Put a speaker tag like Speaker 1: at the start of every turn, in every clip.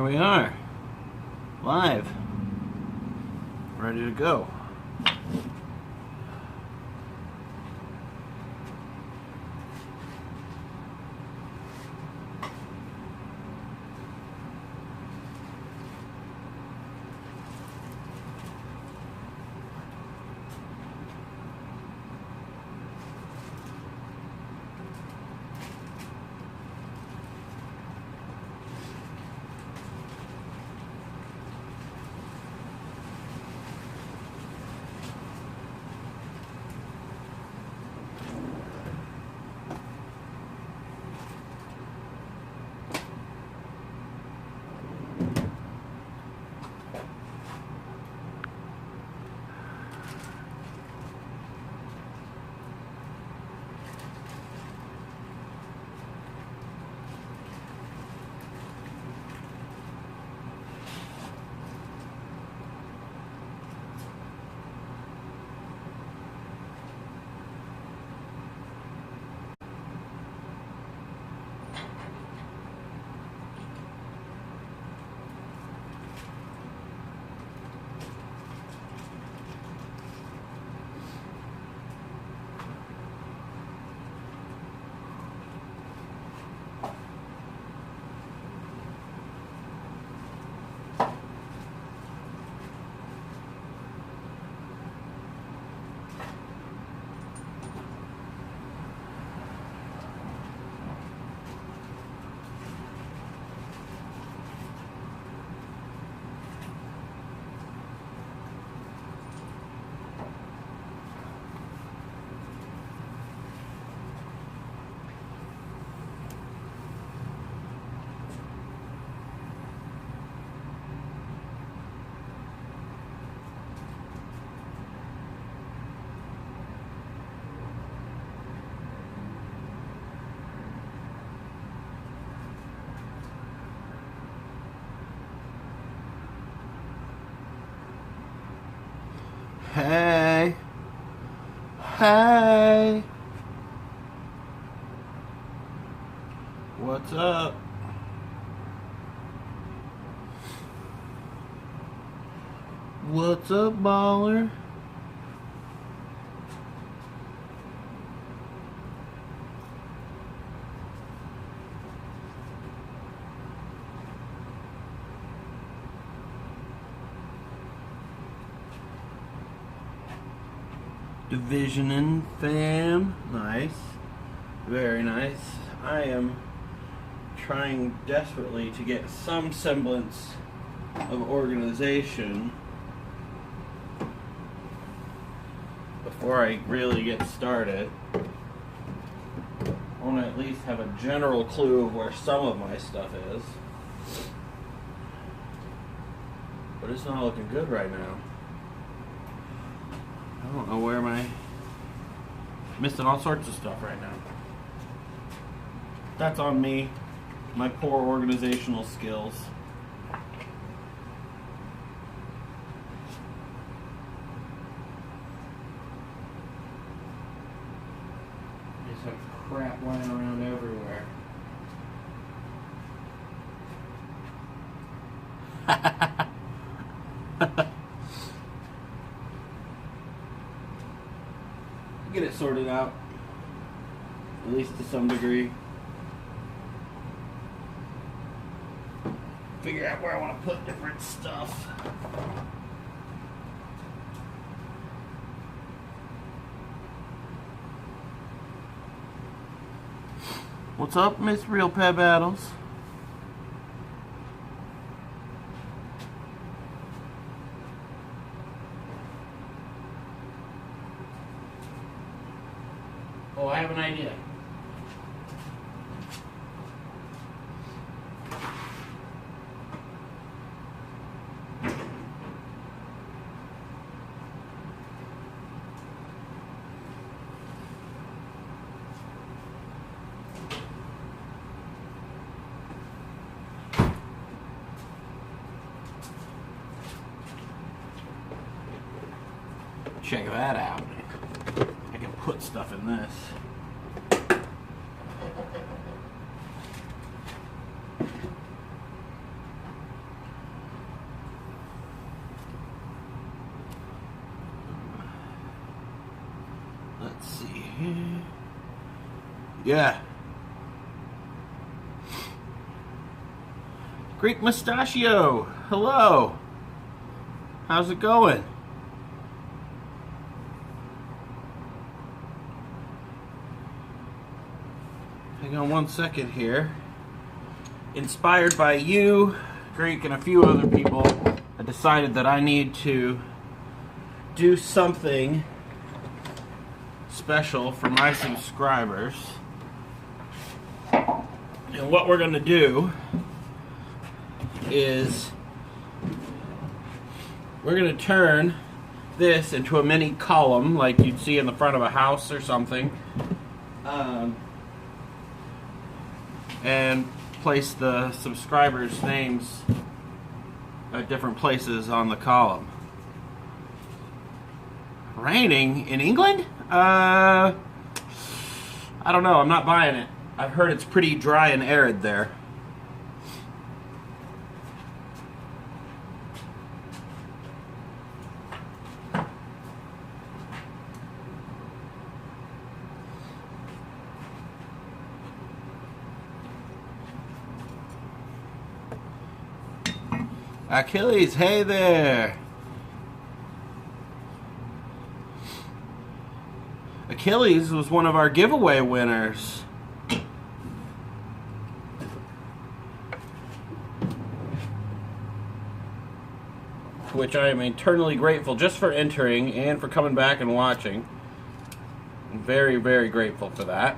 Speaker 1: here we are, live, ready to go. Hey. Hey. What's up? What's up, baller? Divisioning fam. Nice. Very nice. I am trying desperately to get some semblance of organization before I really get started. I want to at least have a general clue of where some of my stuff is. But it's not looking good right now. I don't know where missing all sorts of stuff right now. That's on me, my poor organizational skills. Just have crap lying around everywhere. Get it sorted out, at least to some degree. Figure out where I want to put different stuff. What's up, Miss Real Pet Battles? Oh, I have an idea. Check that out. I can put stuff in this. Let's see here. Yeah. Greek Mustachio, hello. How's it going? Hang on one second here. Inspired by you, Greek, and a few other people, I decided that I need to do something special for my subscribers. And what we're going to do is we're going to turn this into a mini column like you'd see in the front of a house or something, and place the subscribers' names at different places on the column. Raining in England? I don't know. I'm not buying it. I've heard it's pretty dry and arid there. Achilles, hey there. Achilles was one of our giveaway winners. To which I am eternally grateful just for entering and for coming back and watching. I'm very, very grateful for that.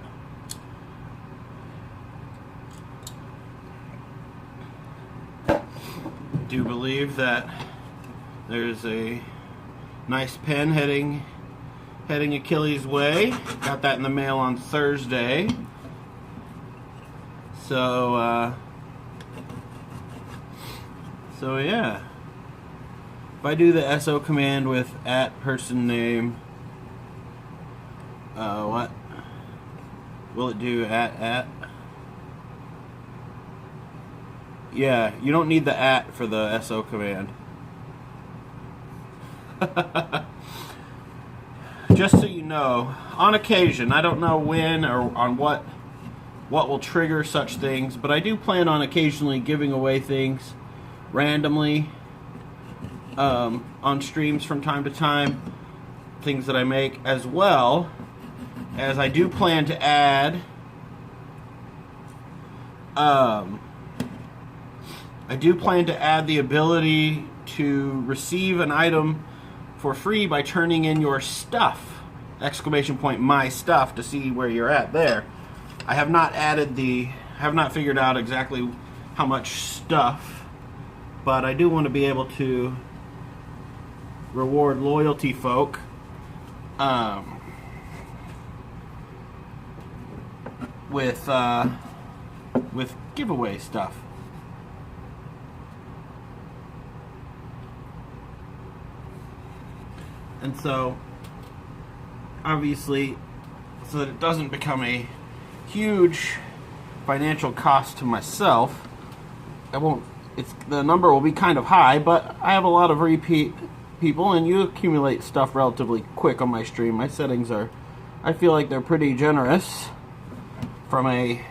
Speaker 1: I do believe that there's a nice pen heading Achilles' way. Got that in the mail on Thursday. So yeah. If I do the SO command with @person_name, what will it do? @? Yeah, you don't need the @ for the SO command. Just so you know, on occasion, I don't know when or on what will trigger such things, but I do plan on occasionally giving away things randomly on streams from time to time, things that I make, as well as I do plan to add the ability to receive an item for free by turning in your stuff, ! My stuff, to see where you're at there. I have not figured out exactly how much stuff, but I do want to be able to reward loyalty folk with giveaway stuff. And so, obviously, so that it doesn't become a huge financial cost to myself, the number will be kind of high, but I have a lot of repeat people, and you accumulate stuff relatively quick on my stream. My settings I feel like they're pretty generous from a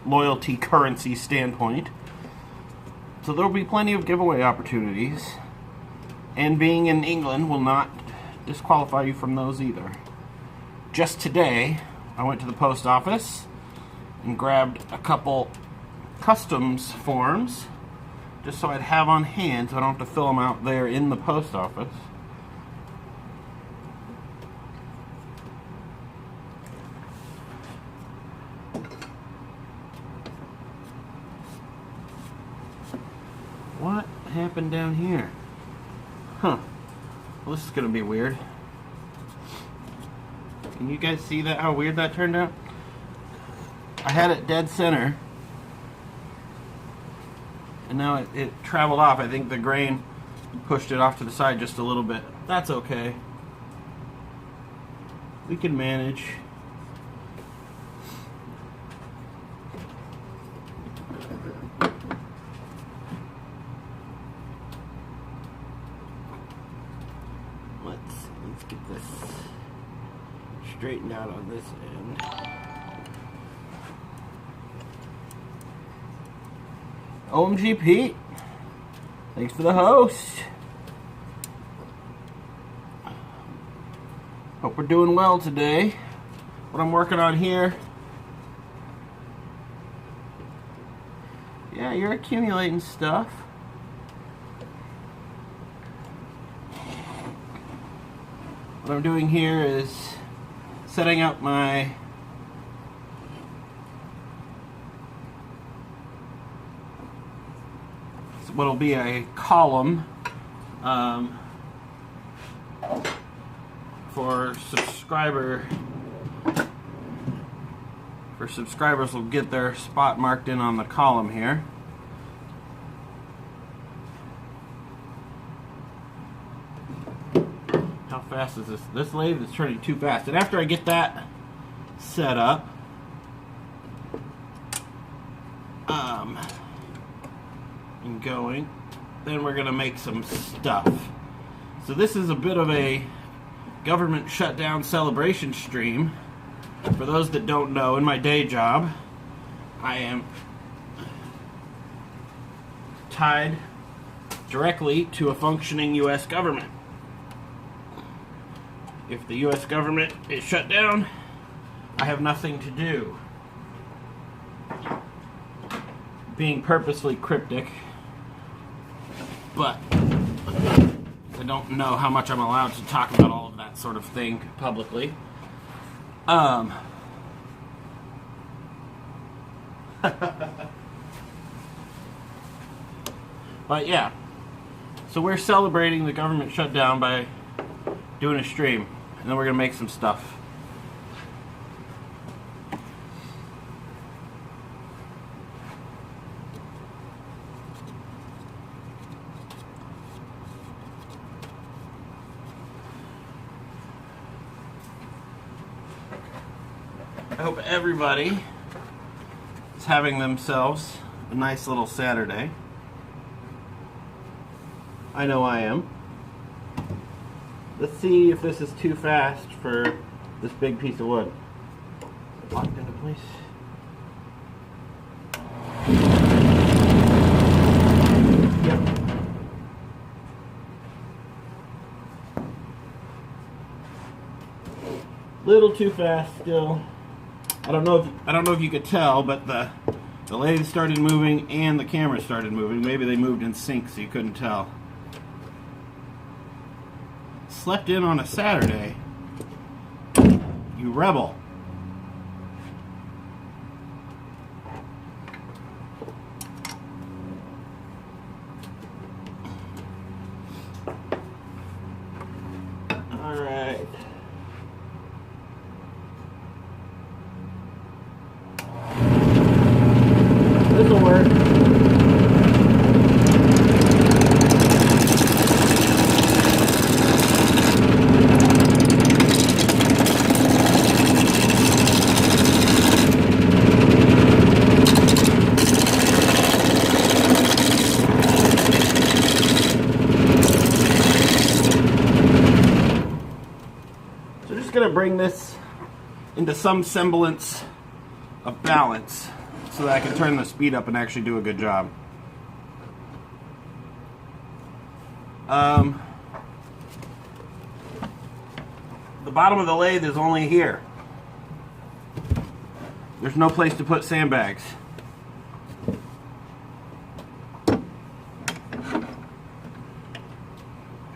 Speaker 1: loyalty currency standpoint. So there will be plenty of giveaway opportunities, and being in England will not disqualify you from those either. Just today, I went to the post office and grabbed a couple customs forms just so I'd have on hand so I don't have to fill them out there in the post office. What happened down here? Huh. Well, this is going to be weird. Can you guys see that? How weird that turned out? I had it dead center, and now it traveled off. I think the grain pushed it off to the side just a little bit. That's okay. We can manage. Let's get this straightened out on this end. OMG Pete, thanks for the host. Hope we're doing well today. What I'm working on here. Yeah, you're accumulating stuff. What I'm doing here is setting up my what'll be a column for subscribers will get their spot marked in on the column here. How fast is this? This lathe is turning too fast. And after I get that set up, and going, then we're gonna make some stuff. So this is a bit of a government shutdown celebration stream. For those that don't know, in my day job, I am tied directly to a functioning U.S. government. If the U.S. government is shut down, I have nothing to do. Being purposely cryptic, but I don't know how much I'm allowed to talk about all of that sort of thing publicly. But yeah, so we're celebrating the government shutdown by doing a stream, and then we're gonna make some stuff. I hope everybody is having themselves a nice little Saturday. I know I am. Let's see if this is too fast for this big piece of wood. Locked into place. Yep. Little too fast still. I don't know if you could tell, but the lathe started moving and the camera started moving. Maybe they moved in sync so you couldn't tell. Slept in on a Saturday. You rebel. All right. This'll work. Going to bring this into some semblance of balance so that I can turn the speed up and actually do a good job. The bottom of the lathe is only here. There's no place to put sandbags.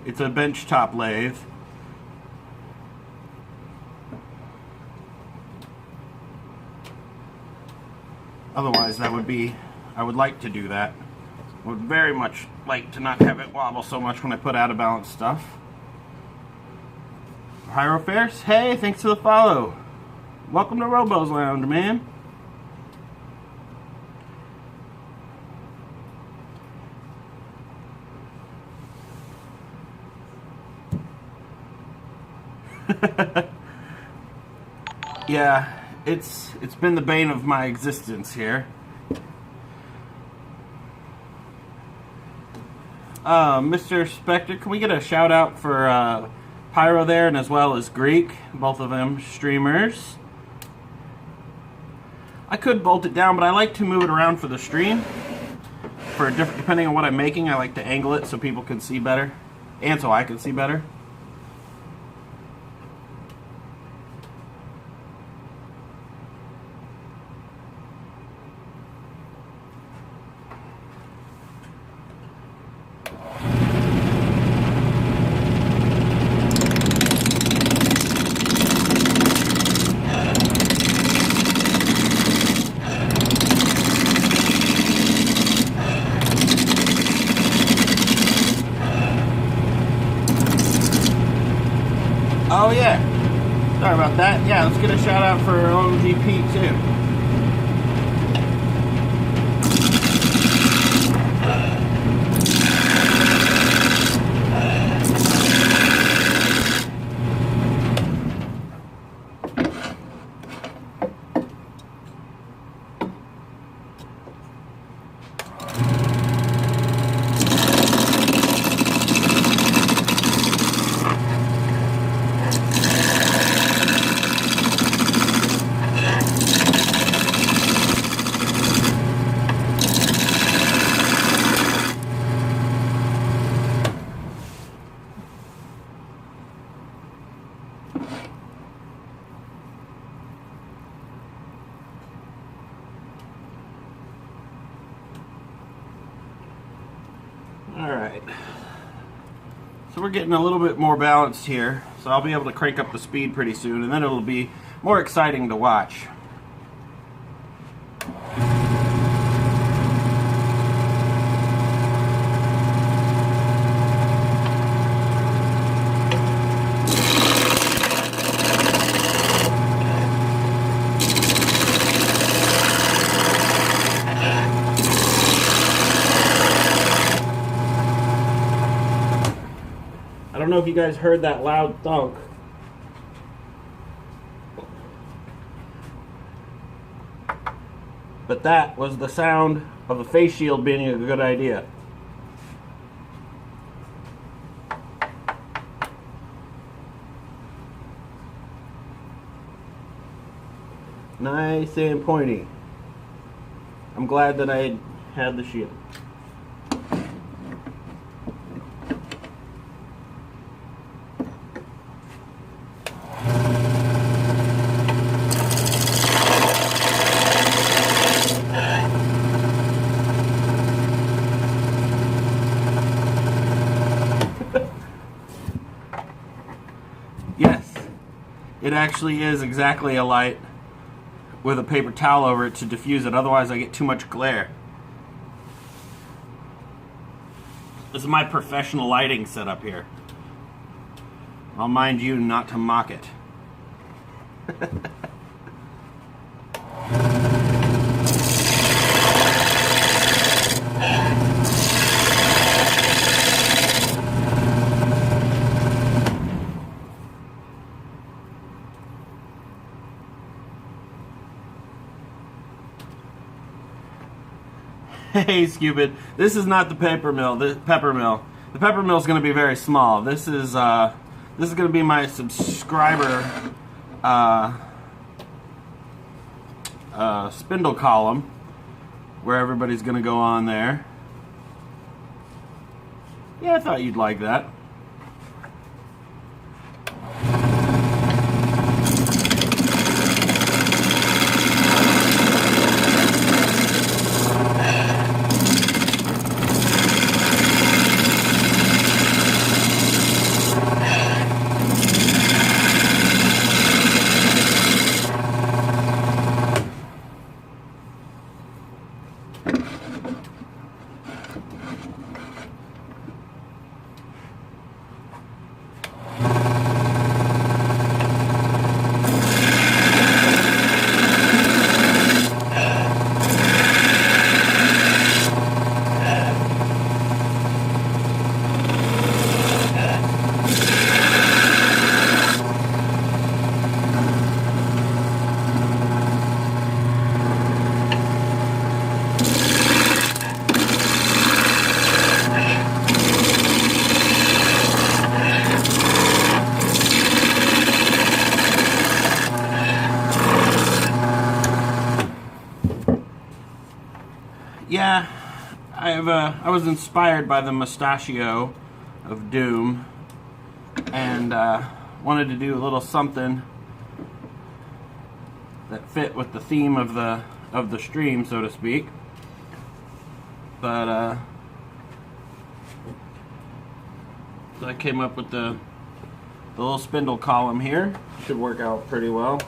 Speaker 1: It's a bench top lathe. Otherwise, that would be, I would like to do that. I would very much like to not have it wobble so much when I put out of balance stuff. Hierophairs, hey, thanks for the follow. Welcome to Robo's Lounge, man. Yeah. It's been the bane of my existence here. Mr. Spectre, can we get a shout out for Pyro there, and as well as Greek, both of them streamers. I could bolt it down, but I like to move it around for the stream. For depending on what I'm making, I like to angle it so people can see better, and so I can see better. Oh yeah, sorry about that. Yeah, let's get a shout out for OMGP too. Alright, so we're getting a little bit more balanced here, so I'll be able to crank up the speed pretty soon, and then it'll be more exciting to watch. I don't know if you guys heard that loud thunk. But that was the sound of a face shield being a good idea. Nice and pointy. I'm glad that I had the shield. Yes, it actually is exactly a light with a paper towel over it to diffuse it, otherwise I get too much glare. This is my professional lighting setup here. I'll mind you not to mock it. Hey, Scubid, this is not the paper mill. The pepper mill. The pepper mill is going to be very small. This is going to be my subscriber spindle column, where everybody's going to go on there. Yeah, I thought you'd like that. I was inspired by the Mustachio of Doom, and wanted to do a little something that fit with the theme of the stream, so to speak. But so I came up with the little spindle column here. Should work out pretty well.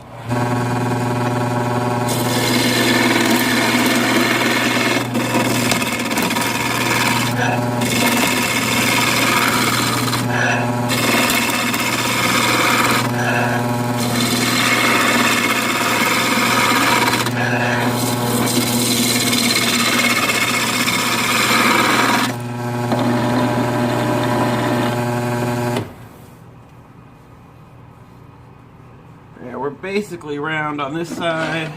Speaker 1: Yeah, we're basically round on this side.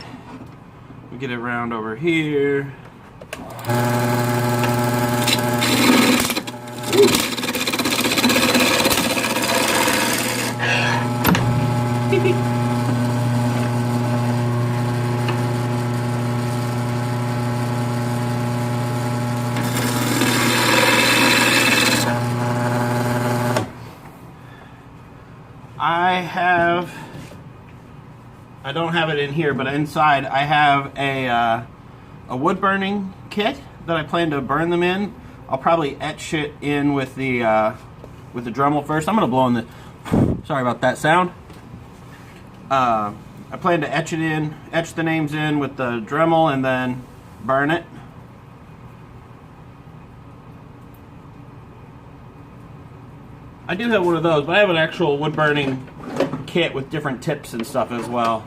Speaker 1: We get it round over here. I don't have it in here, but inside I have a wood burning kit that I plan to burn them in. I'll probably etch it in with the Dremel first. I'm gonna blow in the. Sorry about that sound. I plan to etch the names in with the Dremel, and then burn it. I do have one of those, but I have an actual wood burning kit with different tips and stuff as well.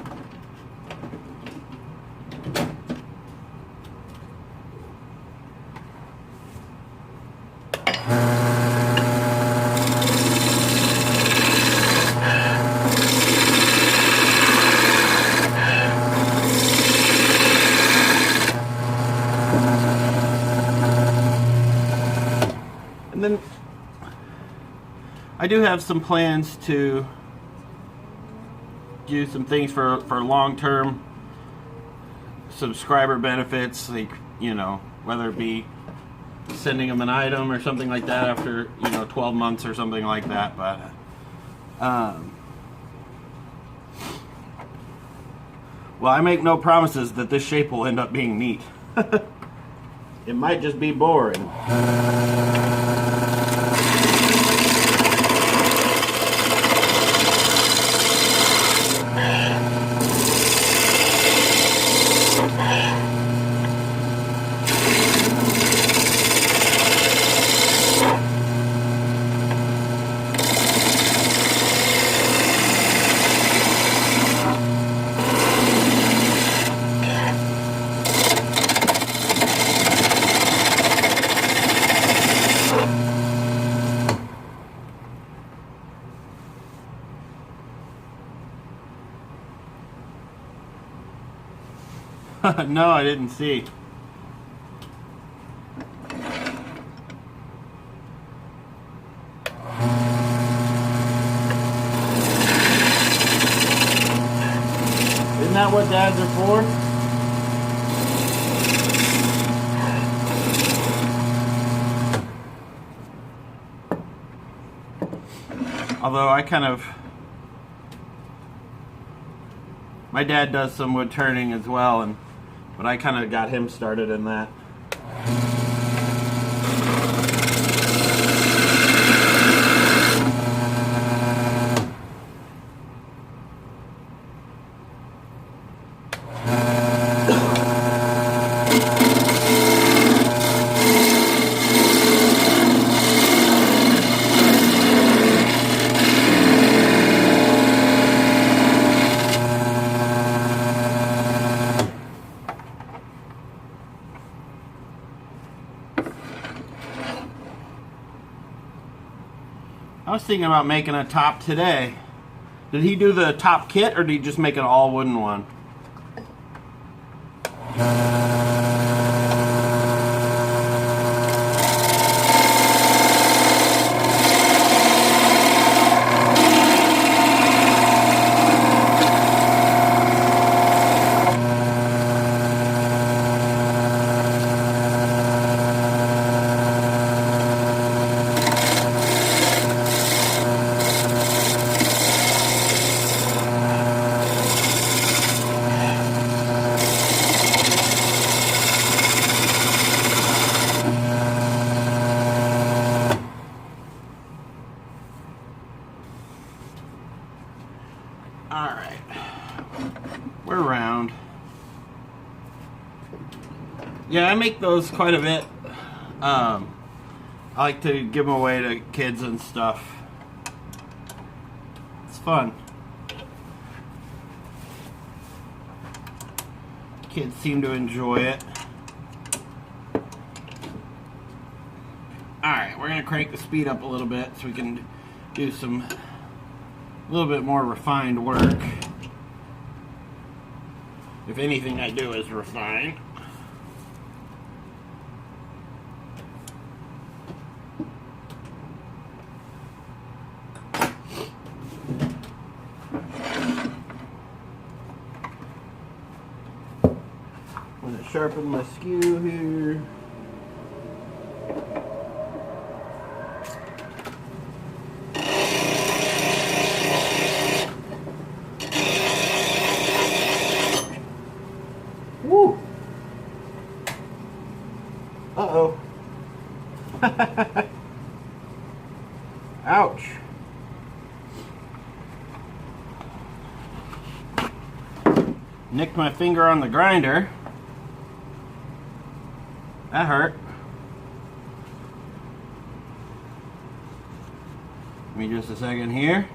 Speaker 1: And then I do have some plans to do some things for long-term subscriber benefits, like, you know, whether it be sending them an item or something like that after, you know, 12 months or something like that. But well, I make no promises that this shape will end up being neat. It might just be boring. No, I didn't see. Isn't that what dads are for? Although my dad does some wood turning as well, but I kind of got him started in that. I was thinking about making a top today. Did he do the top kit, or did he just make an all wooden one? Alright. We're round. Yeah, I make those quite a bit. I like to give them away to kids and stuff. It's fun. Kids seem to enjoy it. Alright, we're going to crank the speed up a little bit so we can do some a little bit more refined work. If anything I do is refined. I'm going to sharpen my skew here. Woo! Uh-oh. Ouch. Nicked my finger on the grinder. That hurt. Give me just a second here.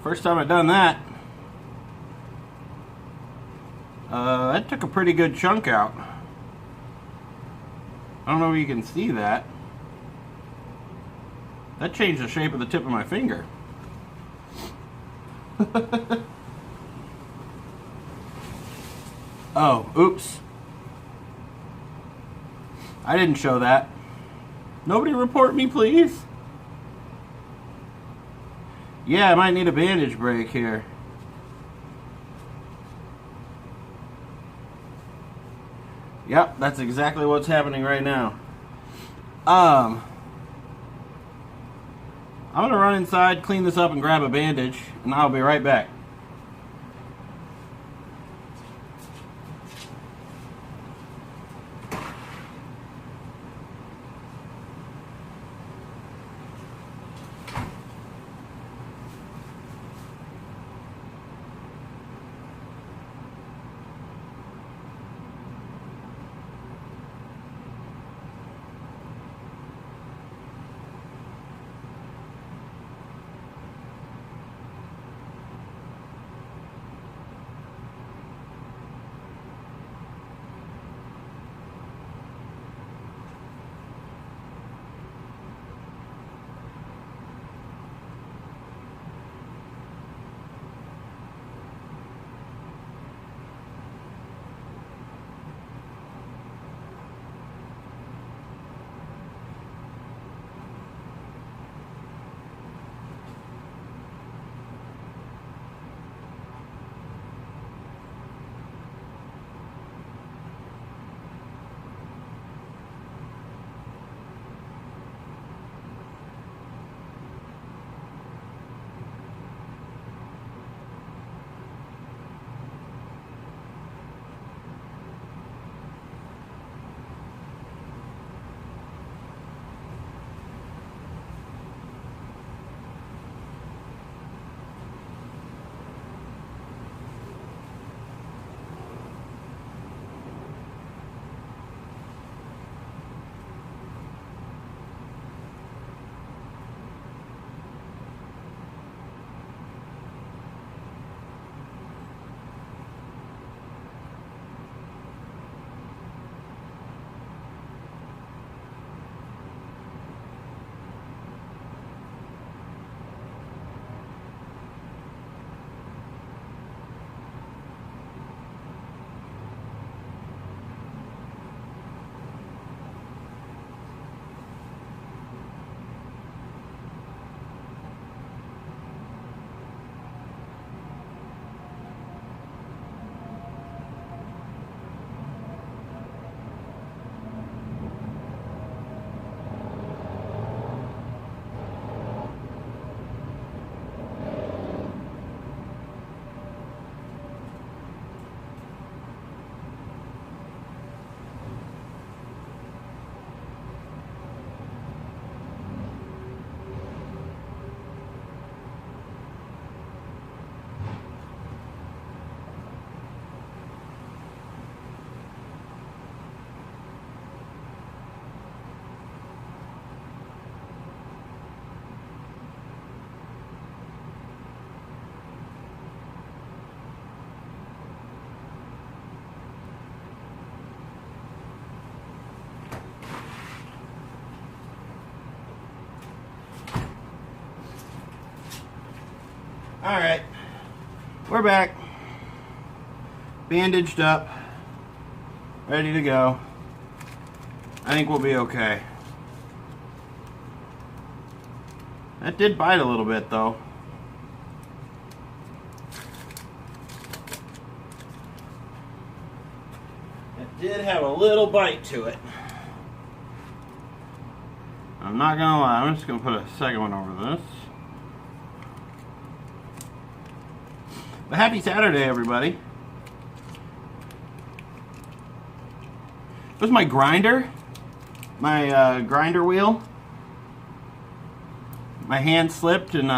Speaker 1: First time I've done that. That took a pretty good chunk out. I don't know if you can see that. That changed the shape of the tip of my finger. Oh, oops. I didn't show that. Nobody report me, please. Yeah, I might need a bandage break here. Yep, that's exactly what's happening right now. I'm gonna run inside, clean this up, and grab a bandage, and I'll be right back. Alright, we're back. Bandaged up. Ready to go. I think we'll be okay. That did bite a little bit though. It did have a little bite to it. I'm not gonna lie, I'm just gonna put a second one over this. But happy Saturday, everybody. It was my grinder, my grinder wheel. My hand slipped and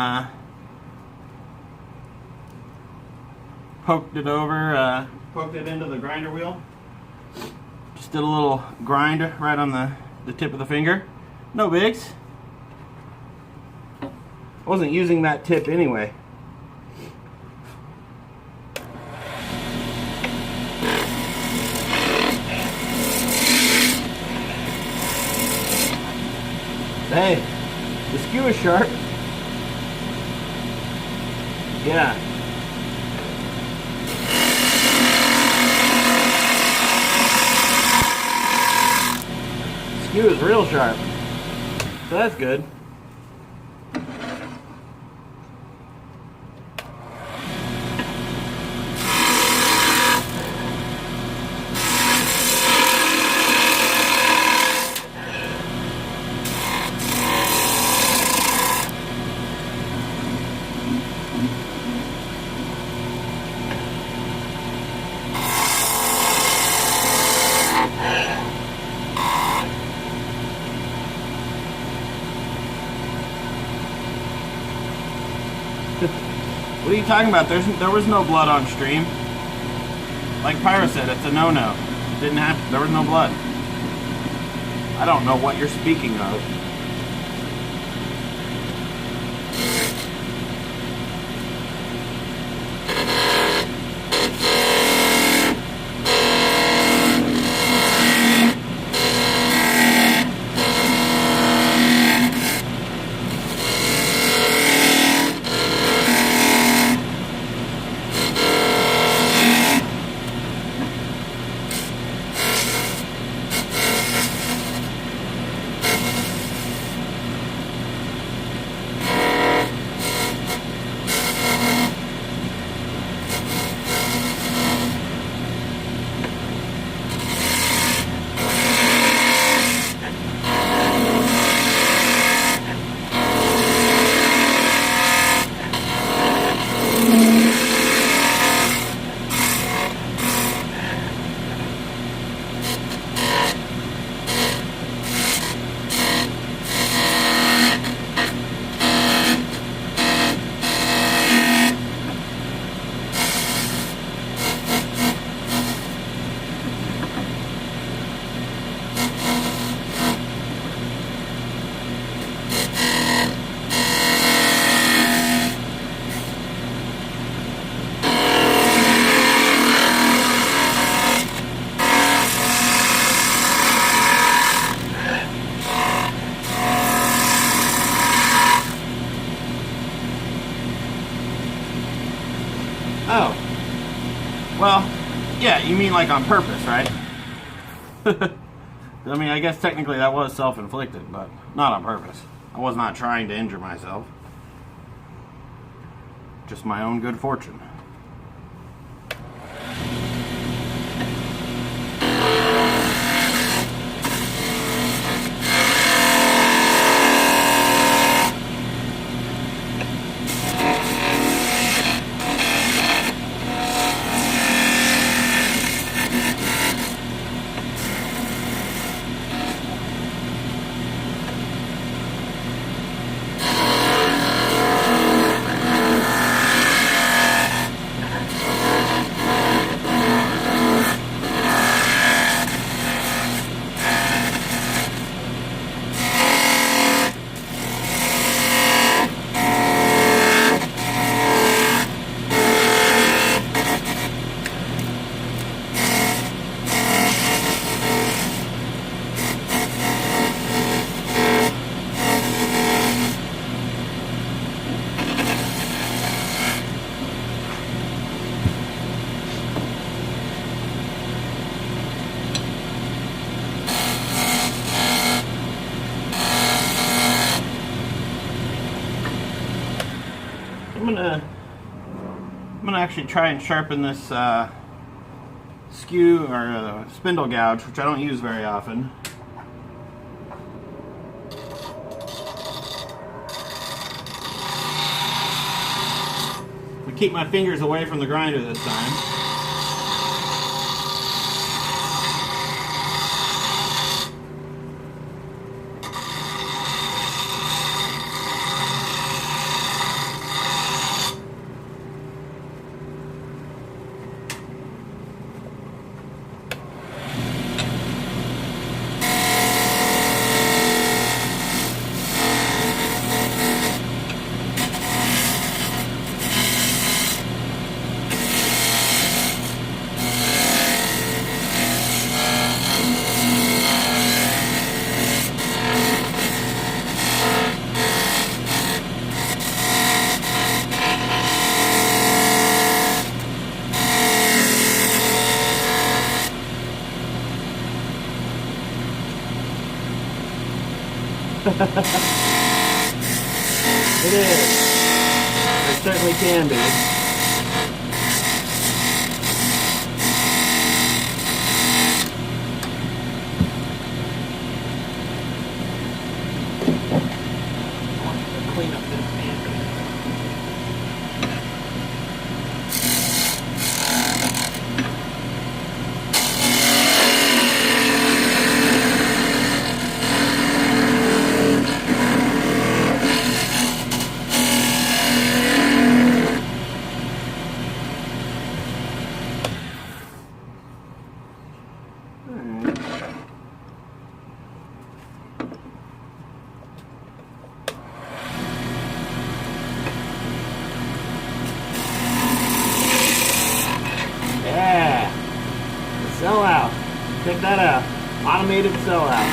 Speaker 1: poked it over, poked it into the grinder wheel. Just did a little grind right on the tip of the finger. No bigs. I wasn't using that tip anyway. Hey, the skew is sharp. Yeah. Skew is real sharp. So that's good. What are you talking about? There was no blood on stream. Like Pyro said, it's a no-no. Didn't happen. There was no blood. I don't know what you're speaking of. Oh. Well, yeah, you mean like on purpose, right? I mean, I guess technically that was self-inflicted, but not on purpose. I was not trying to injure myself. Just my own good fortune. gonna actually try and sharpen this skew or spindle gouge, which I don't use very often. Keep my fingers away from the grinder this time. It is. It certainly can be. Clean up this bandage. Yeah, the sellout. Check that out. Automated sellout.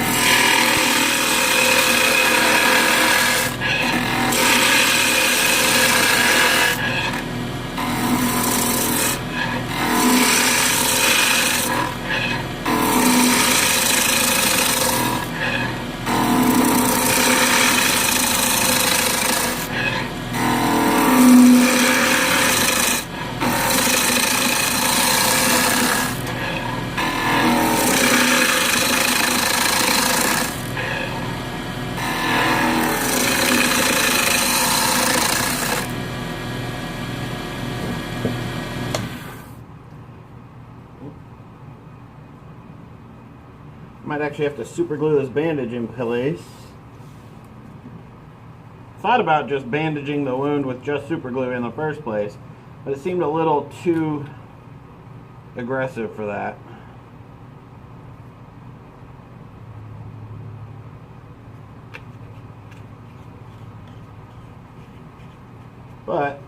Speaker 1: Might actually have to super glue this bandage in place. Thought about just bandaging the wound with just super glue in the first place, but it seemed a little too aggressive for that. But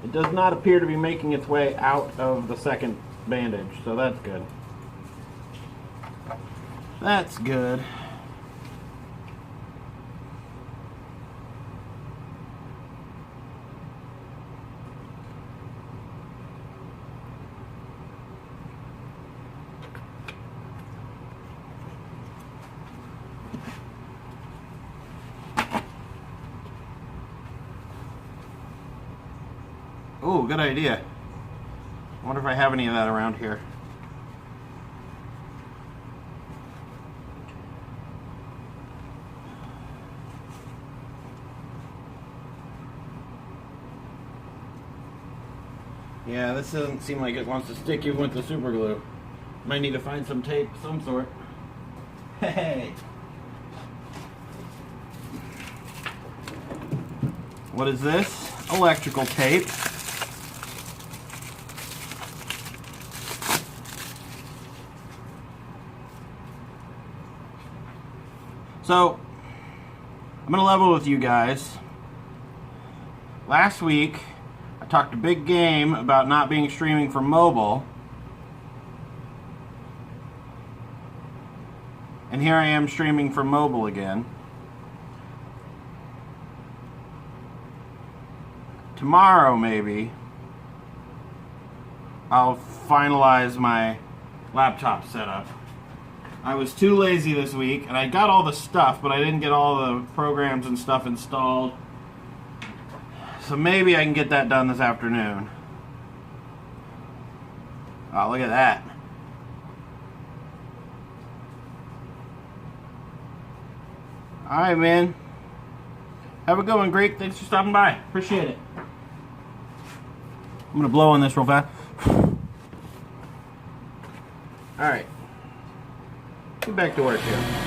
Speaker 1: it does not appear to be making its way out of the second bandage, so that's good. That's good. Oh, good idea. I wonder if I have any of that around here. Yeah, this doesn't seem like it wants to stick you with the super glue. Might need to find some tape of some sort. Hey! What is this? Electrical tape. So, I'm going to level with you guys. Last week, I talked a big game about not being streaming from mobile. And here I am streaming from mobile again. Tomorrow, maybe, I'll finalize my laptop setup. I was too lazy this week, and I got all the stuff, but I didn't get all the programs and stuff installed. So maybe I can get that done this afternoon. Oh, look at that. Alright, man. Have a good one, Greek. Thanks for stopping by. Appreciate it. I'm going to blow on this real fast. Alright. Get back to work here.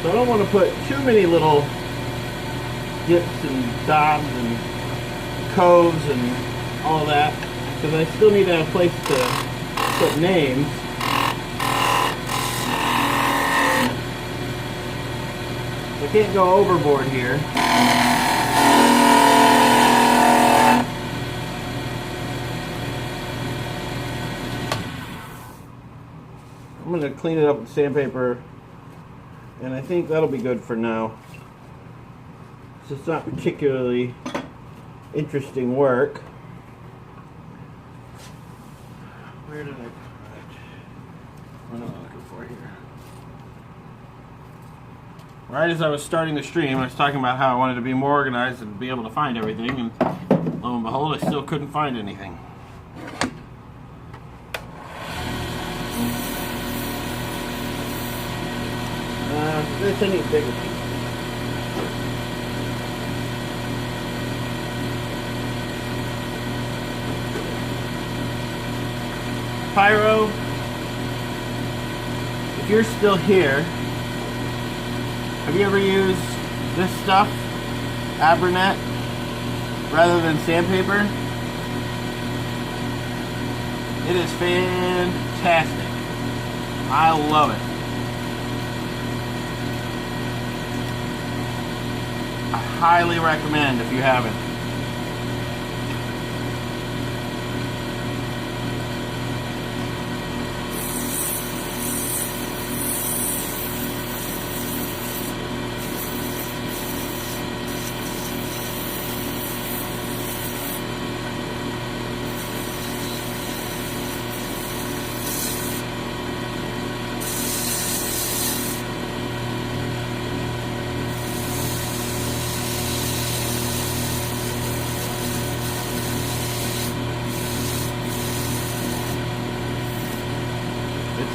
Speaker 1: So I don't want to put too many little dips and dobs and coves and all that, because I still need to have a place to put names. I can't go overboard here. I'm going to clean it up with sandpaper, and I think that'll be good for now. So it's not particularly interesting work. Where did I put it? What am I looking for here? Right as I was starting the stream, I was talking about how I wanted to be more organized and be able to find everything, and lo and behold, I still couldn't find anything. This I need a bigger piece. Pyro, if you're still here, have you ever used this stuff, Abranet, rather than sandpaper? It is fantastic. I love it. I highly recommend if you haven't.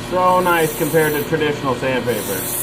Speaker 1: So nice compared to traditional sandpaper.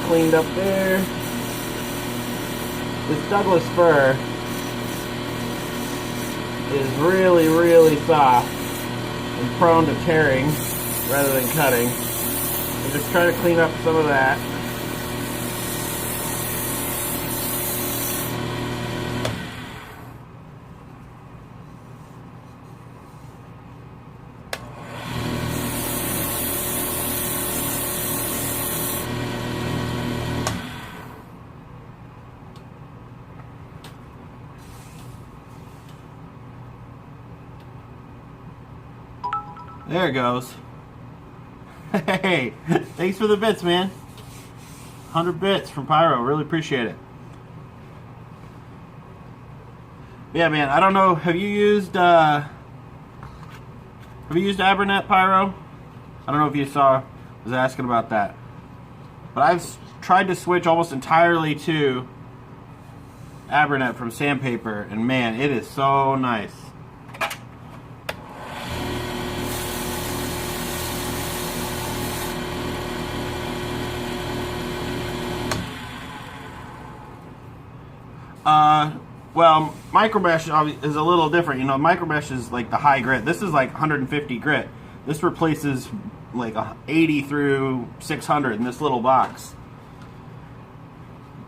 Speaker 1: Cleaned up there. This Douglas fir is really, really soft and prone to tearing rather than cutting. I'm just trying to clean up some of that. There it goes. Hey, thanks for the bits, man. 100 bits from Pyro. Really appreciate it. Yeah, man. I don't know. Have you used Abernet, Pyro? I don't know if you saw. I was asking about that. But I've tried to switch almost entirely to Abernet from Sandpaper, and man, it is so nice. Well, micromesh is a little different. You know, micromesh is like the high grit. This is like 150 grit. This replaces like 80 through 600 in this little box.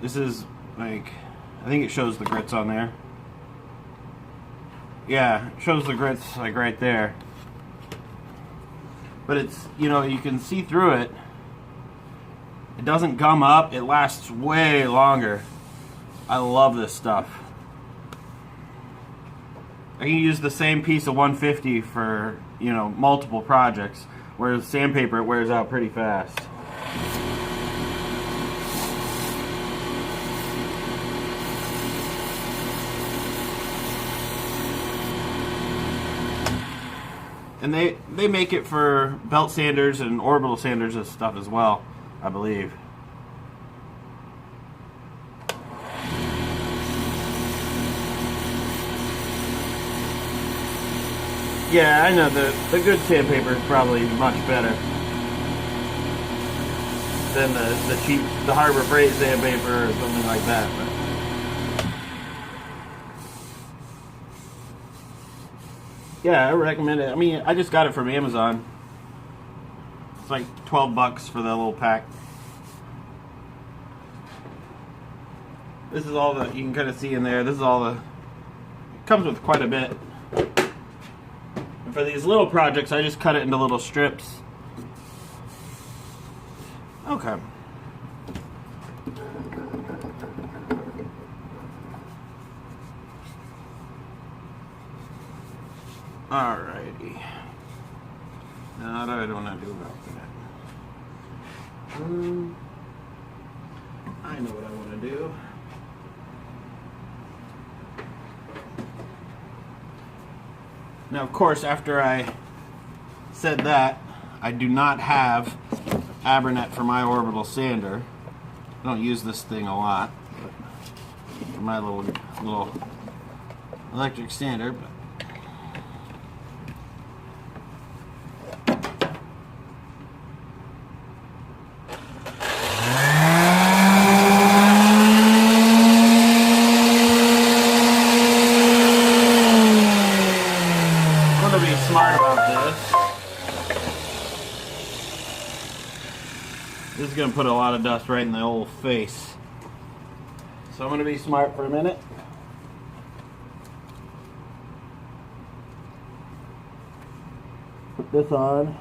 Speaker 1: This is like, I think it shows the grits on there. Yeah, it shows the grits like right there. But it's, you know, you can see through it. It doesn't gum up. It lasts way longer. I love this stuff. I can use the same piece of 150 for, you know, multiple projects, whereas Sandpaper, it wears out pretty fast. And they make it for belt sanders and orbital sanders and stuff as well, I believe. Yeah, I know the good Sandpaper is probably much better than the cheap, the Harbor Freight Sandpaper or something like that. But yeah, I recommend it. I mean, I just got it from Amazon. It's like $12 for that little pack. This is all that you can kind of see in there. This is all the. It comes with quite a bit. For these little projects, I just cut it into little strips. Okay. Alrighty. Now, what do I want to do about that? I know what I want to do. Now, of course, after I said that, I do not have Abernet for my orbital sander. I don't use this thing a lot, but for my little electric sander. But smart about this. This is going to put a lot of dust right in the old face. So I'm going to be smart for a minute. Put this on.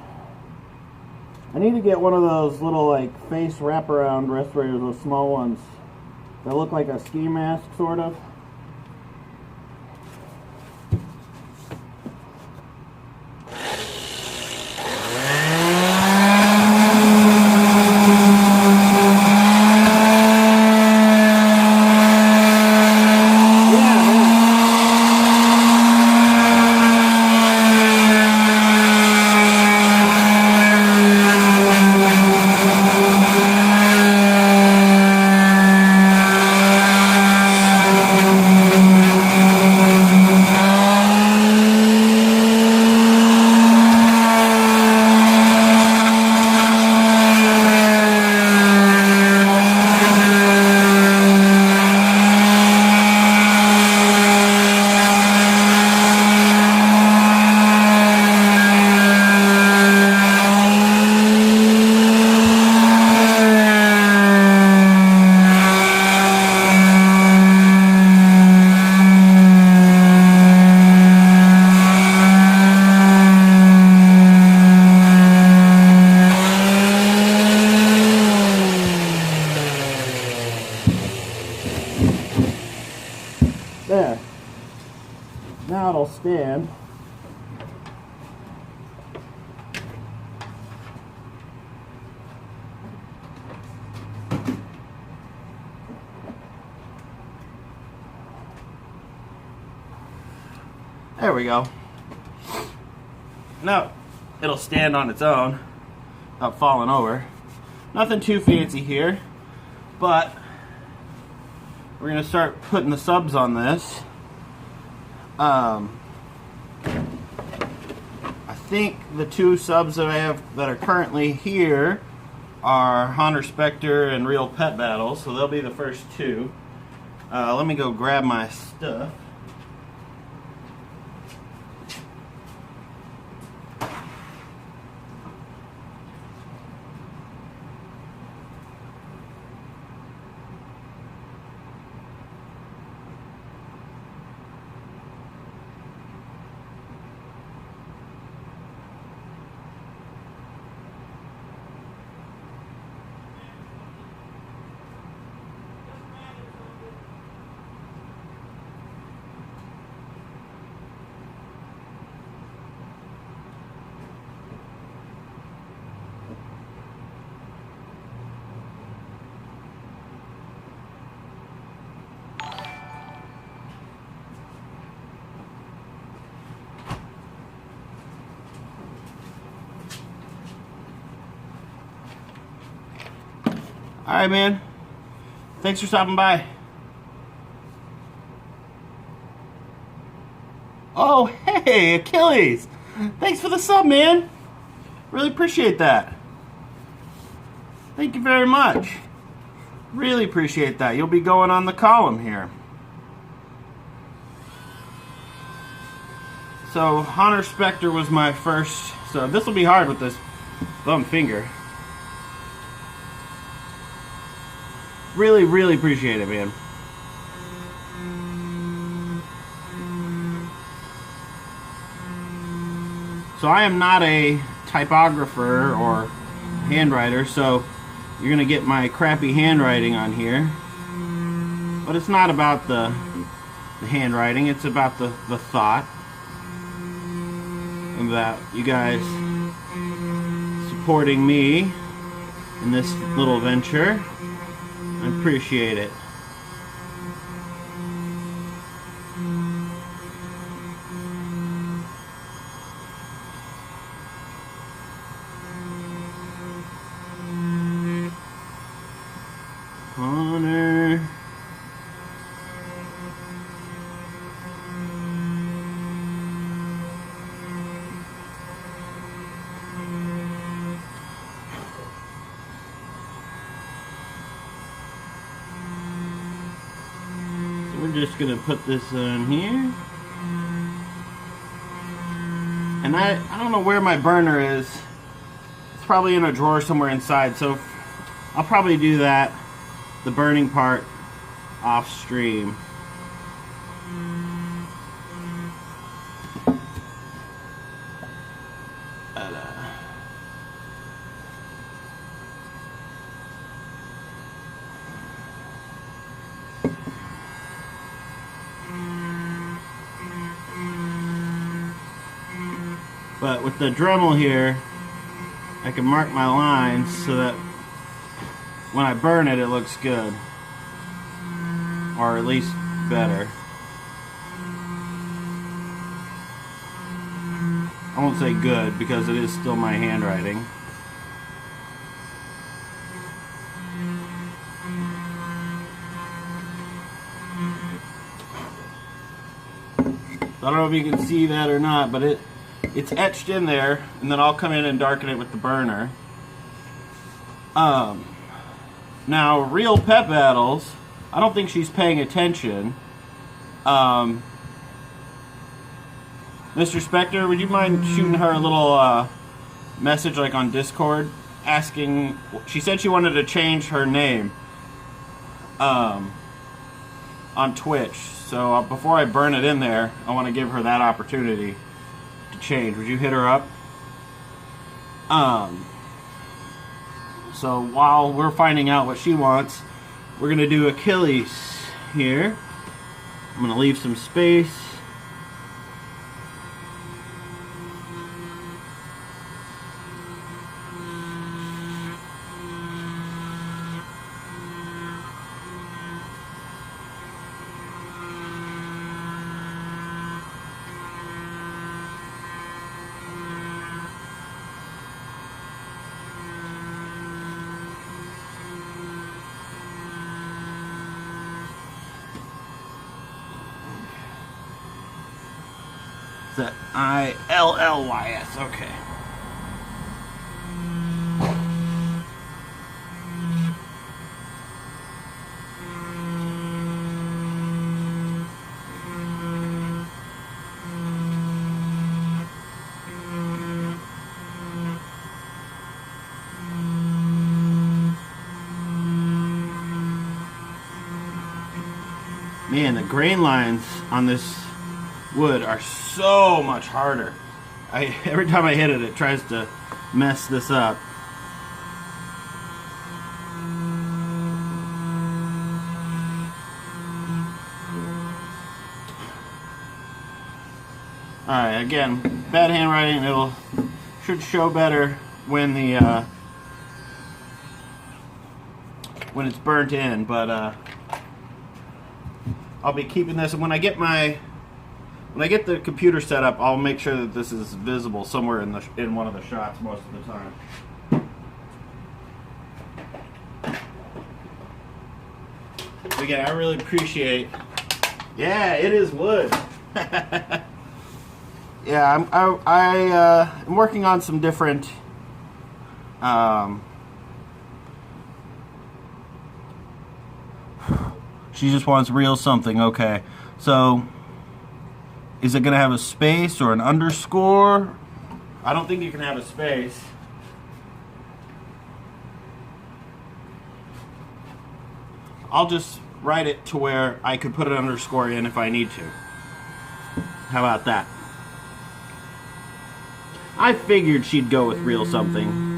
Speaker 1: I need to get one of those little like face wraparound respirators, those small ones that look like a ski mask sort of. There. Now it'll stand. There we go. Now it'll stand on its own without falling over. Nothing too fancy here, but we're gonna start putting the subs on this. I think the two subs that I have that are currently here are Haunter Spectre and Real Pet Battles, so they'll be the first two. Let me go grab my stuff. Alright, man. Thanks for stopping by. Oh, hey, Achilles. Thanks for the sub, man. Really appreciate that. Thank you very much. Really appreciate that. You'll be going on the column here. So, Haunter Spectre was my first sub. This will be hard with this thumb finger. Really, really appreciate it, man. So I am not a typographer or handwriter, so you're gonna get my crappy handwriting on here. But it's not about the handwriting, it's about the thought. About you guys supporting me in this little venture. I appreciate it. Honor. We're just gonna put this on here, and I don't know where my burner is. It's probably in a drawer somewhere inside, so I'll probably do that, the burning part, off stream. But with the Dremel here, I can mark my lines so that when I burn it, it looks good. Or at least better. I won't say good because it is still my handwriting. So I don't know if you can see that or not, but it's etched in there, and then I'll come in and darken it with the burner. Now, Real Pet Battles, I don't think she's paying attention. Mr. Spectre, would you mind shooting her a little message like on Discord asking, she said she wanted to change her name on Twitch, so before I burn it in there, I want to give her that opportunity to change. Would you hit her up? So while we're finding out what she wants, we're gonna do Achilles here. I'm gonna leave some space. Is that ILLYS? Okay. Man, the grain lines on this wood are so much harder. Every time I hit it, it tries to mess this up. Alright, again, bad handwriting. It'll should show better when the when it's burnt in, but I'll be keeping this, and when I get the computer set up, I'll make sure that this is visible somewhere in one of the shots most of the time. But again, I really appreciate. Yeah, it is wood. Yeah, I'm working on some different. She just wants real something. Okay, so is it going to have a space or an underscore? I don't think you can have a space. I'll just write it to where I could put an underscore in if I need to. How about that? I figured she'd go with real something.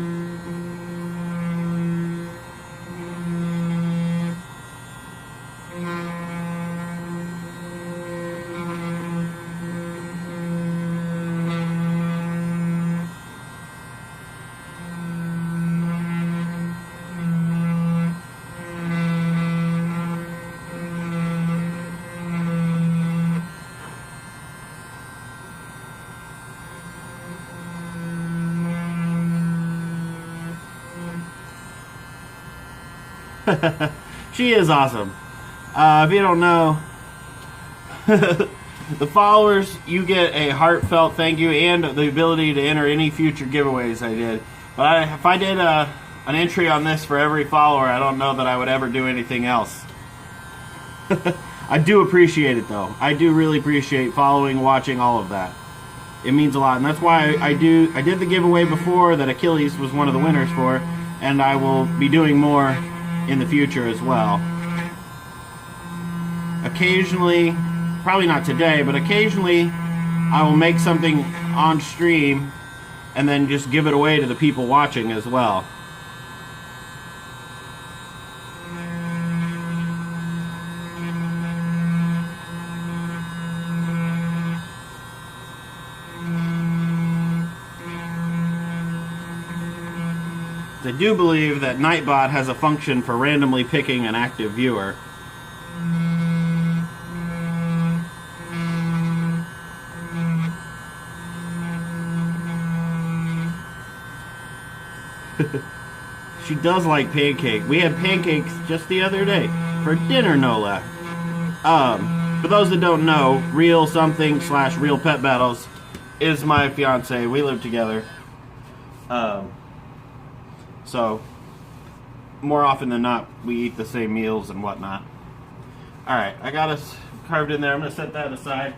Speaker 1: She is awesome. If you don't know, the followers, you get a heartfelt thank you and the ability to enter any future giveaways I did. But if I did an entry on this for every follower, I don't know that I would ever do anything else. I do appreciate it, though. I do really appreciate following, watching, all of that. It means a lot, and that's why I did the giveaway before that Achilles was one of the winners for, and I will be doing more in the future as well. Occasionally, probably not today, but occasionally I will make something on stream and then just give it away to the people watching as well. I do believe that Nightbot has a function for randomly picking an active viewer. She does like pancake. We had pancakes just the other day for dinner, no less. For those that don't know, Real Something / Real Pet Battles is my fiance. We live together. So, more often than not, we eat the same meals and whatnot. Alright, I got us carved in there. I'm going to set that aside.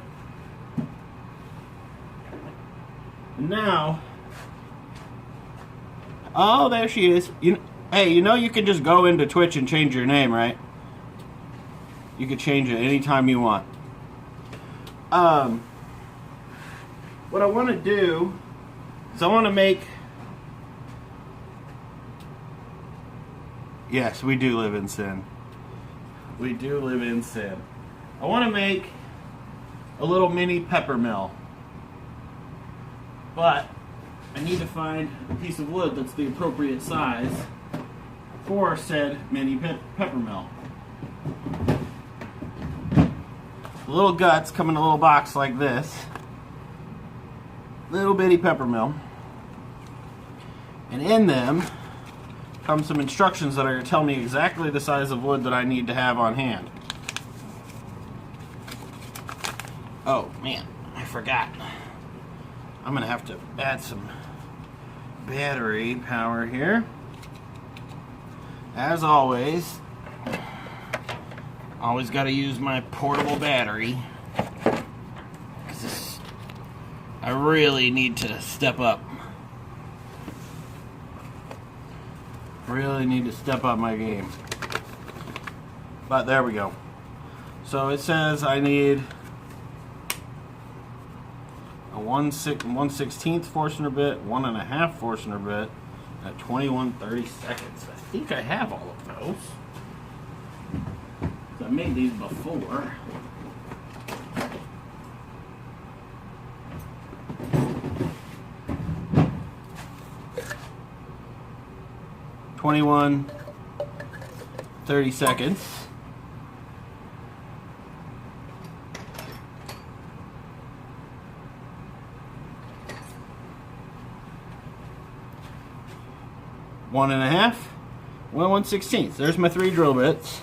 Speaker 1: And now, oh, there she is. Hey, you know you can just go into Twitch and change your name, right? You can change it anytime you want. What I want to do is I want to make... Yes, we do live in sin. We do live in sin. I want to make a little mini pepper mill. But I need to find a piece of wood that's the appropriate size for said mini pepper mill. The little guts come in a little box like this. Little bitty pepper mill. And in them come some instructions that are going to tell me exactly the size of wood that I need to have on hand. Oh man, I forgot. I'm gonna have to add some battery power here. As always got to use my portable battery, because I really need to step up. Really need to step up my game. But there we go. So it says I need a 1/16 Forstner bit, 1.5 Forstner bit at 21:30 seconds. I think I have all of those. I made these before. (21:30 seconds). One and a half, 1/16. There's my 3 drill bits.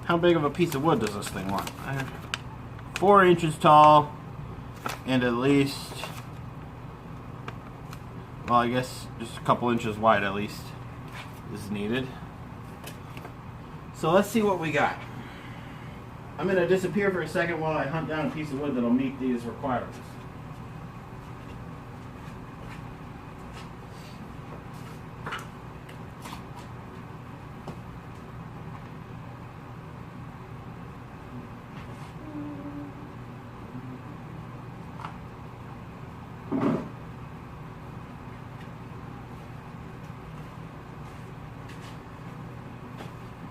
Speaker 1: How big of a piece of wood does this thing want? 4 inches tall and at least, well, I guess just a couple inches wide at least is needed. So let's see what we got. I'm going to disappear for a second while I hunt down a piece of wood that'll meet these requirements.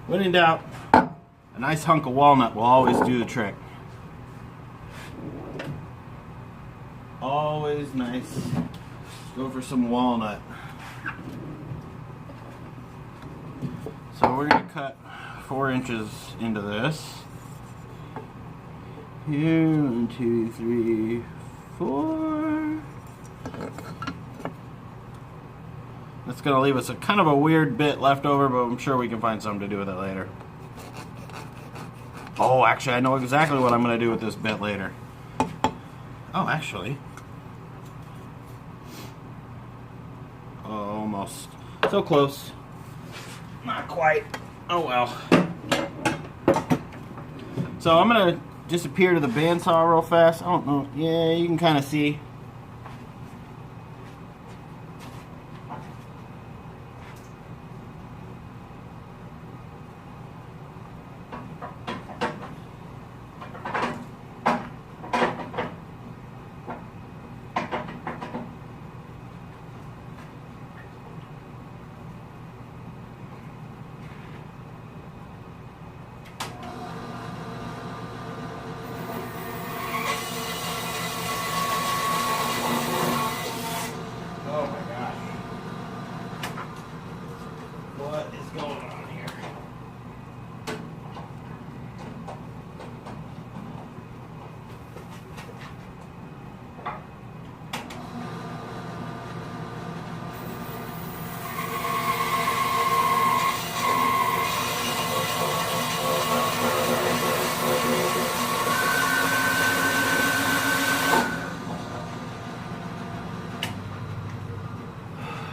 Speaker 1: When in doubt, a nice hunk of walnut will always do the trick. Always nice. Go for some walnut. So we're going to cut 4 inches into this. Here, 1, 2, 3, 4. That's going to leave us a kind of a weird bit left over, but I'm sure we can find something to do with it later. Oh, actually, I know exactly what I'm going to do with this bit later. Oh, actually. Almost. So close. Not quite. Oh, well. So I'm going to disappear to the bandsaw real fast. I don't know. Yeah, you can kind of see.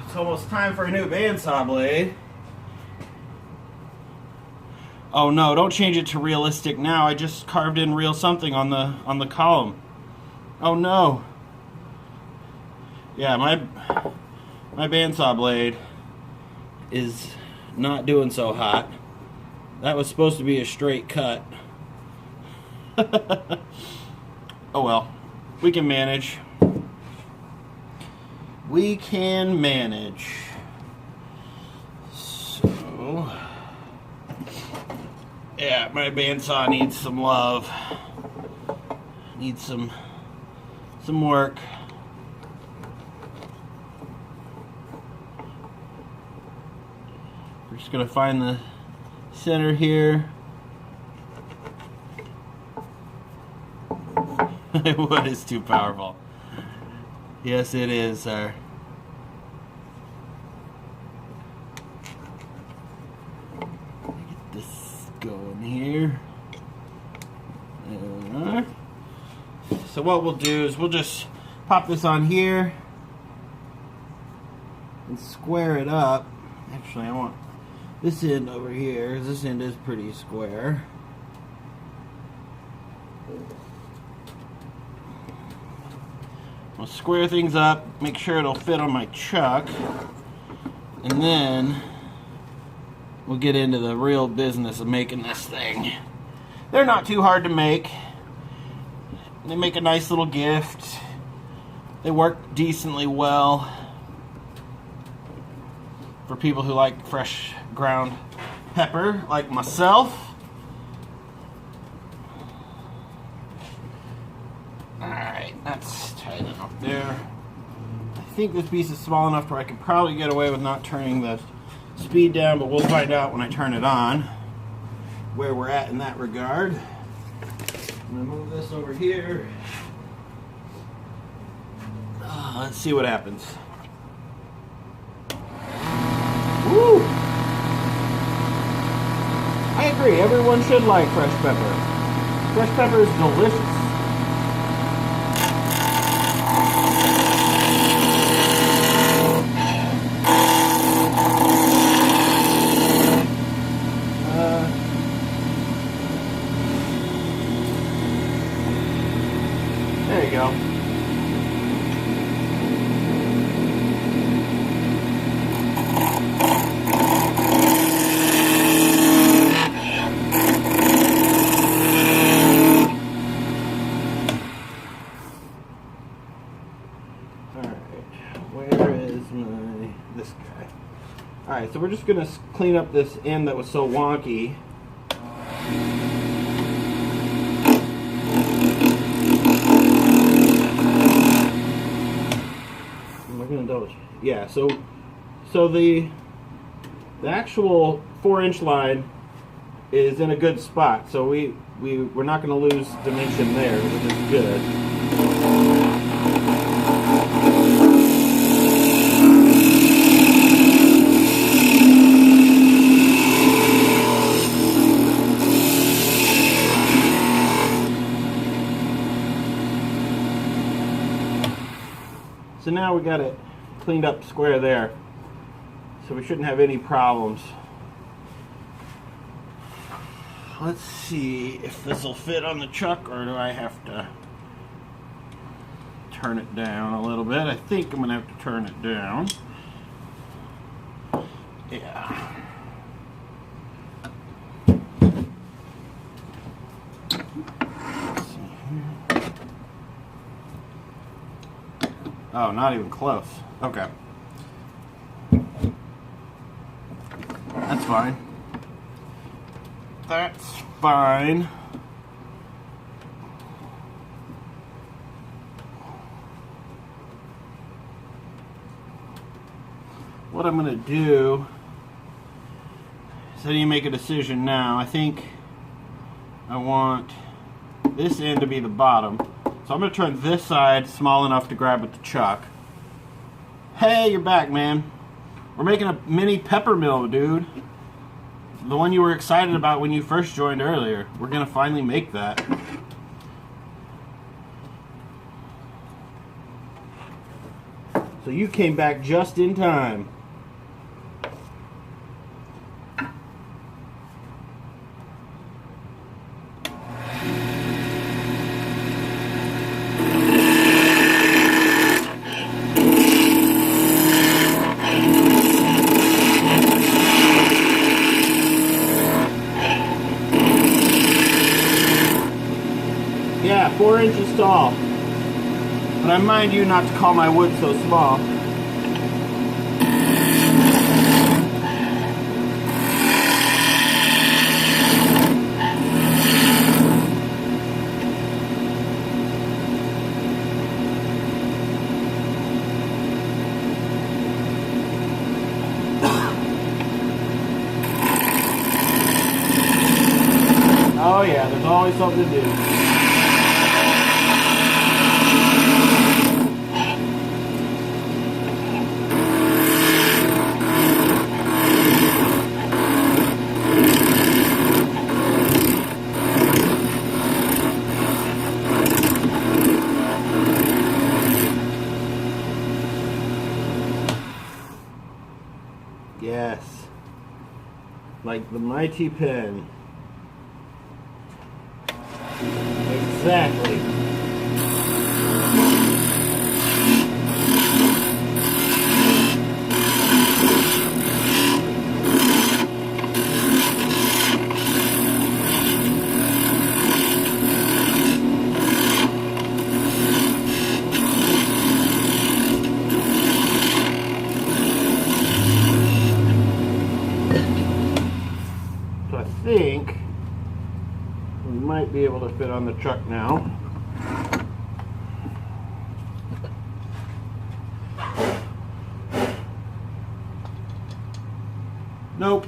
Speaker 1: It's almost time for a new bandsaw blade. Oh no, don't change it to realistic now. I just carved in real something on the column. Oh no. Yeah, my bandsaw blade is not doing so hot. That was supposed to be a straight cut. Oh well, we can manage. We can manage. So, yeah, my bandsaw needs some love. Needs some work. We're just gonna find the center here. Wood is too powerful. Yes, it is, sir. Get this going here. There we are. So what we'll do is we'll just pop this on here and square it up. Actually, I want this end over here. This end is pretty square. I'll square things up, make sure it'll fit on my chuck, and then we'll get into the real business of making this thing. They're not too hard to make. They make a nice little gift. They work decently well for people who like fresh ground pepper, like myself. Alright, that's tight enough there. I think this piece is small enough where I could probably get away with not turning the speed down, but we'll find out when I turn it on where we're at in that regard. I'm going to move this over here. Let's see what happens. Woo! I agree, everyone should like fresh pepper. Fresh pepper is delicious. There you go. This guy. Alright, so we're just going to clean up this end that was so wonky. We're going to double check. Yeah, so the actual 4-inch line is in a good spot, so we're not going to lose dimension there, which is good. So now we got it cleaned up square there, so we shouldn't have any problems. Let's see if this will fit on the chuck, or do I have to turn it down a little bit? I think I'm going to have to turn it down. Yeah. Oh, not even close. Okay. That's fine. That's fine. What I'm going to do is I need to make a decision now. I think I want this end to be the bottom. So I'm going to turn this side small enough to grab with the chuck. Hey, you're back, man. We're making a mini pepper mill, dude. The one you were excited about when you first joined earlier. We're going to finally make that. So you came back just in time. Yeah, 4 inches tall. But I mind you not to call my wood so small. Oh yeah, there's always something to do. like the mighty pen. Exactly. So I think we might be able to fit on the truck now. Nope.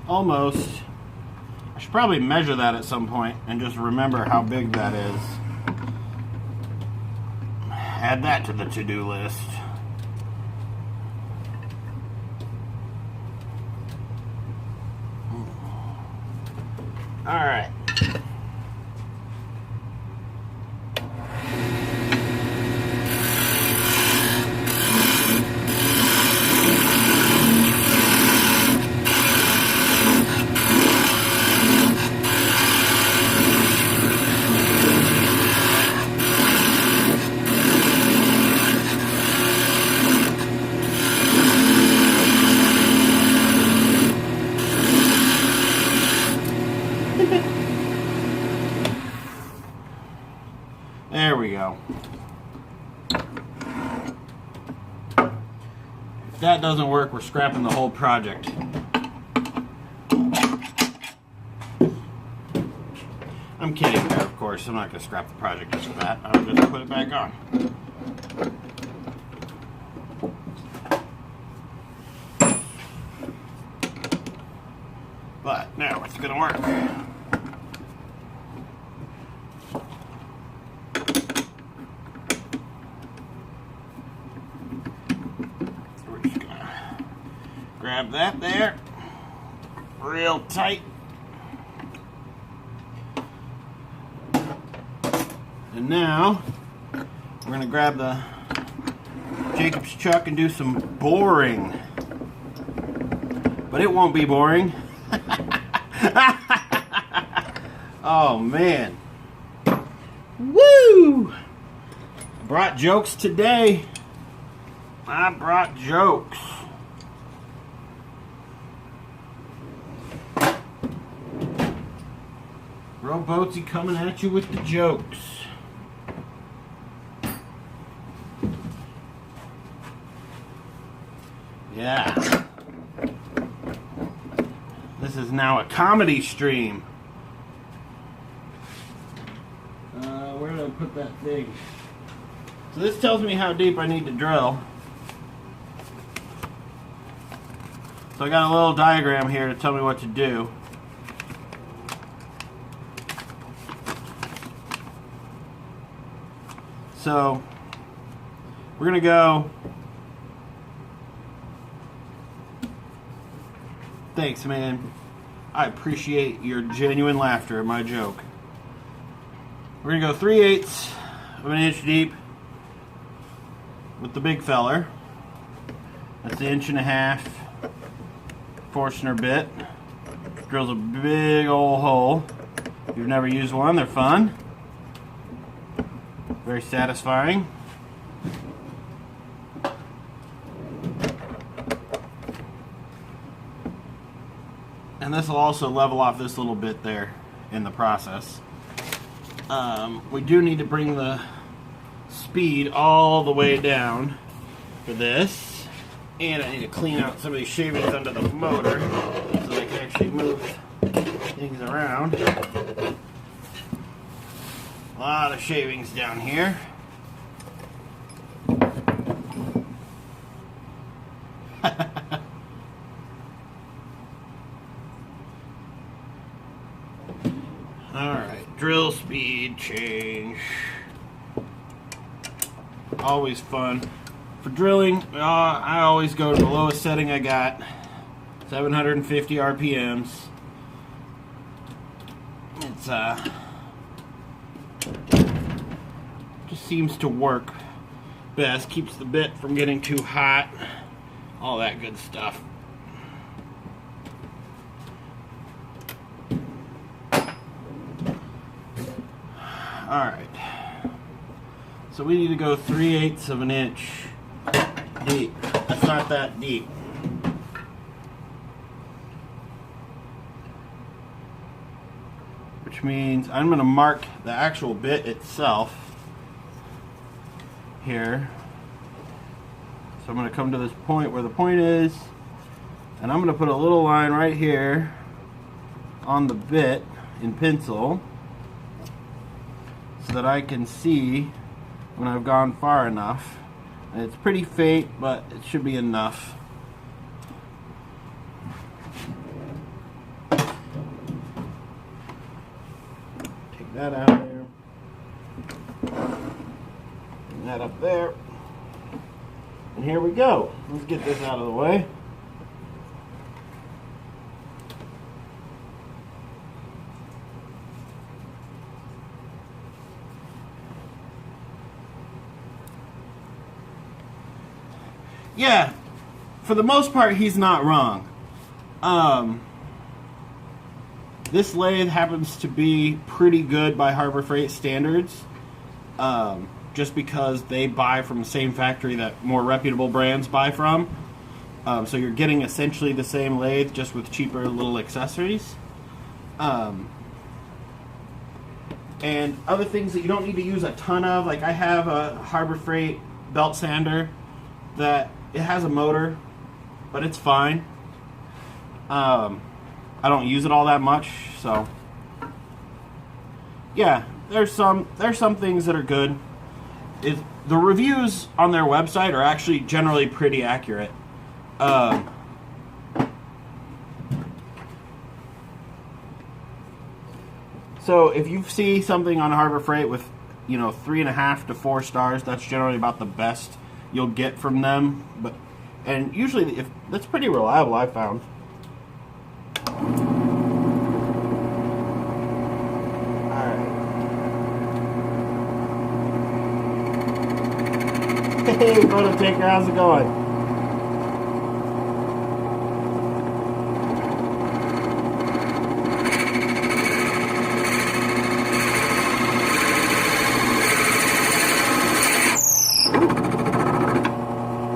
Speaker 1: Almost. I should probably measure that at some point and just remember how big that is. Add that to the to-do list. All right. There we go. If that doesn't work, we're scrapping the whole project. I'm kidding there, of course. I'm not going to scrap the project just for that. I'm going to put it back on. But now it's going to work. Grab that there, real tight. And now, we're going to grab the Jacob's chuck and do some boring. But it won't be boring. Oh, man. Woo! Brought jokes today. I brought jokes. Rowboatsy coming at you with the jokes. Yeah. This is now a comedy stream. Where did I put that thing? So this tells me how deep I need to drill. So I got a little diagram here to tell me what to do. So we're going to go. Thanks, man. I appreciate your genuine laughter at my joke. We're going to go 3/8 of an inch deep with the big feller. That's the 1.5 inch Forstner bit. Drills a big old hole. If you've never used one, they're fun. Very satisfying. And this will also level off this little bit there in the process. We do need to bring the speed all the way down for this. And I need to clean out some of these shavings under the motor so they can actually move things around. A lot of shavings down here. Alright, drill speed change. Always fun. For drilling, I always go to the lowest setting I got. 750 RPMs. It's just seems to work best. Keeps the bit from getting too hot. All that good stuff. Alright. So we need to go 3/8 of an inch deep. That's not that deep. Which means I'm going to mark the actual bit itself here. So I'm going to come to this point where the point is, and I'm going to put a little line right here on the bit in pencil so that I can see when I've gone far enough. And it's pretty faint, but it should be enough. Take that out of there. Bring that up there. And here we go. Let's get this out of the way. Yeah, for the most part, he's not wrong. This lathe happens to be pretty good by Harbor Freight standards, just because they buy from the same factory that more reputable brands buy from. So you're getting essentially the same lathe, just with cheaper little accessories. And other things that you don't need to use a ton of, like I have a Harbor Freight belt sander that it has a motor, but it's fine. I don't use it all that much, so yeah, there's some things that are good. The reviews on their website are actually generally pretty accurate. So if you see something on Harbor Freight with 3.5 to 4 stars, that's generally about the best you'll get from them, and usually if that's pretty reliable, I've found. Alright. Hey, photo taker, how's it going?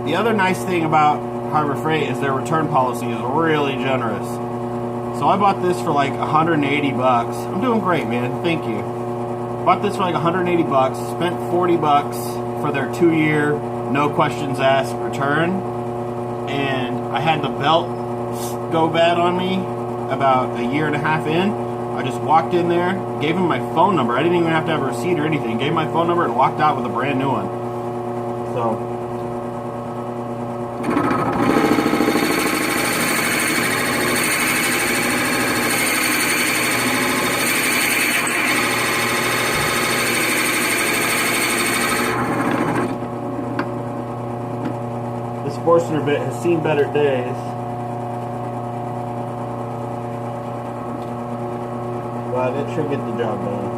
Speaker 1: The other nice thing about Harbor Freight is their return policy is really generous. So I bought this for like 180 bucks. I'm doing great, man. Thank you. Bought this for like 180 bucks. Spent 40 bucks for their 2-year, no questions asked return. And I had the belt go bad on me about 1.5 years in. I just walked in there, gave him my phone number. I didn't even have to have a receipt or anything. Gave my phone number and walked out with a brand new one. So Forstner bit has seen better days, but it should get the job done.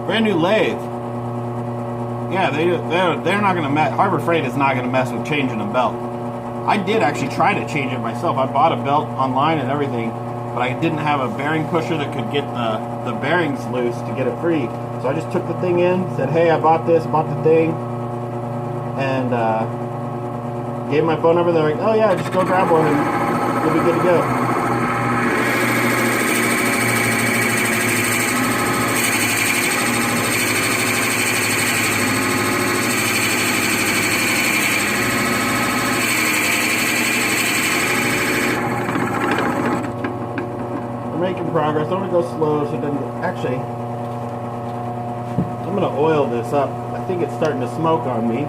Speaker 1: Brand new lathe. Yeah, they're not gonna mess. Harbor Freight is not gonna mess with changing a belt. I did actually try to change it myself. I bought a belt online and everything, but I didn't have a bearing pusher that could get the bearings loose to get it free. So I just took the thing in, said, hey, I bought this, bought the thing, and gave my phone number. They're like, oh yeah, just go grab one and you'll be good to go. Progress. I'm going to go slow so it doesn't. Actually, I'm going to oil this up. I think it's starting to smoke on me.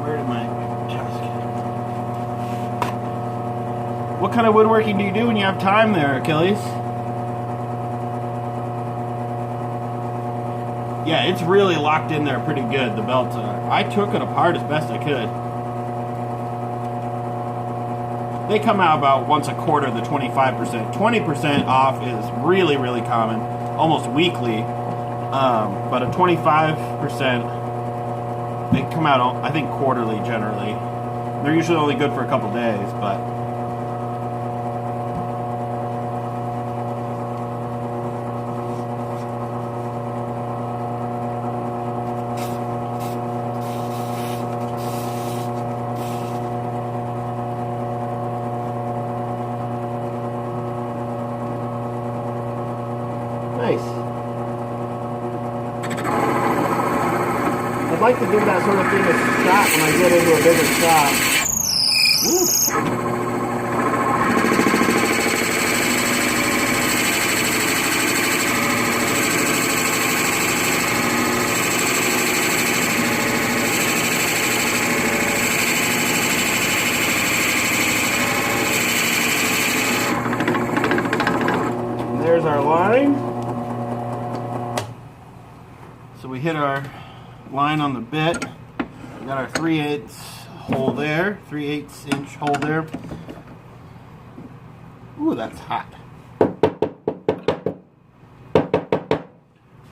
Speaker 1: Where did my desk? What kind of woodworking do you do when you have time there, Achilles? Yeah, it's really locked in there pretty good, the belt. I took it apart as best I could. They come out about once a quarter, the 25%. 20% off is really, really common, almost weekly. But a 25%, they come out, I think, quarterly generally. They're usually only good for a couple days, but nice. I'd like to give that sort of thing a shot when I get into a bigger shop. Ooh. And there's our line. So we hit our line on the bit. We got our 3/8 hole there, 3/8 inch hole there. Ooh, that's hot. I'm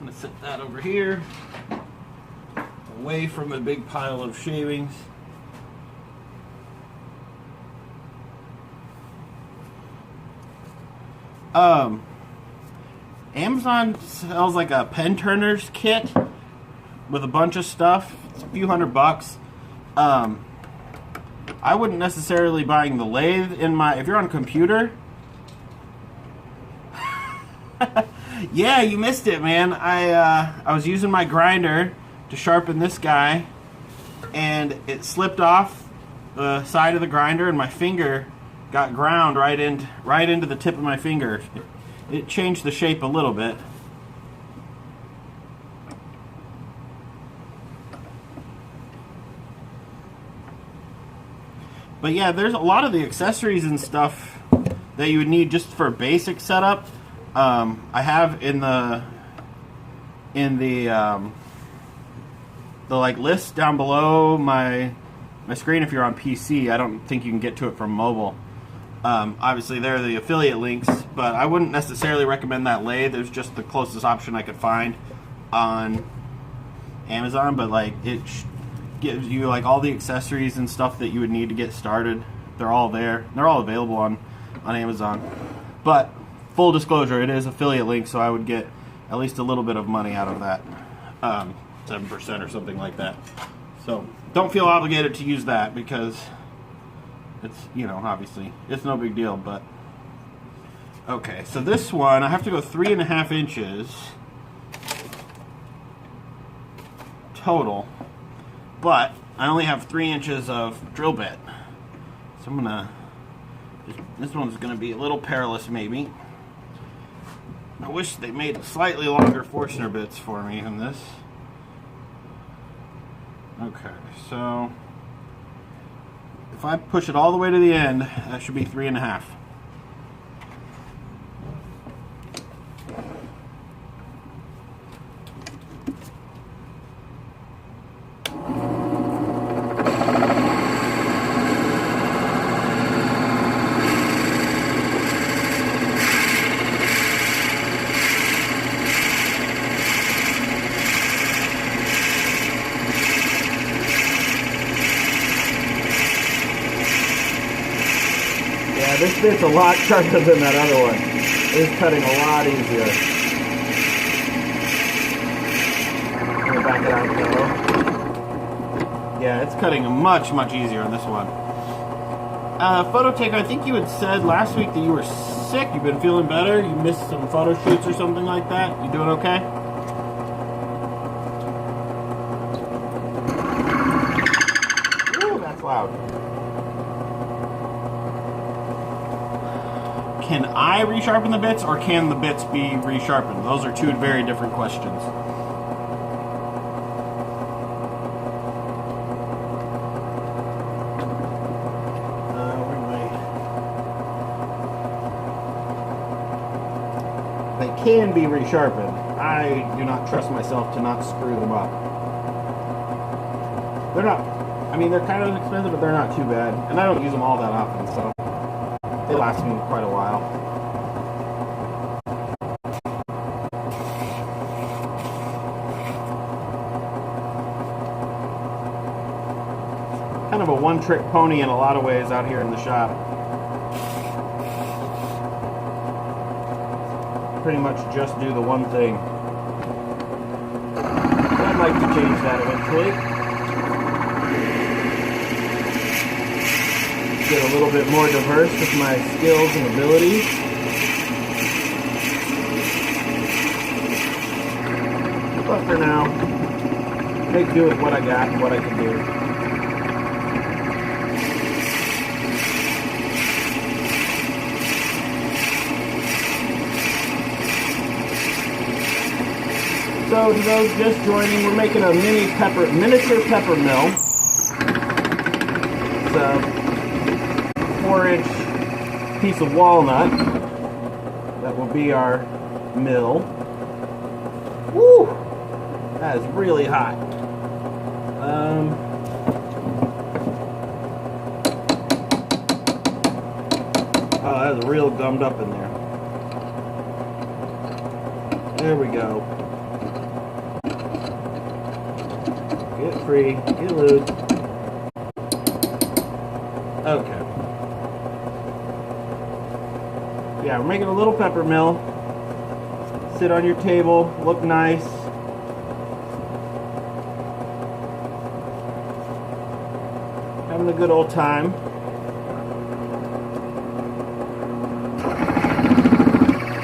Speaker 1: gonna set that over here, away from a big pile of shavings. Amazon sells like a pen turner's kit with a bunch of stuff. It's a few $100. I wouldn't necessarily buying the lathe in my, if you're on a computer. Yeah, you missed it, man. I was using my grinder to sharpen this guy, and it slipped off the side of the grinder, and my finger got ground right into the tip of my finger. It changed the shape a little bit. But yeah, there's a lot of the accessories and stuff that you would need just for basic setup. I have in the like list down below my screen. If you're on PC, I don't think you can get to it from mobile. Obviously, there are the affiliate links, but I wouldn't necessarily recommend that lathe. It's just the closest option I could find on Amazon, but like it gives you like all the accessories and stuff that you would need to get started. They're all there. They're all available on Amazon. But full disclosure, it is affiliate link, so I would get at least a little bit of money out of that, 7% or something like that. So don't feel obligated to use that because it's, you know, obviously it's no big deal. But okay, so this one I have to go 3.5 inches total, but I only have 3 inches of drill bit, so I'm gonna, this one's gonna be a little perilous maybe. I wish they made slightly longer Forstner bits for me than this. Okay, so if I push it all the way to the end, that should be 3.5. This bit's a lot sharper than that other one. It's cutting a lot easier. Let me back it out though. Yeah, it's cutting much easier on this one. Phototaker, I think you had said last week that you were sick. You've been feeling better. You missed some photo shoots or something like that. You doing okay? Ooh, that's loud. Can I resharpen the bits, or can the bits be resharpened? Those are two very different questions. They can be resharpened. I do not trust myself to not screw them up. They're not, I mean, they're kind of expensive, but they're not too bad. And I don't use them all that often, so they last me quite a while. of a one-trick pony in a lot of ways out here in the shop. Pretty much just do the one thing. I'd like to change that eventually. Get a little bit more diverse with my skills and abilities. But for now, make do with what I got and what I can do. So to those just joining, we're making a miniature pepper mill. It's a 4-inch piece of walnut that will be our mill. Woo! That is really hot. Oh, that is real gummed up in there. There we go. Get free, get loose. Okay. Yeah, we're making a little pepper mill. Sit on your table, look nice. Having a good old time.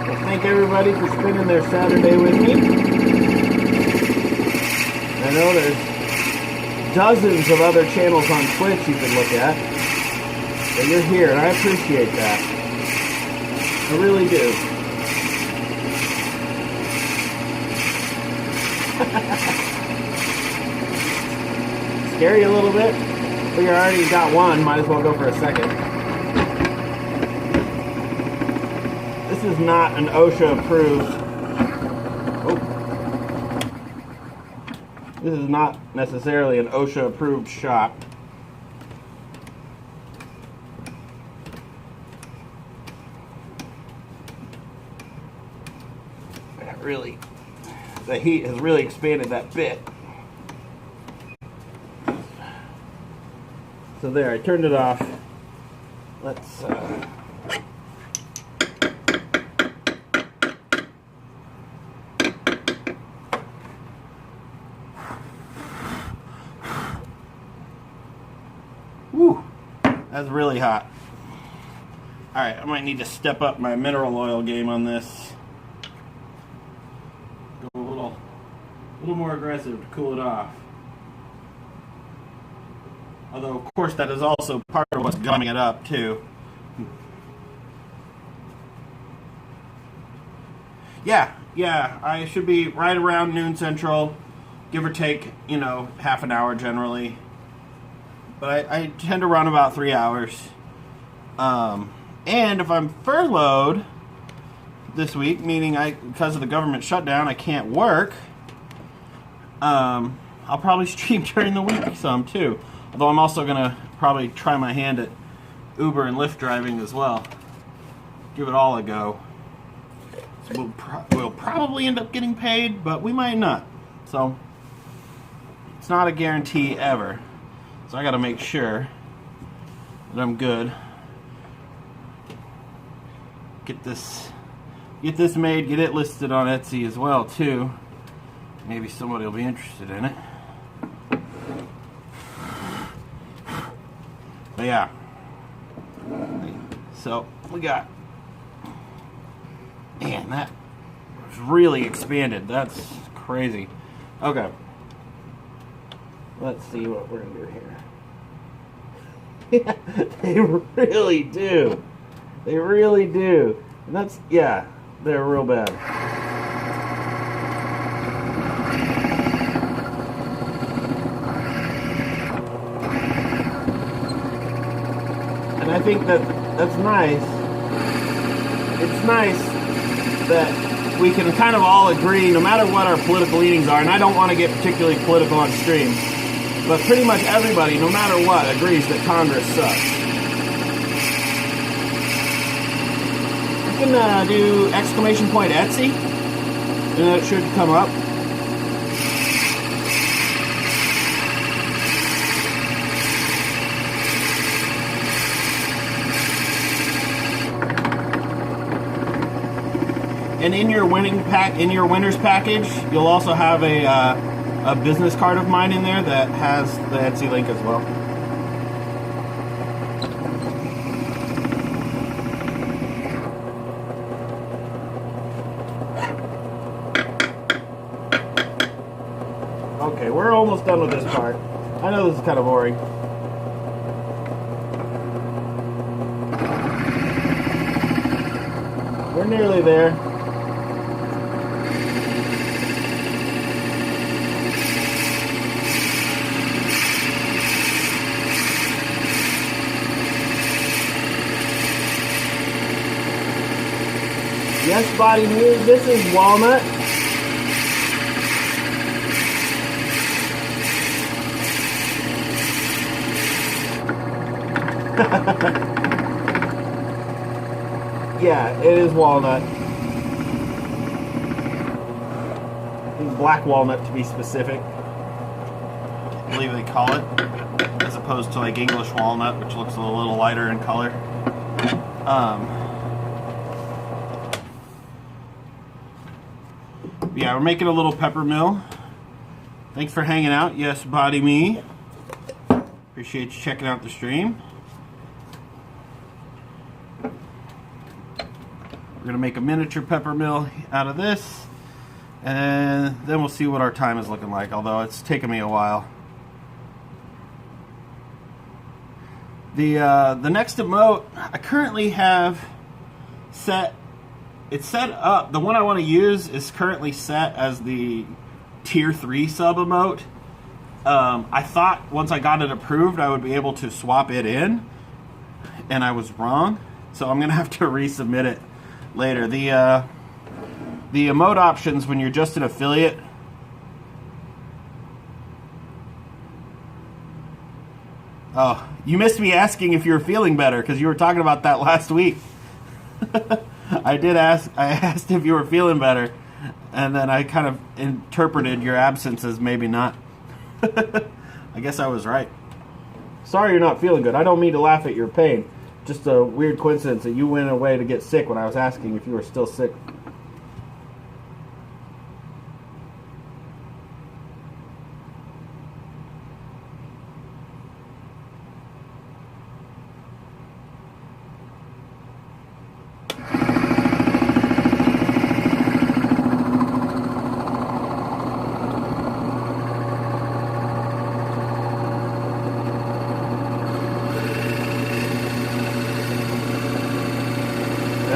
Speaker 1: Well, thank everybody for spending their Saturday with me. I know there's dozens of other channels on Twitch you can look at, but you're here, and I appreciate that. I really do. Scare you a little bit? Well, you already got one, might as well go for a second. This is not an OSHA approved. This is not necessarily an OSHA approved shop. The heat has really expanded that bit. So there, I turned it off. Let's woo, that's really hot. Alright, I might need to step up my mineral oil game on this. Go a little more aggressive to cool it off. Although, of course, that is also part of what's gumming it up, too. Yeah, I should be right around noon central, give or take, half an hour generally. But I tend to run about 3 hours. And if I'm furloughed this week, meaning because of the government shutdown, I can't work, I'll probably stream during the week some, too. Although I'm also going to probably try my hand at Uber and Lyft driving as well. Give it all a go. So we'll probably end up getting paid, but we might not. So, it's not a guarantee ever. So I got to make sure that I'm good. Get this made, get it listed on Etsy as well, too. Maybe somebody will be interested in it. But yeah, so we got, man, that was really expanded. That's crazy. Okay, let's see what we're gonna do here. They really do. They really do. And that's, yeah, they're real bad. And I think that's nice. It's nice that we can kind of all agree, no matter what our political leanings are, and I don't want to get particularly political on stream, but pretty much everybody, no matter what, agrees that Congress sucks. You can do !Etsy, and it should come up. And in your winners package, you'll also have a business card of mine in there that has the Etsy link as well. Okay, we're almost done with this part. I know this is kind of boring. We're nearly there. Yes, body news. This is walnut. Yeah, it is walnut. Black walnut to be specific. I believe they call it, as opposed to like English walnut, which looks a little lighter in color. Yeah, we're making a little pepper mill. Thanks for hanging out. Yes, body me. Appreciate you checking out the stream. We're going to make a miniature pepper mill out of this, and then we'll see what our time is looking like, although it's taken me a while. The next emote I currently have set, it's set up, the one I want to use is currently set as the tier 3 sub emote. I thought once I got it approved I would be able to swap it in, and I was wrong, so I'm going to have to resubmit it later. The emote options when you're just an affiliate. Oh, you missed me asking if you were feeling better because you were talking about that last week. I asked if you were feeling better, and then I kind of interpreted your absence as maybe not. I guess I was right. Sorry you're not feeling good. I don't mean to laugh at your pain. Just a weird coincidence that you went away to get sick when I was asking if you were still sick.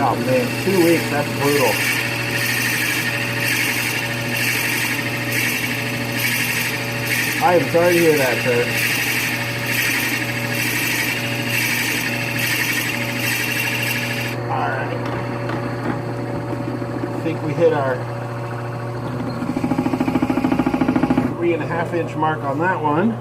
Speaker 1: Oh man, 2 weeks, that's brutal. I am sorry to hear that, sir. Alright. I think we hit our 3.5 inch mark on that one.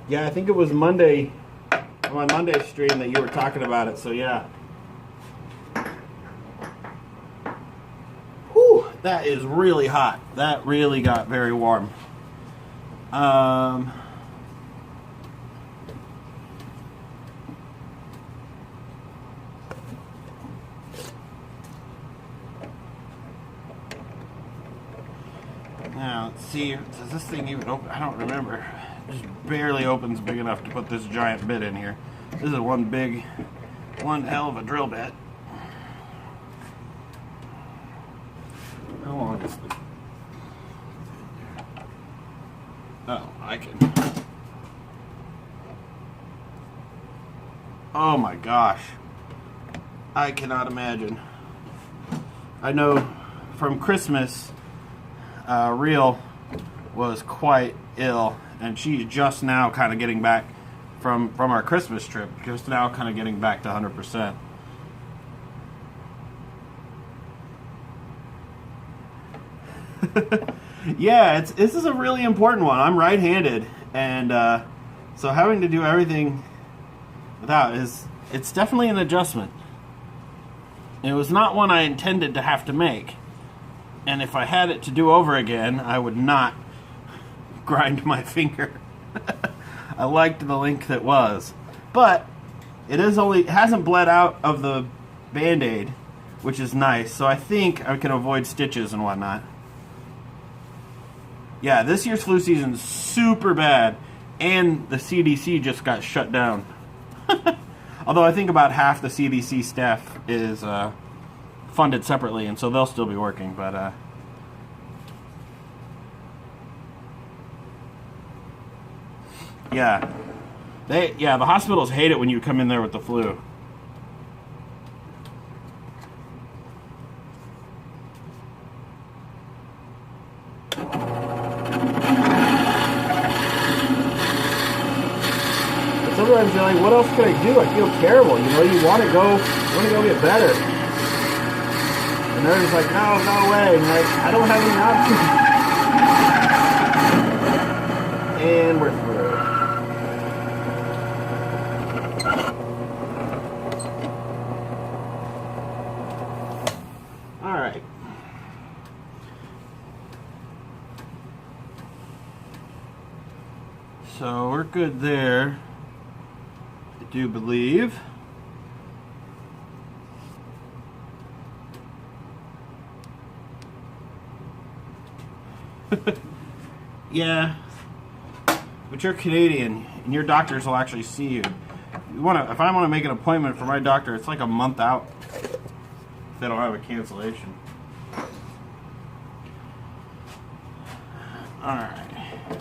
Speaker 1: Yeah, I think it was Monday, on my Monday stream that you were talking about it, so yeah. Whew, that is really hot. That really got very warm. Now, let's see, does this thing even open? I don't remember. Just barely opens big enough to put this giant bit in here. This is one hell of a drill bit. How long is this? Oh, I can. Oh my gosh. I cannot imagine. I know from Christmas, Real was quite ill, and she's just now kind of getting back from our Christmas trip, just now kind of getting back to 100%. Yeah, this is a really important one. I'm right-handed, and so having to do everything without it's definitely an adjustment. It was not one I intended to have to make, and if I had it to do over again, I would not grind my finger. I liked the length it was. But it hasn't bled out of the Band-Aid, which is nice. So I think I can avoid stitches and whatnot. Yeah, this year's flu season is super bad, and the CDC just got shut down. Although I think about half the CDC staff is funded separately, and so they'll still be working. But yeah, the hospitals hate it when you come in there with the flu. Sometimes you're like, what else can I do? I feel terrible. You know, you want to go get better. And they're just like, no way. And like, I don't have any options. And we're through. All right. So we're good there. I do believe. Yeah, but you're Canadian, and your doctors will actually see you. If I want to make an appointment for my doctor, it's like a month out. If they don't have a cancellation. All right,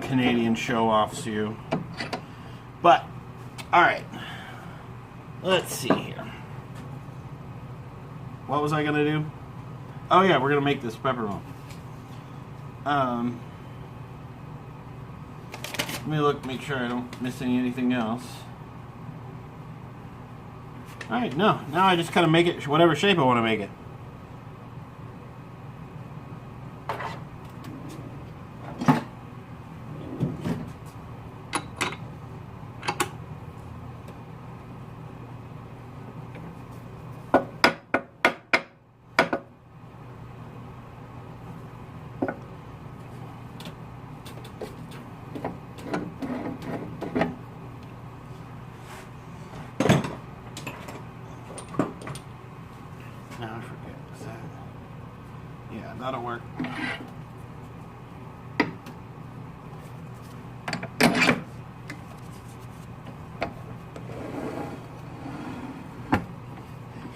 Speaker 1: Canadian show-offs you. But all right, let's see here. What was I gonna do? Oh yeah, we're gonna make this pepperoni. Let me look, make sure I don't miss anything else. Alright, now I just kind of make it whatever shape I want to make it. Now I forget. Is that? Yeah, that'll work.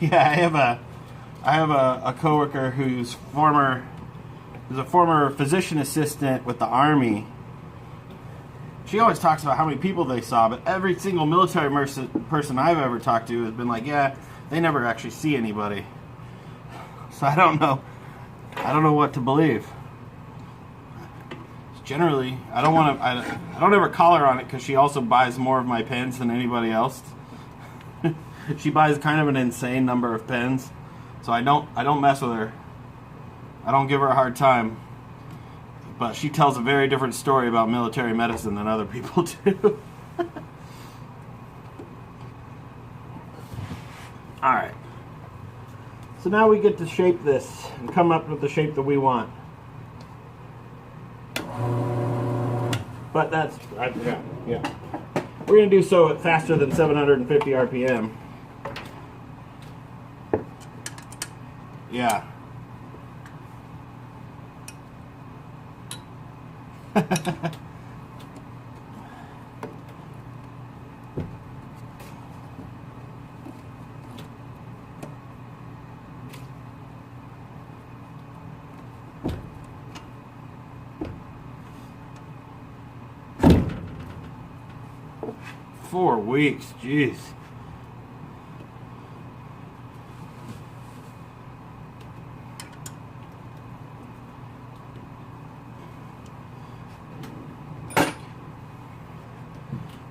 Speaker 1: Yeah, I have a coworker who's a former physician assistant with the Army. She always talks about how many people they saw, but every single military person I've ever talked to has been like, yeah, they never actually see anybody. So I don't know what to believe. Generally, I don't ever call her on it because she also buys more of my pens than anybody else. She buys kind of an insane number of pens, so I don't mess with her. I don't give her a hard time. But she tells a very different story about military medicine than other people do. All right. So now we get to shape this and come up with the shape that we want. But that's, yeah. We're going to do so at faster than 750 RPM. Yeah. Four weeks, jeez.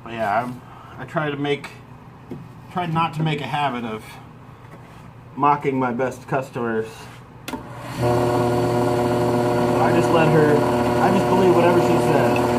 Speaker 1: But yeah, I try not to make a habit of mocking my best customers. I just believe whatever she says.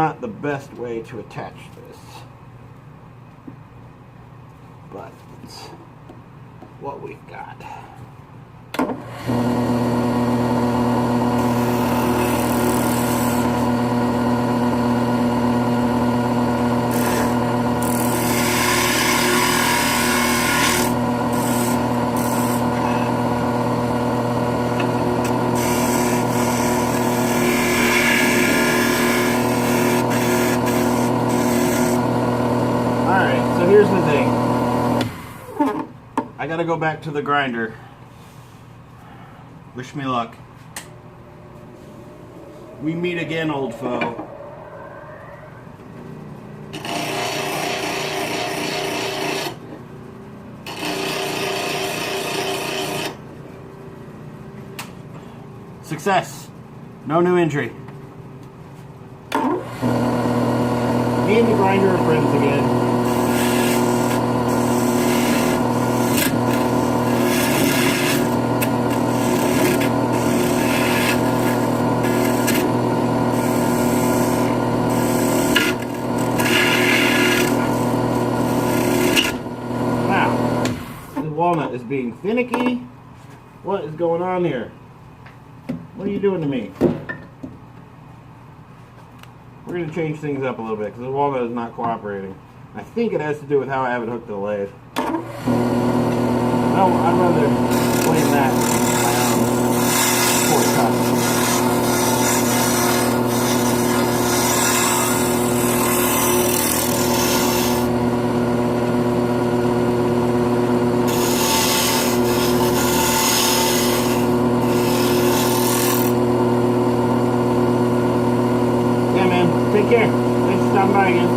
Speaker 1: not the best way to attach this, but it's what we've got. So here's the thing. I gotta go back to the grinder. Wish me luck. We meet again, old foe. Success. No new injury. Me and the grinder are friends again. Walnut is being finicky. What is going on here? What are you doing to me? We're going to change things up a little bit because the walnut is not cooperating. I think it has to do with how I have it hooked to the lathe. Well, I'd rather blame that than my own poor cut. Take care. Thanks for stopping by again.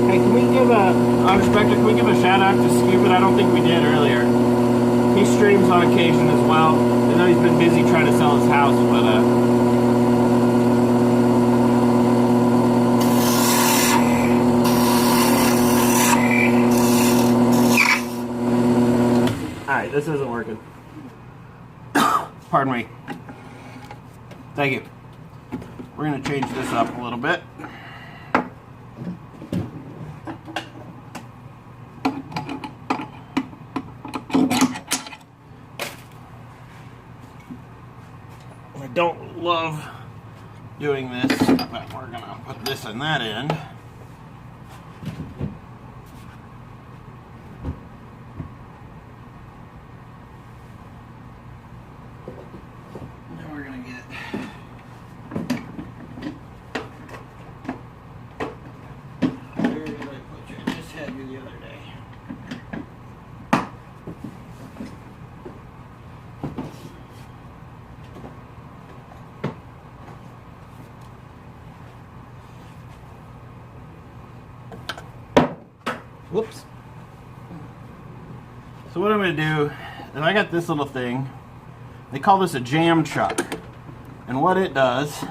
Speaker 1: Hey, can we give can we give a shout out to Scoop? I don't think we did earlier. He streams on occasion as well. I know he's been busy trying to sell his house, but alright, this isn't working. Pardon me. Thank you. We're going to change this up a little bit. I don't love doing this, but we're going to put this in that end. Now we're going to get where did I put you? I just had you the other day. Whoops. So what I'm going to do is I got this little thing. They call this a jam chuck. And what it does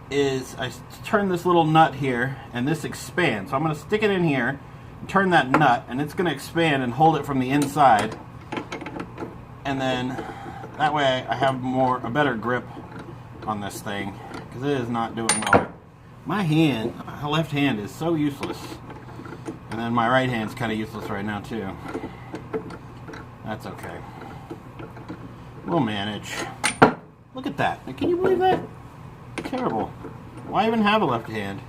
Speaker 1: is I turn this little nut here and this expands. So I'm going to stick it in here and turn that nut and it's going to expand and hold it from the inside. And then that way I have a better grip on this thing because it is not doing well. My left hand is so useless. And then my right hand's kind of useless right now too. That's okay. We'll manage. Look at that. Can you believe that? Terrible. Why even have a left hand?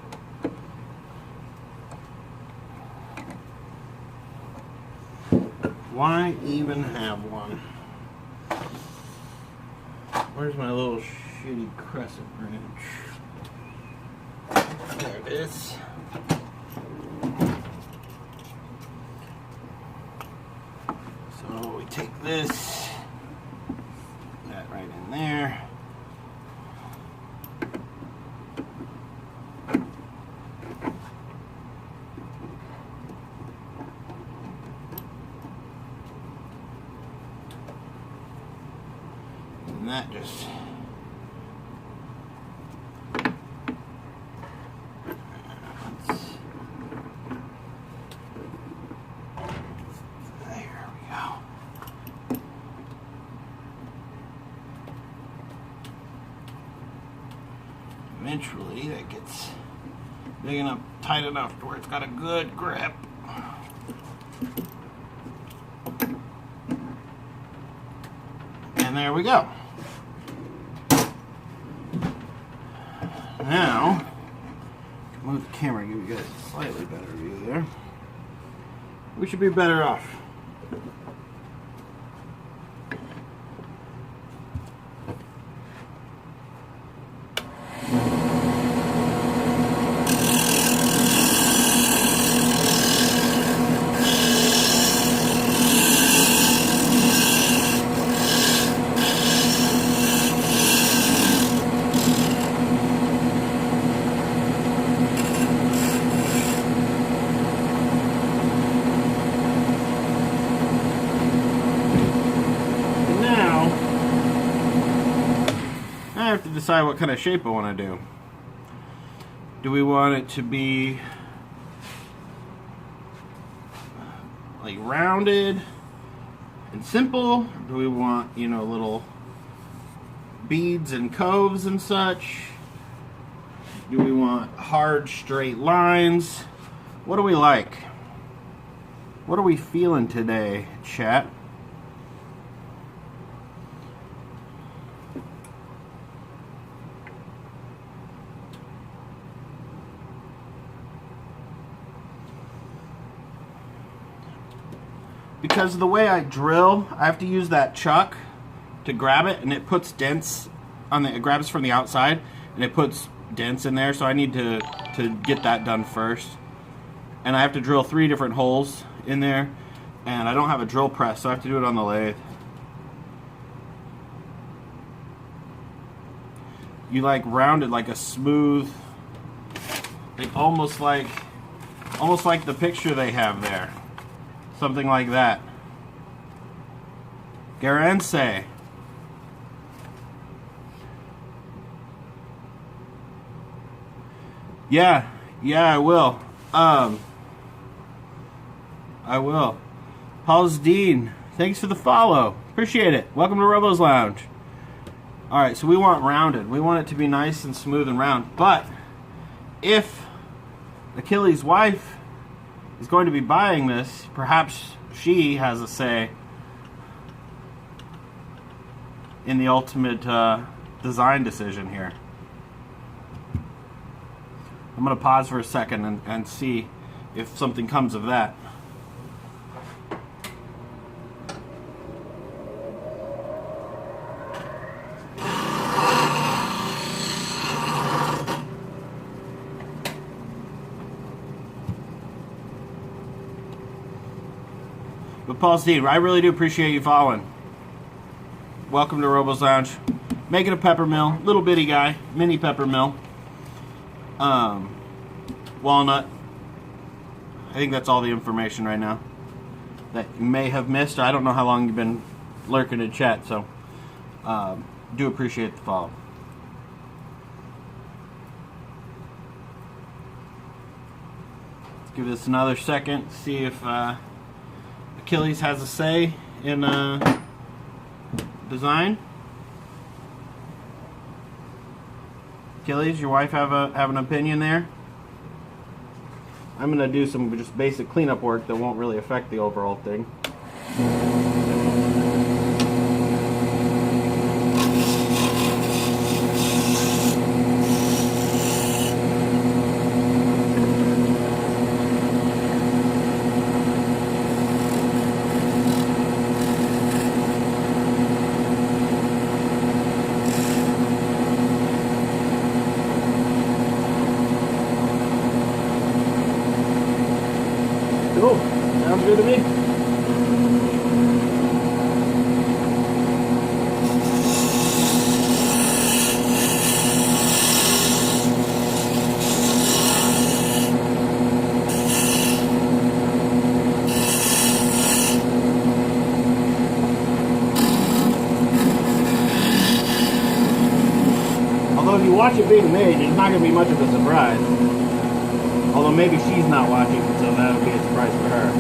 Speaker 1: Why even have one? Where's my little shitty crescent wrench? There it is. So we take this, that right in there. And that just... There we go. Eventually that gets big enough, tight enough to where it's got a good grip. And there we go. Now, move the camera, give you guys a slightly better view there. We should be better off. I have to decide what kind of shape I want to do. Do we want it to be like rounded and simple? Do we want, you know, little beads and coves and such? Do we want hard straight lines? What do we like? What are we feeling today, chat? Because of the way I drill, I have to use that chuck to grab it, and it puts dents on the. It grabs from the outside, and it puts dents in there. So I need to get that done first, and I have to drill 3 different holes in there, and I don't have a drill press, so I have to do it on the lathe. You like rounded, like a smooth, like almost like the picture they have there. Something like that. Garense. Yeah, I will. I will. Paul's Dean, thanks for the follow. Appreciate it. Welcome to Robo's Lounge. Alright, so we want rounded. We want it to be nice and smooth and round. But if Achilles' wife is going to be buying this, perhaps she has a say in the ultimate design decision here. I'm going to pause for a second and see if something comes of that. But Paul Steve, I really do appreciate you following. Welcome to Robo's Lounge. Making a pepper mill, little bitty guy, mini pepper mill. Walnut. I think that's all the information right now that you may have missed. I don't know how long you've been lurking in chat, so do appreciate the follow. Let's give this another second, see if Achilles has a say in design. Achilles, your wife have an opinion there? I'm gonna do some just basic cleanup work that won't really affect the overall thing. Cool. Sounds good to me. watch it being made, it's not going to be much of a surprise. Although maybe she's not watching, so that'll be a surprise for her.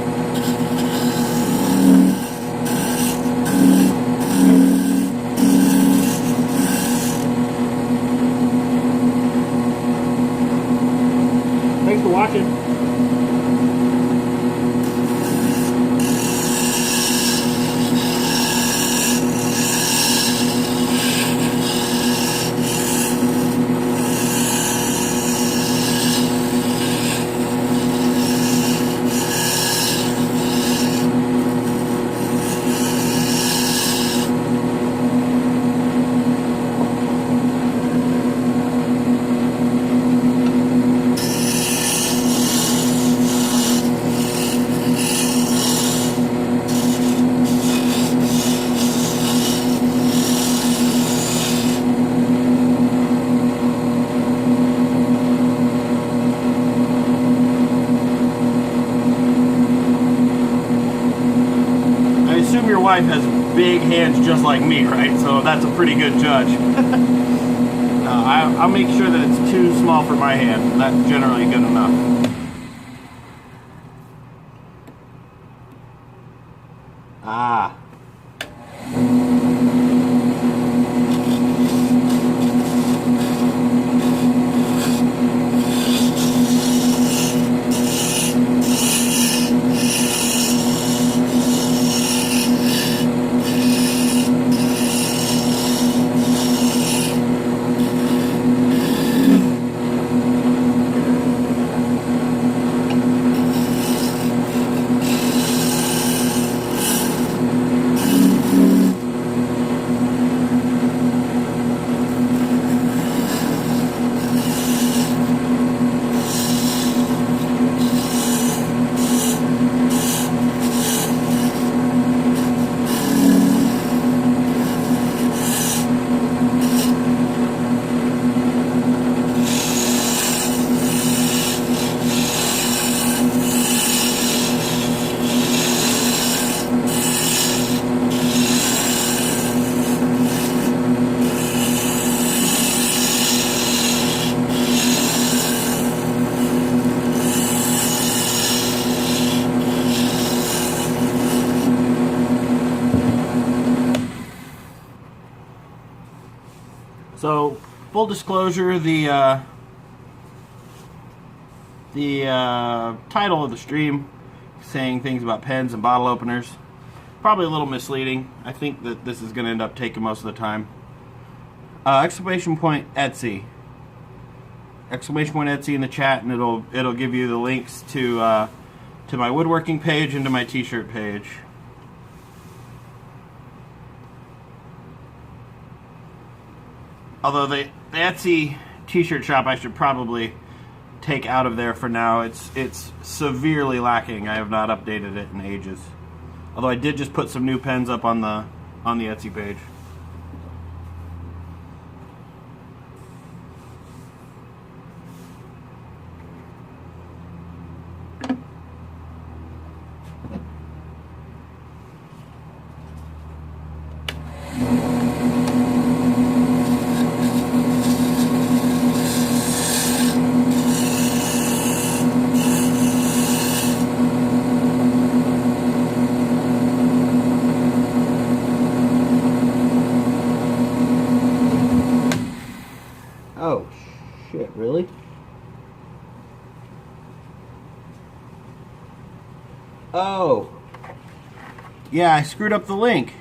Speaker 1: Thanks for watching. Your wife has big hands just like me, right? So that's a pretty good judge. I'll make sure that it's too small for my hand. That's generally good enough. Ah. So, full disclosure, the title of the stream saying things about pens and bottle openers, probably a little misleading. I think that this is going to end up taking most of the time. Exclamation point Etsy. Exclamation point Etsy in the chat, and it'll give you the links to my woodworking page and to my t-shirt page. Although the Etsy t-shirt shop I should probably take out of there for now. It's severely lacking. I have not updated it in ages. Although I did just put some new pens up on the Etsy page. Oh, shit, really? Oh. Yeah, I screwed up the link.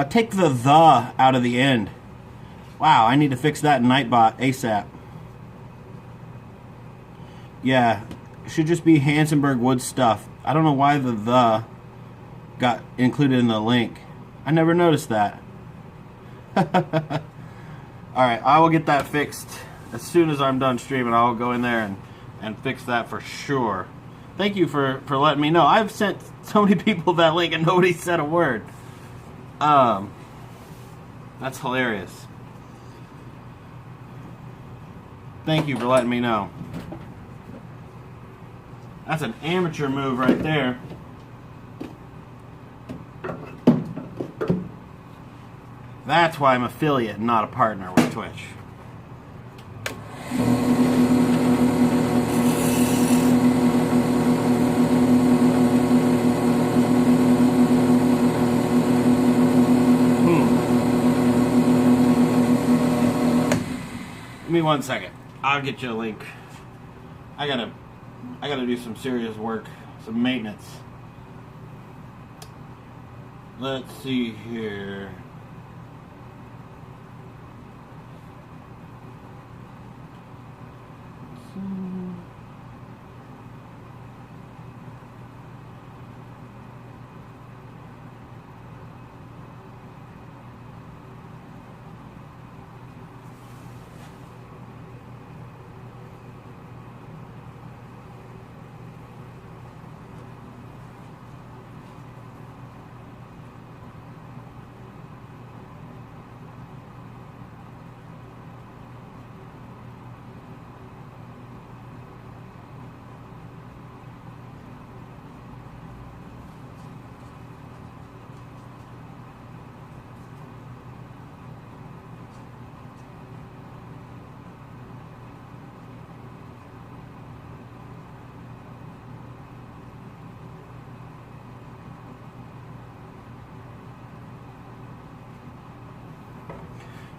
Speaker 1: Take the out of the end. Wow, I need to fix that in Nightbot ASAP. Yeah, it should just be Hansenberg Wood Stuff. I don't know why the got included in the link. I never noticed that. Alright, I will get that fixed as soon as I'm done streaming. I'll go in there and fix that for sure. Thank you for letting me know. I've sent so many people that link and nobody said a word. That's hilarious. Thank you for letting me know. That's an amateur move right there. That's why I'm affiliate and not a partner with Twitch. 1 second. I'll get you a link. I gotta do some serious work, some maintenance. Let's see here.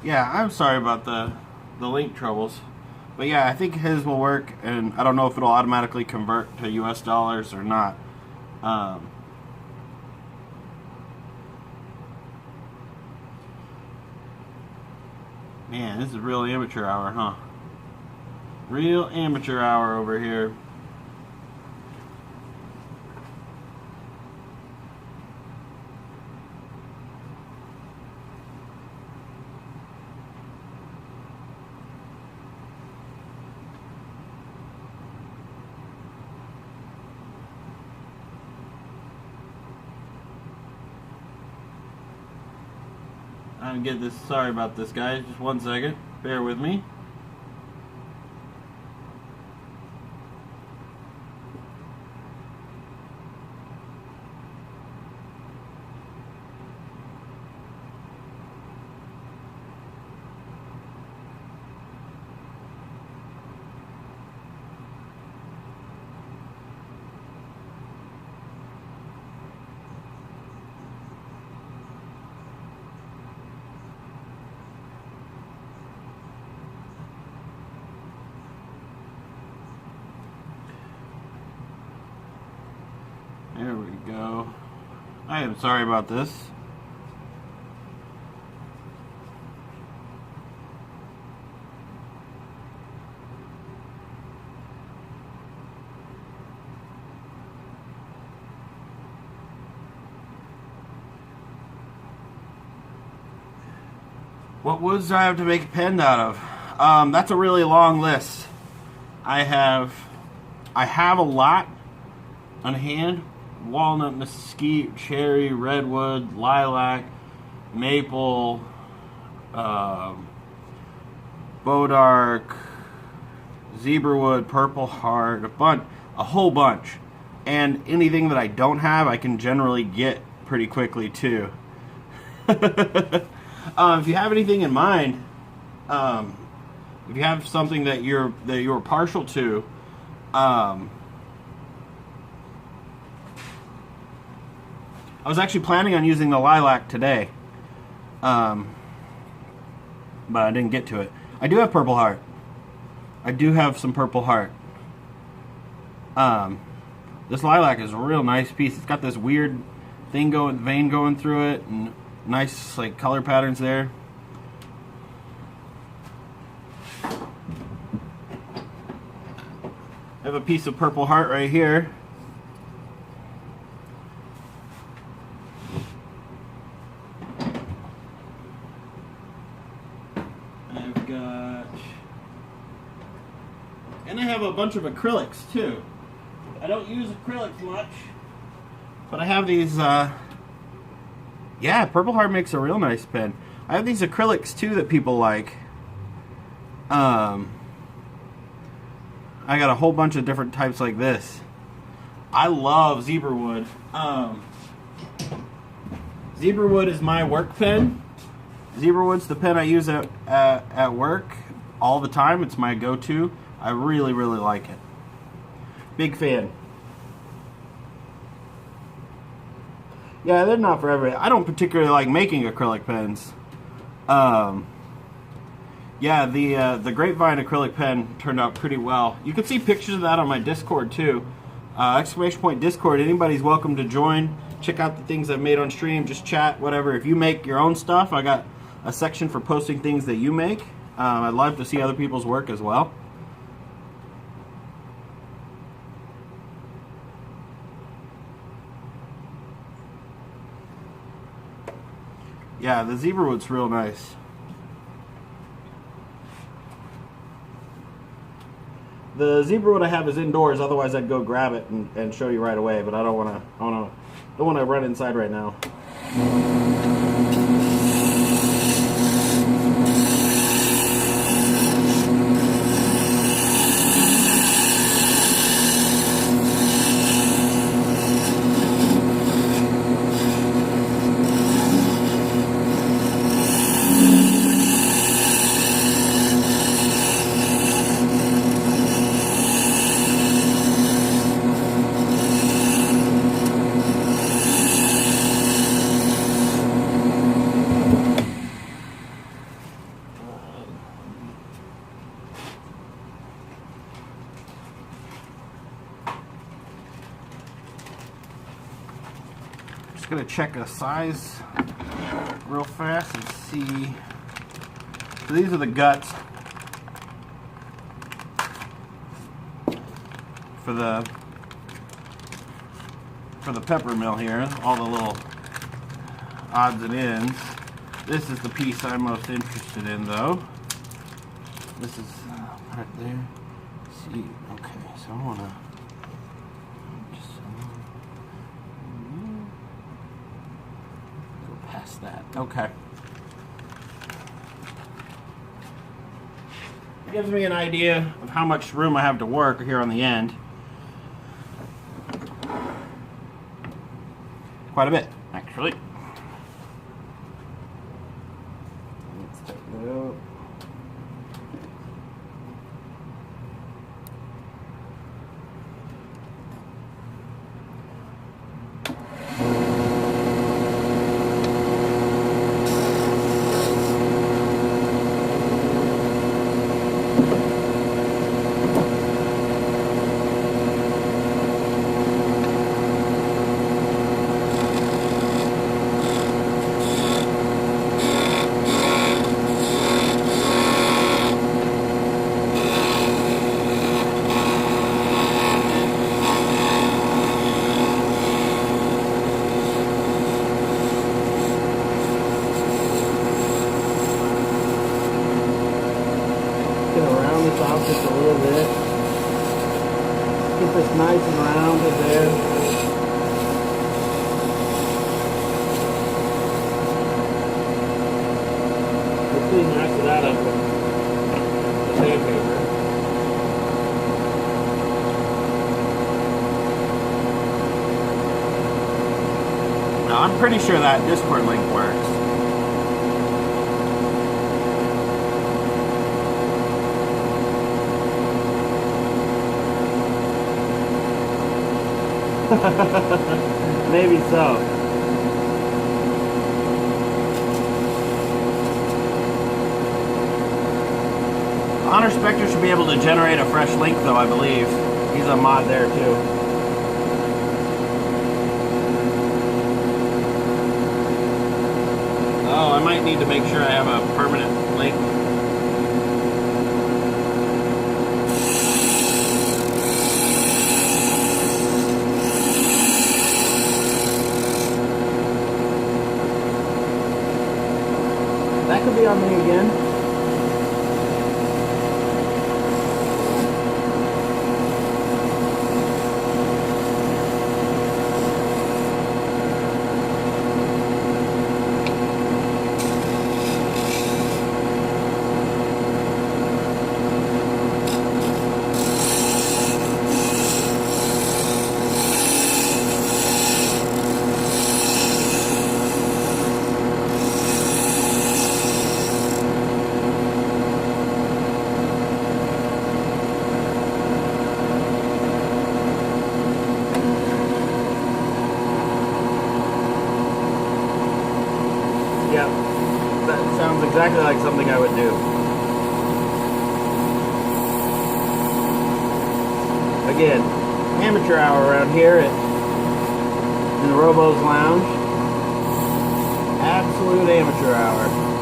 Speaker 1: Yeah, I'm sorry about the link troubles. But yeah, I think his will work, and I don't know if it'll automatically convert to US dollars or not. Man, this is real amateur hour, huh? Real amateur hour over here. I'm gonna get this. Sorry about this, guys. Just 1 second. Bear with me. There we go. I am sorry about this. What woods do I have to make a pen out of? That's a really long list. I have a lot on hand. Walnut, mesquite, cherry, redwood, lilac, maple, bodark, zebrawood, purple heart, a whole bunch. And anything that I don't have, I can generally get pretty quickly too. If you have anything in mind, if you have something that you're partial to, I was actually planning on using the lilac today, but I didn't get to it. I do have purple heart. I do have some purple heart. This lilac is a real nice piece. It's got this weird vein going through it, and nice like color patterns there. I have a piece of purple heart right here. And I have a bunch of acrylics too. I don't use acrylics much, but I have these, yeah, Purple Heart makes a real nice pen. I have these acrylics too that people like. I got a whole bunch of different types like this. I love Zebrawood. Zebrawood is my work pen. Zebrawood's the pen I use at work all the time. It's my go-to. I really, really like it. Big fan. Yeah, they're not for everybody. I don't particularly like making acrylic pens. Yeah, the Grapevine acrylic pen turned out pretty well. You can see pictures of that on my Discord too. Exclamation point Discord. Anybody's welcome to join. Check out the things I've made on stream. Just chat, whatever. If you make your own stuff, I got a section for posting things that you make. I'd love to see other people's work as well. Yeah, the zebra wood's real nice. The zebra wood I have is indoors. Otherwise, I'd go grab it and show you right away. But I don't want to run inside right now. Gonna check a size real fast and see. So these are the guts for the pepper mill here. All the little odds and ends. This is the piece I'm most interested in, though. This is right there. Let's see, okay, so I wanna. That. Okay. It gives me an idea of how much room I have to work here on the end. Quite a bit, actually. Let's take that out. Just a little bit. Get this nice and rounded there. Let's clean the rest of that up with sandpaper. Now I'm pretty sure that Discord link works. Maybe so. Honor Spectre should be able to generate a fresh link, though, I believe. He's a mod there, too. Oh, I might need to make sure I have a permanent link. That could be on me again. Exactly like something I would do. again, amateur hour around here in the Robo's Lounge. Absolute amateur hour.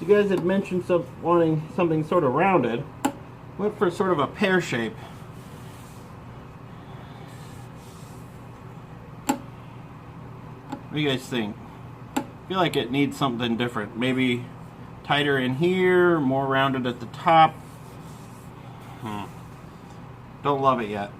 Speaker 1: You guys had mentioned wanting something sort of rounded. Went for sort of a pear shape. What do you guys think? I feel like it needs something different. Maybe tighter in here, more rounded at the top. Don't love it yet.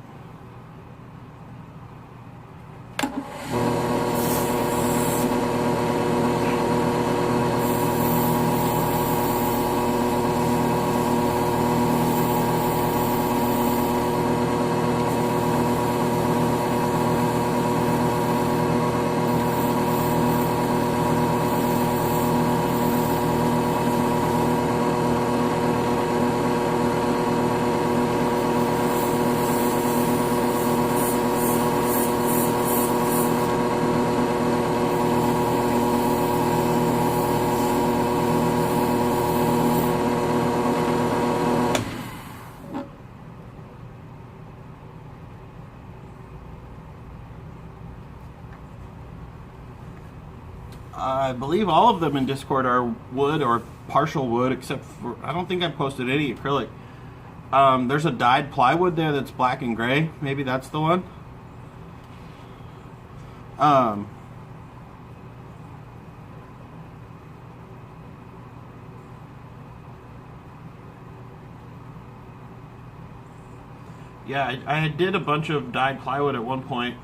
Speaker 1: I believe all of them in Discord are wood or partial wood, except for, I don't think I posted any acrylic. There's a dyed plywood there that's black and gray. Maybe that's the one. Yeah, I did a bunch of dyed plywood at one point.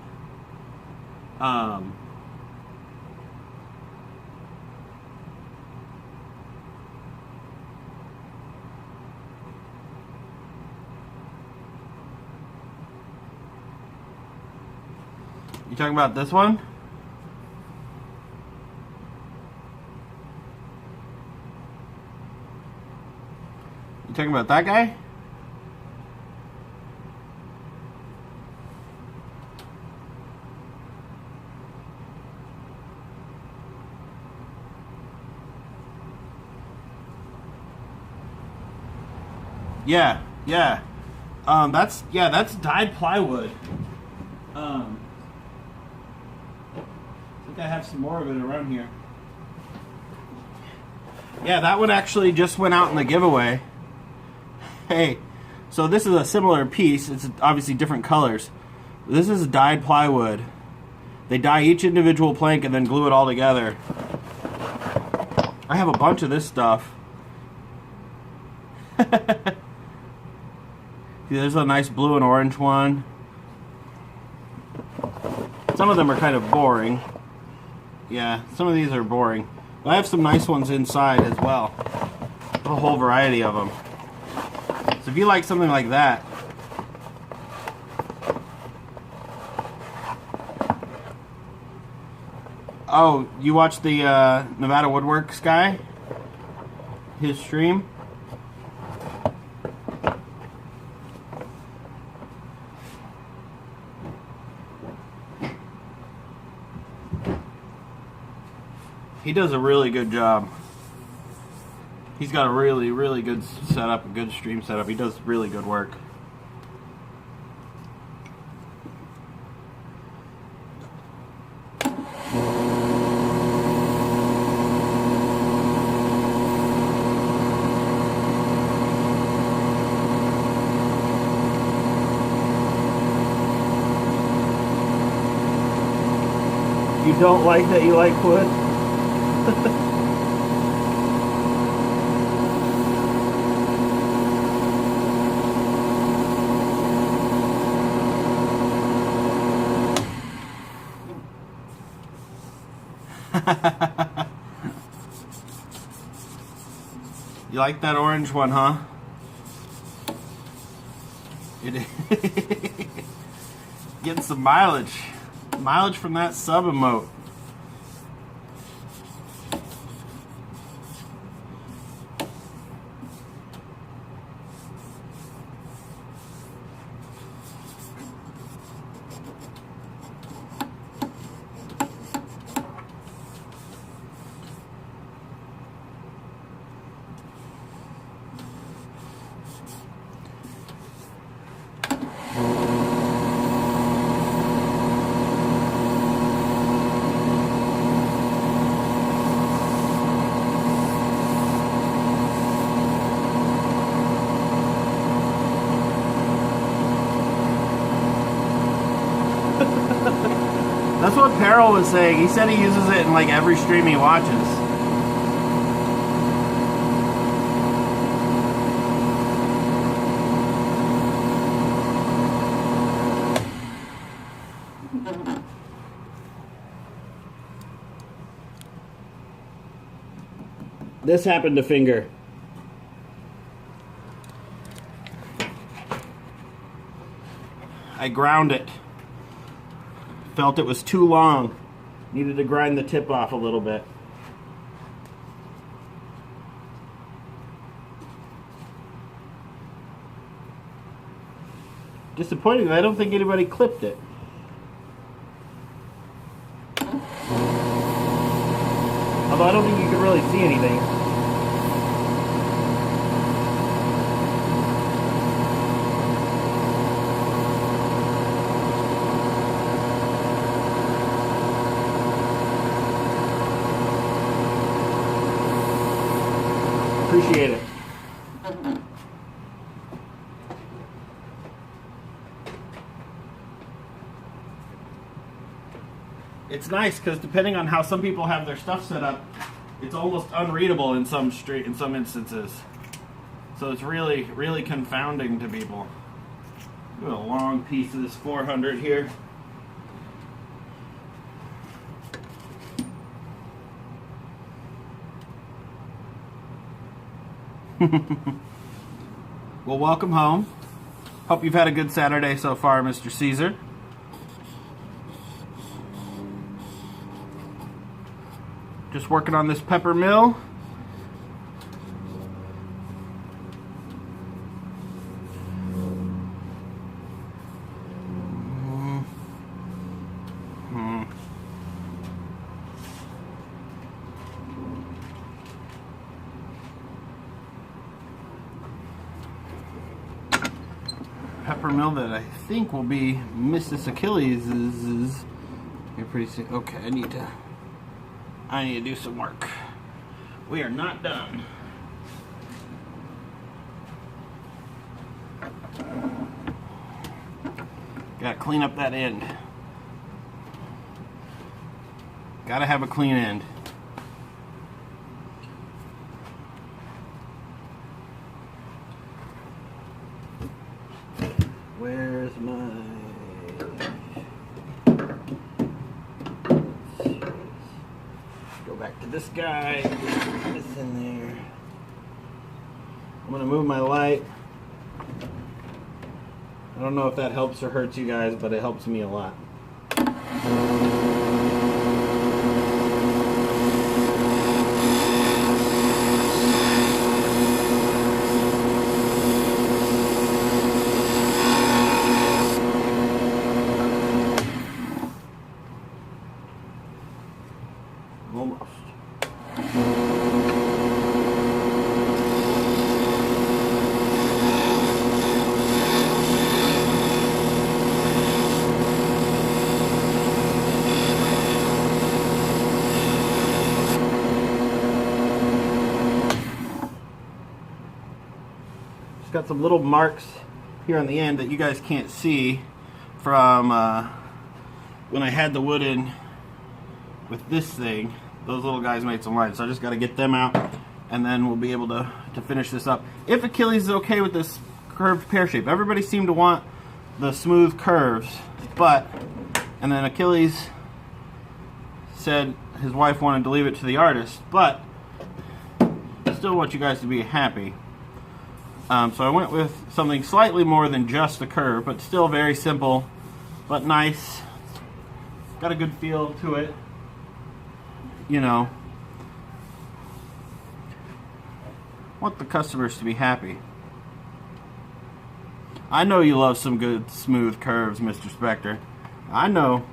Speaker 1: You talking about this one? You talking about that guy? Yeah, yeah. That's dyed plywood. I think I have some more of it around here. Yeah, that one actually just went out in the giveaway. Hey, so this is a similar piece. It's obviously different colors. This is dyed plywood. They dye each individual plank and then glue it all together. I have a bunch of this stuff. There's a nice blue and orange one. Some of them are kind of boring. Yeah, some of these are boring. But I have some nice ones inside as well. A whole variety of them. So if you like something like that, oh, you watched the Nevada Woodworks guy? His stream? He does a really good job. He's got a really, really good setup, a good stream setup. He does really good work. You don't like that you like wood? You like that orange one, huh? Getting some mileage. Mileage from that sub emote. That's what Peril was saying. He said he uses it in like every stream he watches. This happened to finger. I ground it. Felt it was too long. Needed to grind the tip off a little bit. Disappointing, I don't think anybody clipped it. Although I don't think you could really see anything. Appreciate it. It's nice because depending on how some people have their stuff set up, it's almost unreadable in some instances. So it's really, really confounding to people. Look at a long piece of this 400 here. Well, welcome home. Hope you've had a good Saturday so far, Mr. Caesar. Just working on this pepper mill. Pepper mill that I think will be Mrs. Achilles' is here pretty soon. Okay, I need to do some work. We are not done. Gotta clean up that end. Gotta have a clean end. Where's my... Go back to this guy. Put this in there. I'm gonna move my light. I don't know if that helps or hurts you guys, but it helps me a lot. Almost. It's got some little marks here on the end that you guys can't see from when I had the wood in with this thing. Those little guys made some lines, so I just got to get them out, and then we'll be able to finish this up. If Achilles is okay with this curved pear shape, everybody seemed to want the smooth curves, but, and then Achilles said his wife wanted to leave it to the artist, but I still want you guys to be happy. So I went with something slightly more than just a curve, but still very simple, but nice. Got a good feel to it. You know, want the customers to be happy. I know you love some good smooth curves, Mr. Spectre. I know.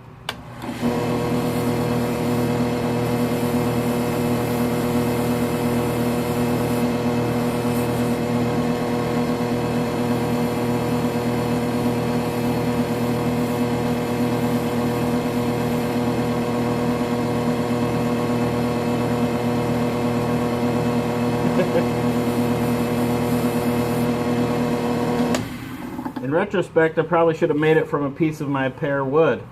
Speaker 1: In retrospect, I probably should have made it from a piece of my pear wood.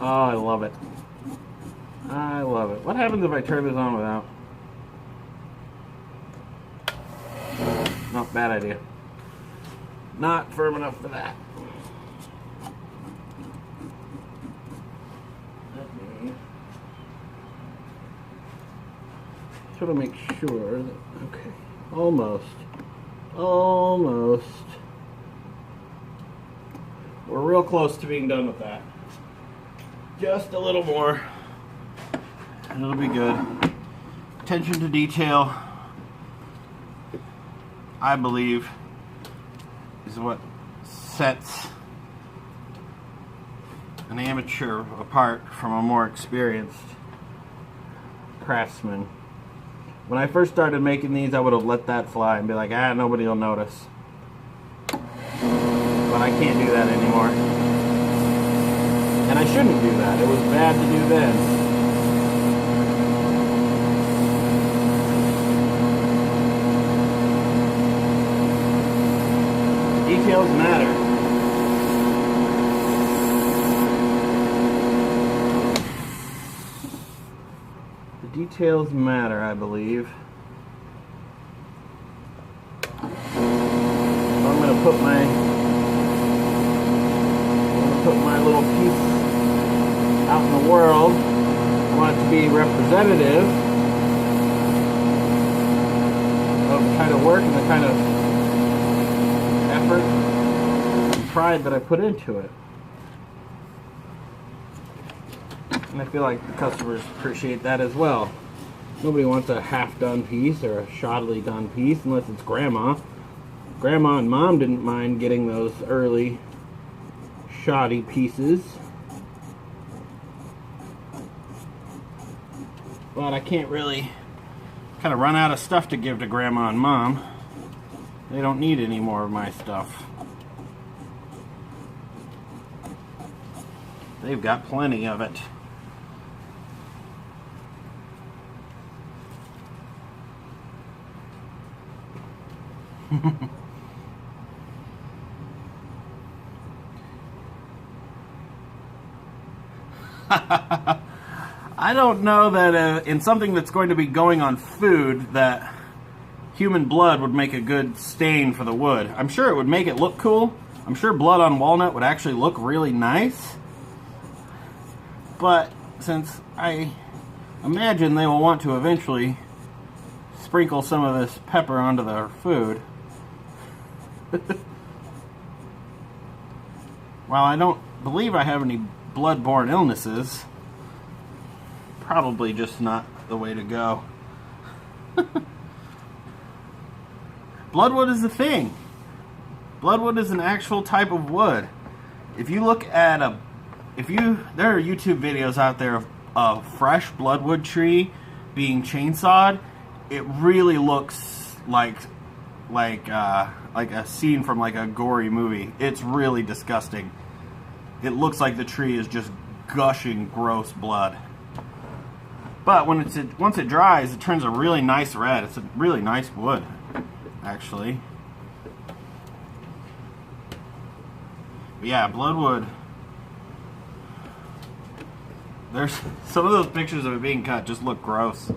Speaker 1: Oh, I love it. I love it. What happens if I turn this on without? Not bad idea. Not firm enough for that. Try to make sure that, okay, almost. We're real close to being done with that. Just a little more, and it'll be good. Attention to detail, I believe, is what sets an amateur apart from a more experienced craftsman. When I first started making these, I would have let that fly and be like, ah, nobody will notice. But I can't do that anymore. And I shouldn't do that. It was bad to do then. Details matter. Details matter, I believe. So I'm going to put my little piece out in the world. I want it to be representative of the kind of work and the kind of effort and pride that I put into it. And I feel like the customers appreciate that as well. Nobody wants a half-done piece or a shoddily done piece unless it's grandma. Grandma and mom didn't mind getting those early shoddy pieces. But I can't really kind of run out of stuff to give to grandma and mom. They don't need any more of my stuff. They've got plenty of it. I don't know that in something that's going to be going on food that human blood would make a good stain for the wood. I'm sure it would make it look cool. I'm sure blood on walnut would actually look really nice. But since I imagine they will want to eventually sprinkle some of this pepper onto their food, while I don't believe I have any blood-borne illnesses, probably just not the way to go. Bloodwood is a thing. Bloodwood is an actual type of wood. If you look at there are YouTube videos out there of a fresh bloodwood tree being chainsawed. It really looks like a scene from like a gory movie. It's really disgusting. It looks like the tree is just gushing gross blood. But once it dries, it turns a really nice red. It's a really nice wood, actually. But yeah, bloodwood. There's some of those pictures of it being cut just look gross. It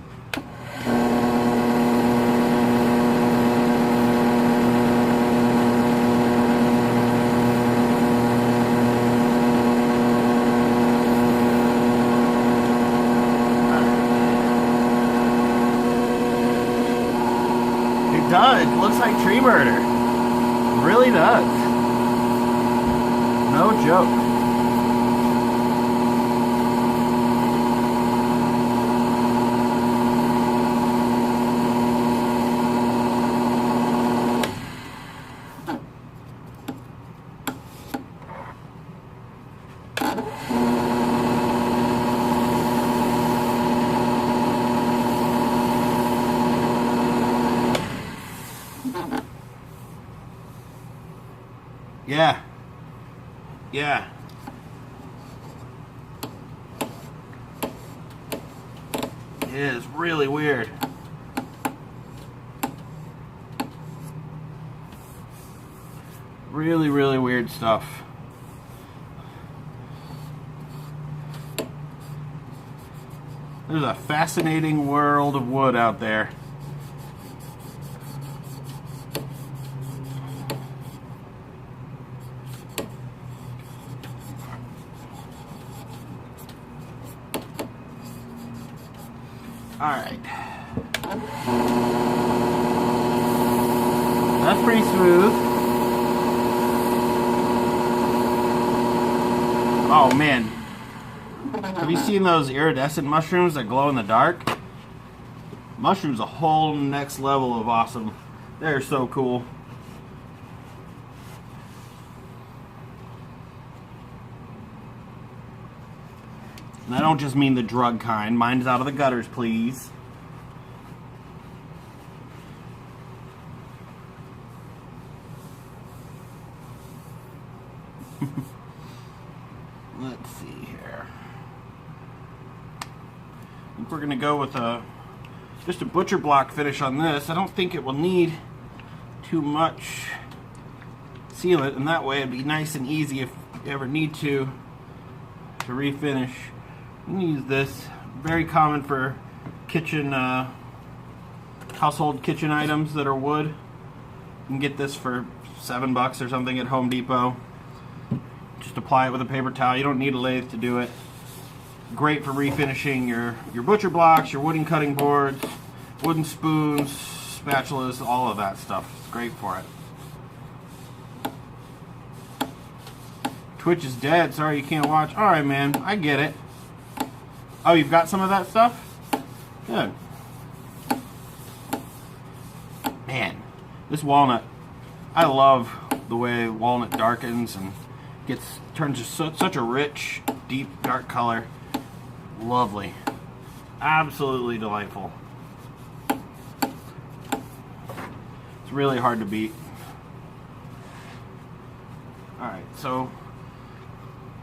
Speaker 1: does. It looks like tree murder. It really does. No joke. Yeah. Yeah. It is really weird. Really, really weird stuff. There's a fascinating world of wood out there. Alright. That's pretty smooth. Oh man. Have you seen those iridescent mushrooms that glow in the dark? Mushrooms a whole next level of awesome. They're so cool. And I don't just mean the drug kind. Mine's out of the gutters, please. Let's see here. I think we're going to go with just a butcher block finish on this. I don't think it will need too much sealant, and that way it'd be nice and easy if you ever need to refinish. I'm going to use this. Very common for kitchen, household kitchen items that are wood. You can get this for $7 or something at Home Depot. Just apply it with a paper towel. You don't need a lathe to do it. Great for refinishing your butcher blocks, your wooden cutting boards, wooden spoons, spatulas, all of that stuff. It's great for it. Twitch is dead. Sorry you can't watch. Alright, man. I get it. Oh, you've got some of that stuff? Good. Man, this walnut, I love the way walnut darkens and turns to such a rich, deep, dark color. Lovely. Absolutely delightful. It's really hard to beat. Alright, so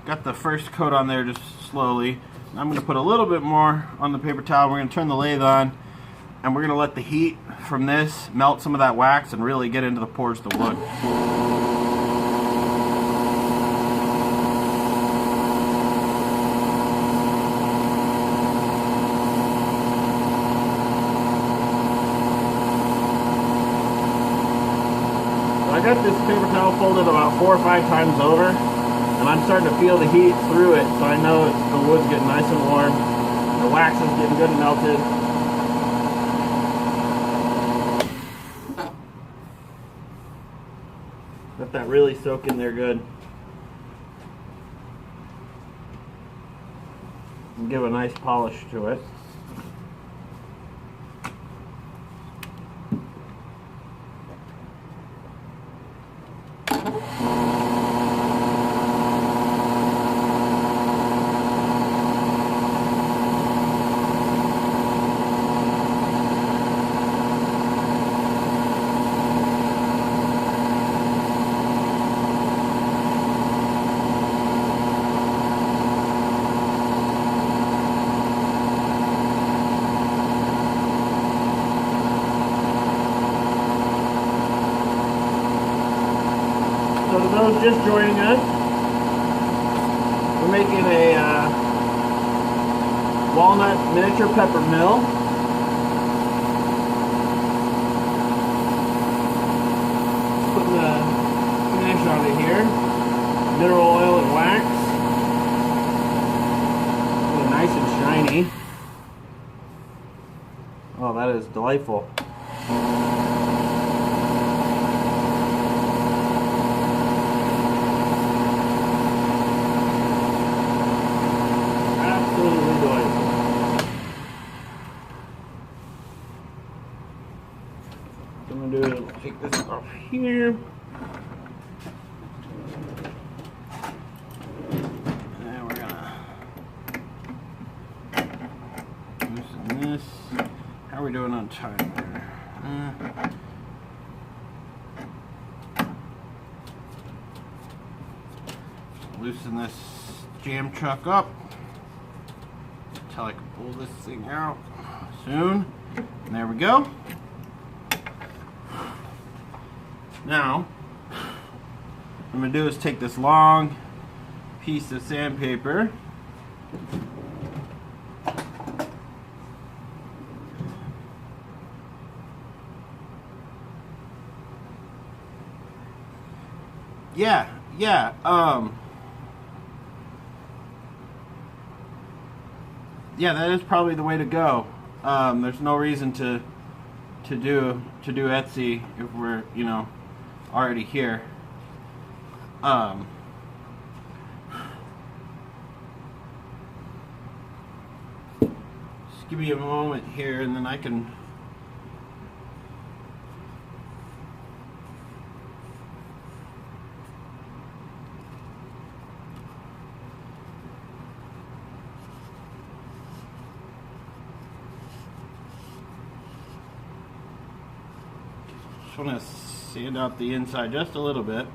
Speaker 1: got the first coat on there just slowly. I'm going to put a little bit more on the paper towel. We're going to turn the lathe on, and we're going to let the heat from this melt some of that wax and really get into the pores of the wood. I got this paper towel folded about 4 or 5 times over, and I'm starting to feel the heat through it, so I know the wood's getting nice and warm. The wax is getting good and melted. Let that really soak in there good. And give a nice polish to it. So to those just joining us, we're making a walnut miniature pepper mill. Putting the finish on it here. Mineral oil and wax. Really nice and shiny. Oh, that is delightful. Absolutely delightful. What I'm going to do is take this off here. And we're going to loosen this. How are we doing on time there? Loosen this jam chuck up until I can pull this thing out soon. And there we go. I'm going to do is take this long piece of sandpaper, yeah, that is probably the way to go. There's no reason to do Etsy if we're, you know, already here. Just give me a moment here, and then I can. Just want to sand out the inside just a little bit.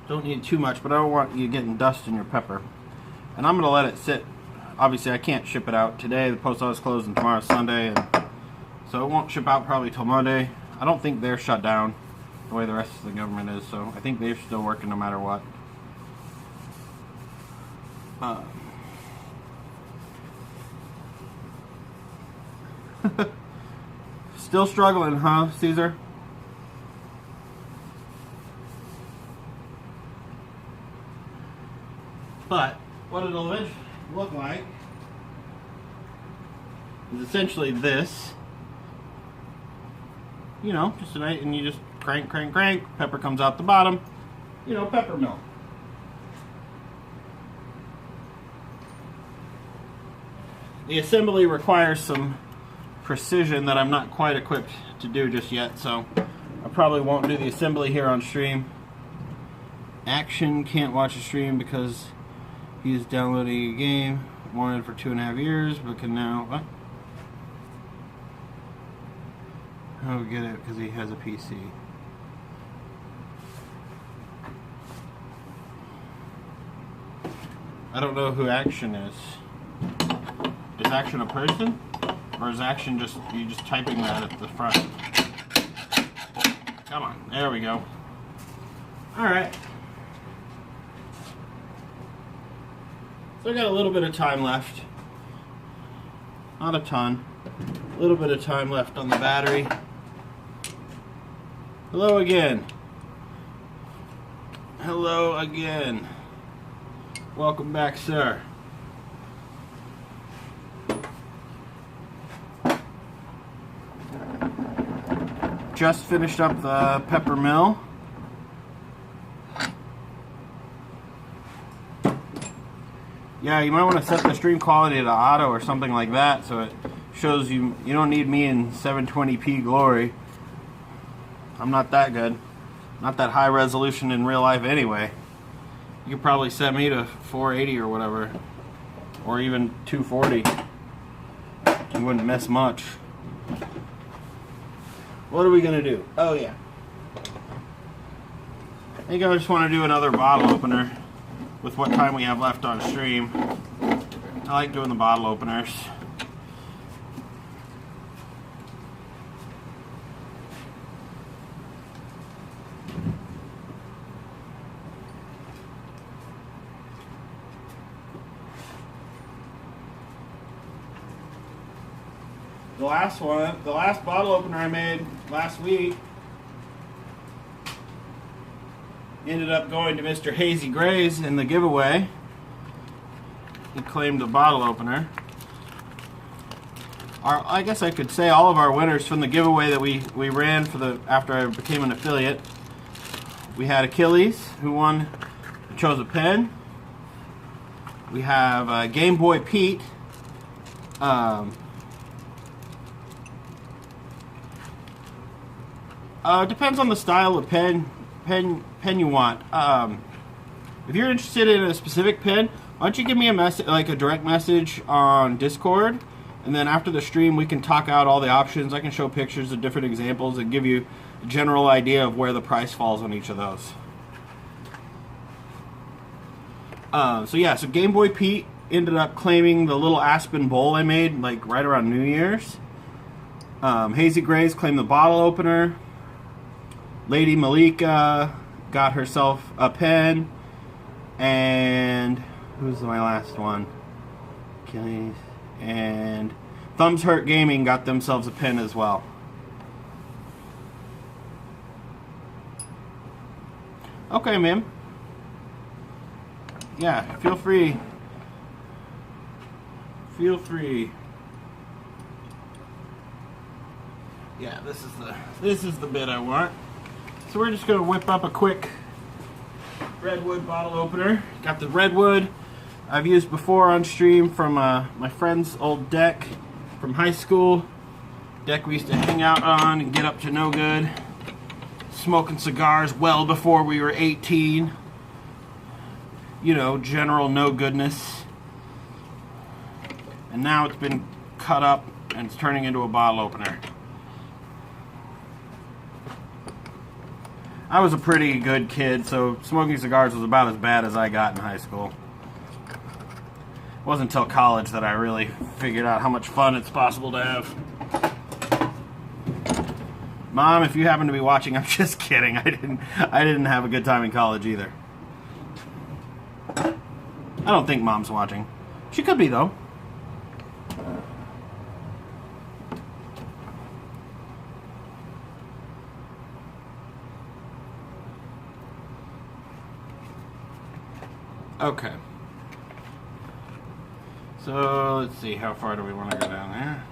Speaker 1: Don't need too much, but I don't want you getting dust in your pepper. And I'm going to let it sit. Obviously, I can't ship it out today. The post office closed, and tomorrow's Sunday, and so it won't ship out probably till Monday. I don't think they're shut down the way the rest of the government is, so I think they're still working no matter what. Still struggling, huh, Caesar? But what it'll eventually look like is essentially this. You know, just tonight, and you just crank, pepper comes out the bottom. You know, pepper mill. The assembly requires some precision that I'm not quite equipped to do just yet, so I probably won't do the assembly here on stream. Action can't watch a stream because he is downloading a game, wanted for 2.5 years, but can now, what? Oh, get it, because he has a PC. I don't know who Action is. Is Action a person? Or is Action just, you just typing that at the front? Come on, there we go. Alright. So I got a little bit of time left. Not a ton. A little bit of time left on the battery. Hello again. Hello again. Welcome back, sir. Just finished up the pepper mill. Yeah, you might want to set the stream quality to auto or something like that, so it shows you don't need me in 720p glory. I'm not that good. Not that high resolution in real life anyway. You could probably set me to 480 or whatever. Or even 240. You wouldn't miss much. What are we going to do? Oh yeah. I think I just want to do another bottle opener with what time we have left on stream. I like doing the bottle openers. The last bottle opener I made last week ended up going to Mr. Hazy Grays in the giveaway. He claimed a bottle opener. I guess I could say all of our winners from the giveaway that we ran after I became an affiliate. We had Achilles, who won, chose a pen. We have Game Boy Pete. Depends on the style of pen you want. If you're interested in a specific pen, why don't you give me a message, like a direct message on Discord, and then after the stream we can talk out all the options. I can show pictures of different examples and give you a general idea of where the price falls on each of those. So Game Boy Pete ended up claiming the little Aspen bowl I made like right around New Year's. Hazy Grace claimed the bottle opener. Lady Malika got herself a pen. And who's my last one? Achilles. And Thumbs Hurt Gaming got themselves a pen as well. Okay, ma'am. Yeah, feel free. Feel free. Yeah, this is the bit I want. So we're just gonna whip up a quick Redwood bottle opener. Got the Redwood I've used before on stream from my friend's old deck from high school. Deck we used to hang out on and get up to no good. Smoking cigars well before we were 18. You know, general no goodness. And now it's been cut up and it's turning into a bottle opener. I was a pretty good kid, so smoking cigars was about as bad as I got in high school. It wasn't until college that I really figured out how much fun it's possible to have. Mom, if you happen to be watching, I'm just kidding. I didn't have a good time in college either. I don't think Mom's watching. She could be though. Okay. So let's see, how far do we want to go down there?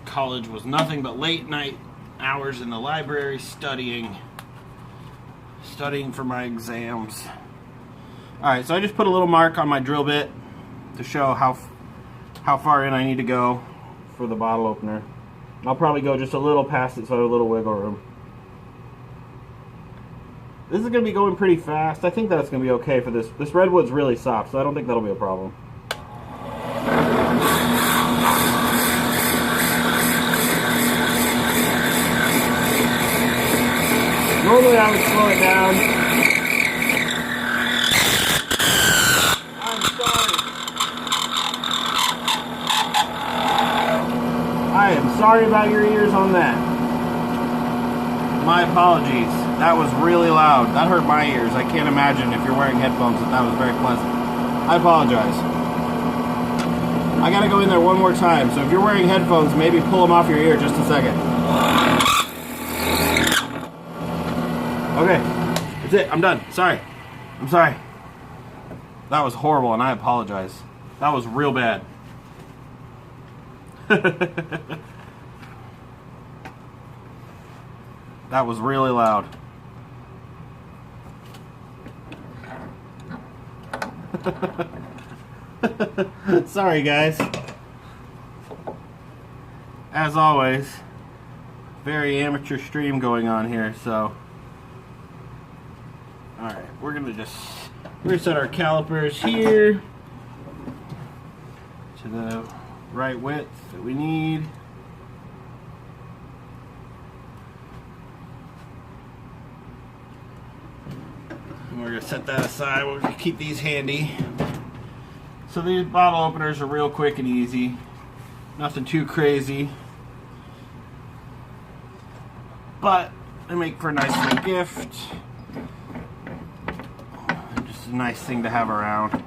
Speaker 1: College was nothing but late night hours in the library studying for my exams. Alright, so I just put a little mark on my drill bit to show how far in I need to go for the bottle opener. I'll probably go just a little past it so I have a little wiggle room. This is going to be going pretty fast. I think that's going to be okay for this. This Redwood's really soft, so I don't think that'll be a problem. Normally I would slow it down. I'm sorry. I am sorry about your ears on that. My apologies. That was really loud. That hurt my ears. I can't imagine if you're wearing headphones that was very pleasant. I apologize. I gotta go in there one more time, so if you're wearing headphones, maybe pull them off your ear just a second. Okay, that's it. I'm done. Sorry. I'm sorry. That was horrible, and I apologize. That was real bad. That was really loud. Sorry, guys. As always, very amateur stream going on here, so... Alright, we're gonna set our calipers here to the right width that we need. And we're gonna set that aside. We're gonna keep these handy. So these bottle openers are real quick and easy. Nothing too crazy. But they make for a nice little gift. Just a nice thing to have around.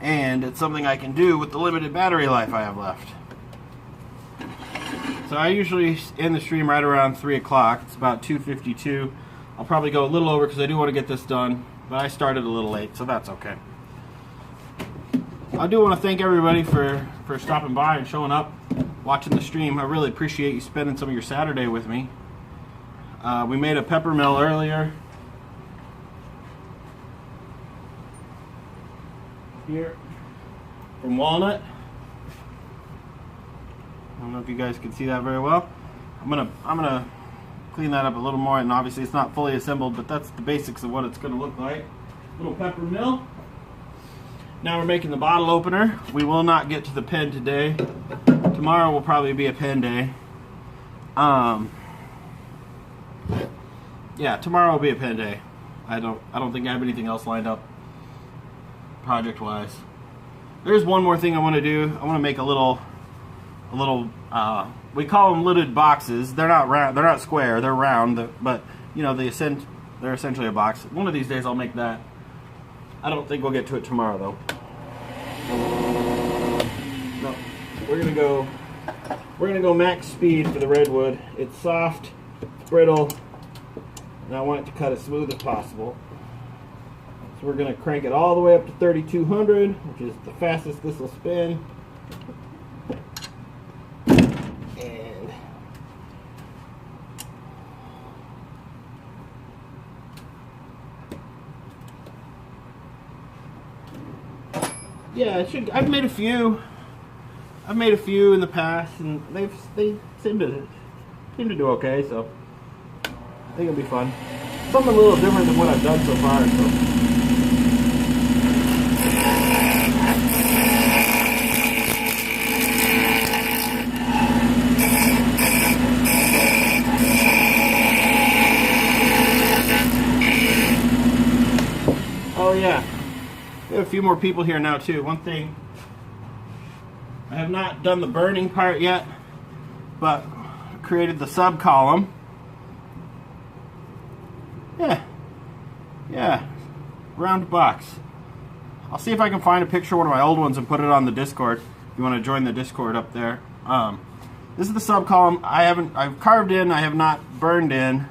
Speaker 1: And it's something I can do with the limited battery life I have left. So I usually end the stream right around 3 o'clock. It's about 2:52. I'll probably go a little over because I do want to get this done. But I started a little late, so that's okay. I do want to thank everybody for stopping by and showing up, watching the stream. I really appreciate you spending some of your Saturday with me. We made a peppermill earlier. Here. From walnut. I don't know if you guys can see that very well. I'm gonna clean that up a little more, and obviously it's not fully assembled, but that's the basics of what it's gonna look like. Little peppermill. Now we're making the bottle opener. We will not get to the pen today. Tomorrow will probably be a pen day. Yeah, tomorrow will be a pen day. I don't think I have anything else lined up project-wise. There's one more thing I want to do. I want to make a little we call them lidded boxes. They're not round, they're not square, they're round, but you know, they're essentially a box. One of these days I'll make that. I don't think we'll get to it tomorrow though. No, we're gonna go max speed for the redwood. It's soft, brittle, and I want it to cut as smooth as possible. So we're gonna crank it all the way up to 3200, which is the fastest this will spin. And yeah, it should. I've made a few in the past, and they seem to do okay. So I think it'll be fun. Something a little different than what I've done so far. So. Oh yeah, we have a few more people here now too. One thing, I have not done the burning part yet, but created the sub column. Yeah, round box. I'll see if I can find a picture of one of my old ones and put it on the Discord. If you want to join the Discord up there. This is the sub column. I've carved in, I have not burned in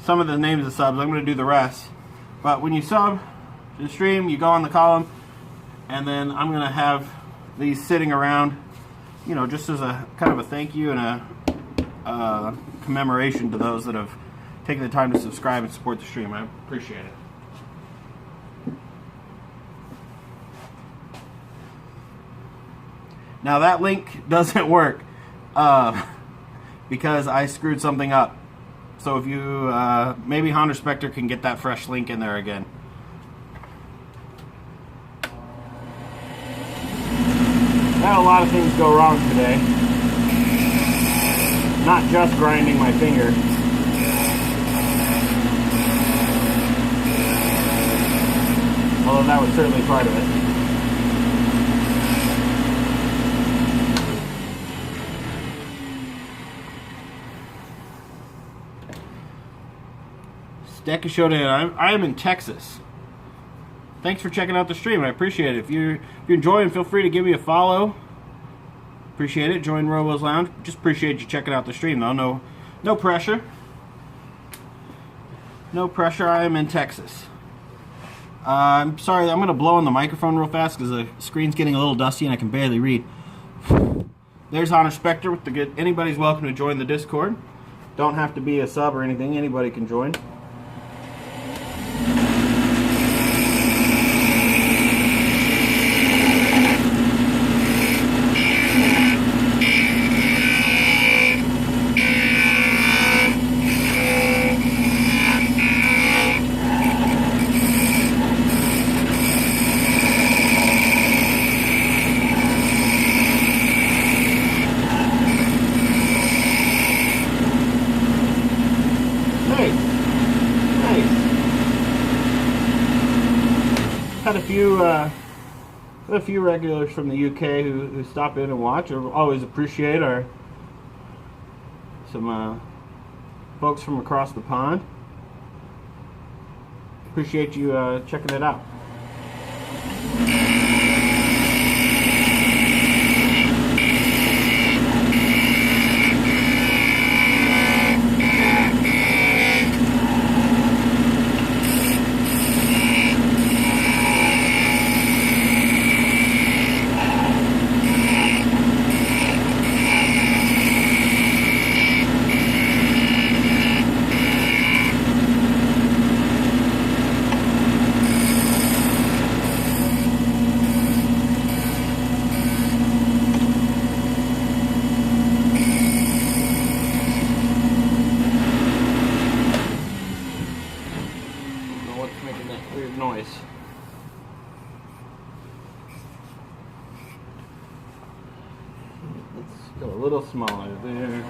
Speaker 1: some of the names of subs. I'm going to do the rest. But when you sub to the stream, you go on the column, and then I'm going to have these sitting around, you know, just as a kind of a thank you and a commemoration to those that have taken the time to subscribe and support the stream. I appreciate it. Now that link doesn't work because I screwed something up. So if you, maybe Honda Spectre can get that fresh link in there again. I had a lot of things go wrong today. Not just grinding my finger. Although that was certainly part of it. Deca Showdown. I am in Texas. Thanks for checking out the stream. I appreciate it. If you're enjoying, feel free to give me a follow. Appreciate it. Join Robo's Lounge. Just appreciate you checking out the stream though. No pressure. No pressure. I am in Texas. I'm sorry. I'm going to blow on the microphone real fast because the screen's getting a little dusty and I can barely read. There's Honor Spectre with the good. Anybody's welcome to join the Discord. Don't have to be a sub or anything. Anybody can join. A few regulars from the UK who stop in and watch. I always appreciate some folks from across the pond. Appreciate you checking it out. Go a little smaller there.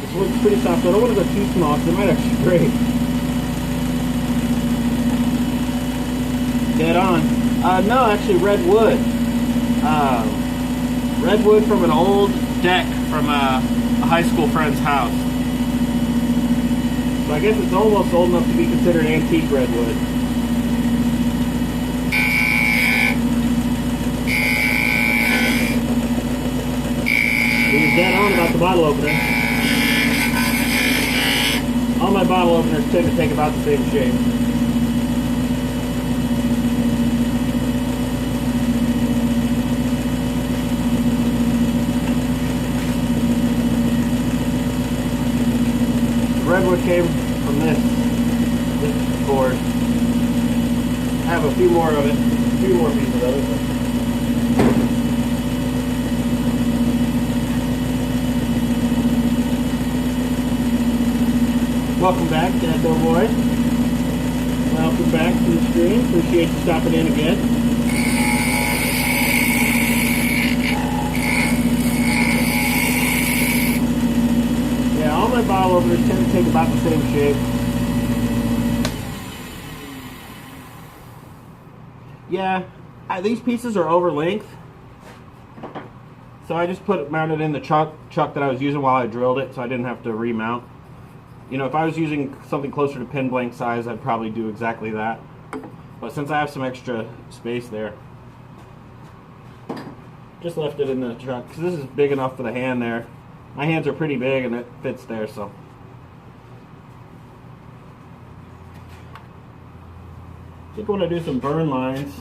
Speaker 1: This wood's pretty soft, so I don't want to go too small because it might actually break. Dead on. No, actually red wood. Red wood from an old deck from a high school friend's house. So I guess it's almost old enough to be considered antique redwood. He was dead on about the bottle opener. All my bottle openers tend to take about the same shape. The redwood came from this board. I have a few more of it, a few more pieces of it. Welcome back, Dad Doughboy. Welcome back to the stream. Appreciate you stopping in again. Yeah, all my bottle openers tend to take about the same shape. Yeah, these pieces are over length. So I just mounted in the chuck that I was using while I drilled it, so I didn't have to remount. You know, if I was using something closer to pin blank size, I'd probably do exactly that. But since I have some extra space there, just left it in the truck, because this is big enough for the hand there. My hands are pretty big and it fits there, so. I think I want to do some burn lines.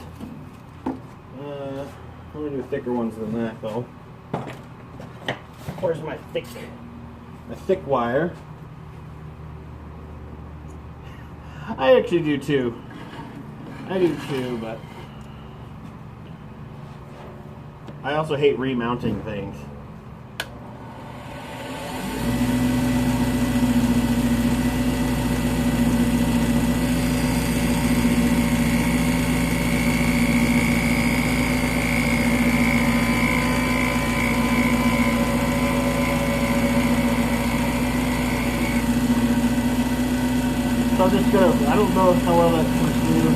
Speaker 1: I'm going to do thicker ones than that, though. Where's my thick wire? I actually do too. I do too, but I also hate remounting things. So I'm just gonna, I don't know how well that comes through.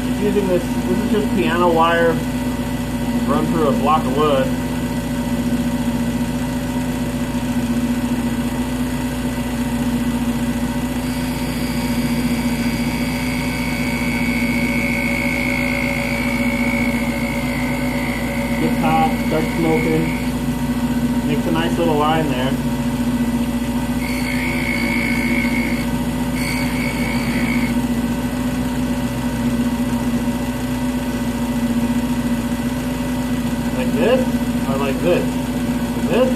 Speaker 1: Just using this is just piano wire run through a block of wood. Gets hot, starts smoking, makes a nice little line there. This or like this? This?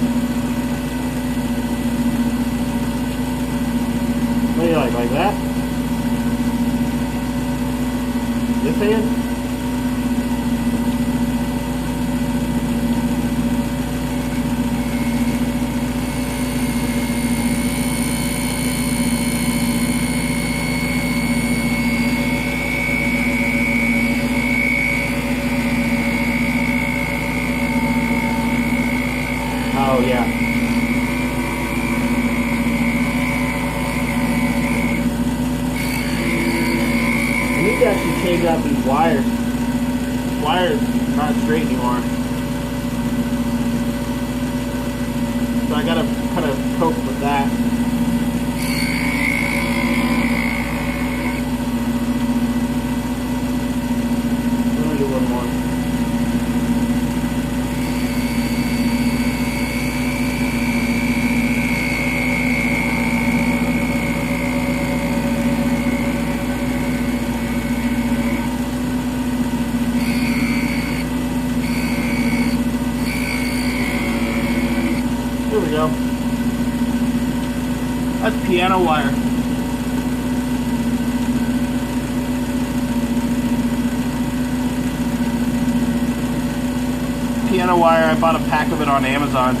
Speaker 1: What do you like that? This hand? Oh, yeah. I need to actually change out these wires. This wire's not straight anymore. So I gotta kind of cope with that. I'm gonna do one more. There we go. That's piano wire. Piano wire, I bought a pack of it on Amazon.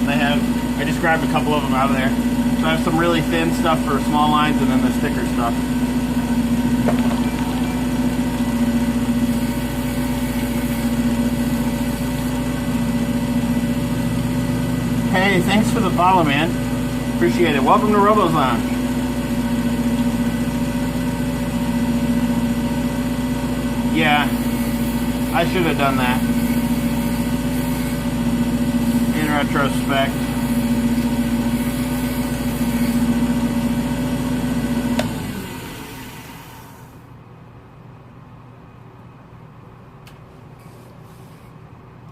Speaker 1: I just grabbed a couple of them out of there. So I have some really thin stuff for small lines and then the thicker stuff. Hey, thanks for the follow, man. Appreciate it. Welcome to Robo's Lounge. Yeah, I should have done that. In retrospect.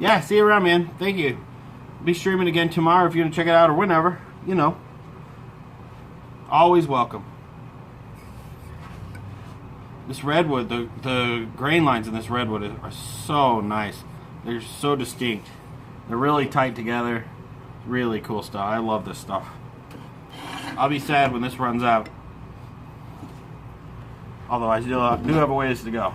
Speaker 1: Yeah, see you around, man. Thank you. Be streaming again tomorrow if you're going to check it out, or whenever. You know. Always welcome. This redwood, the grain lines in this redwood are so nice. They're so distinct. They're really tight together. Really cool stuff. I love this stuff. I'll be sad when this runs out. Although I still do have a ways to go.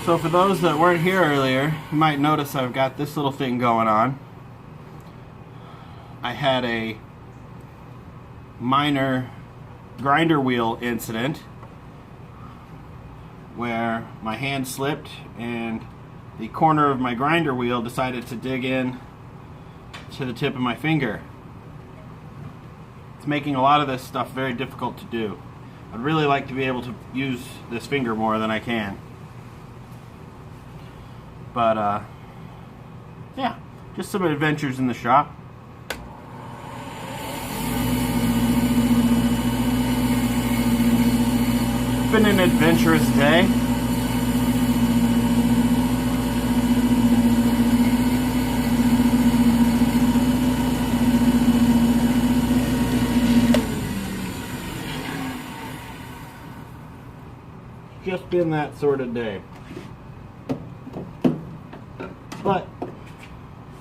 Speaker 1: So for those that weren't here earlier, you might notice I've got this little thing going on. I had a minor grinder wheel incident where my hand slipped and the corner of my grinder wheel decided to dig in to the tip of my finger. It's making a lot of this stuff very difficult to do. I'd really like to be able to use this finger more than I can. But, yeah, just some adventures in the shop. It's been an adventurous day. Just been that sort of day. But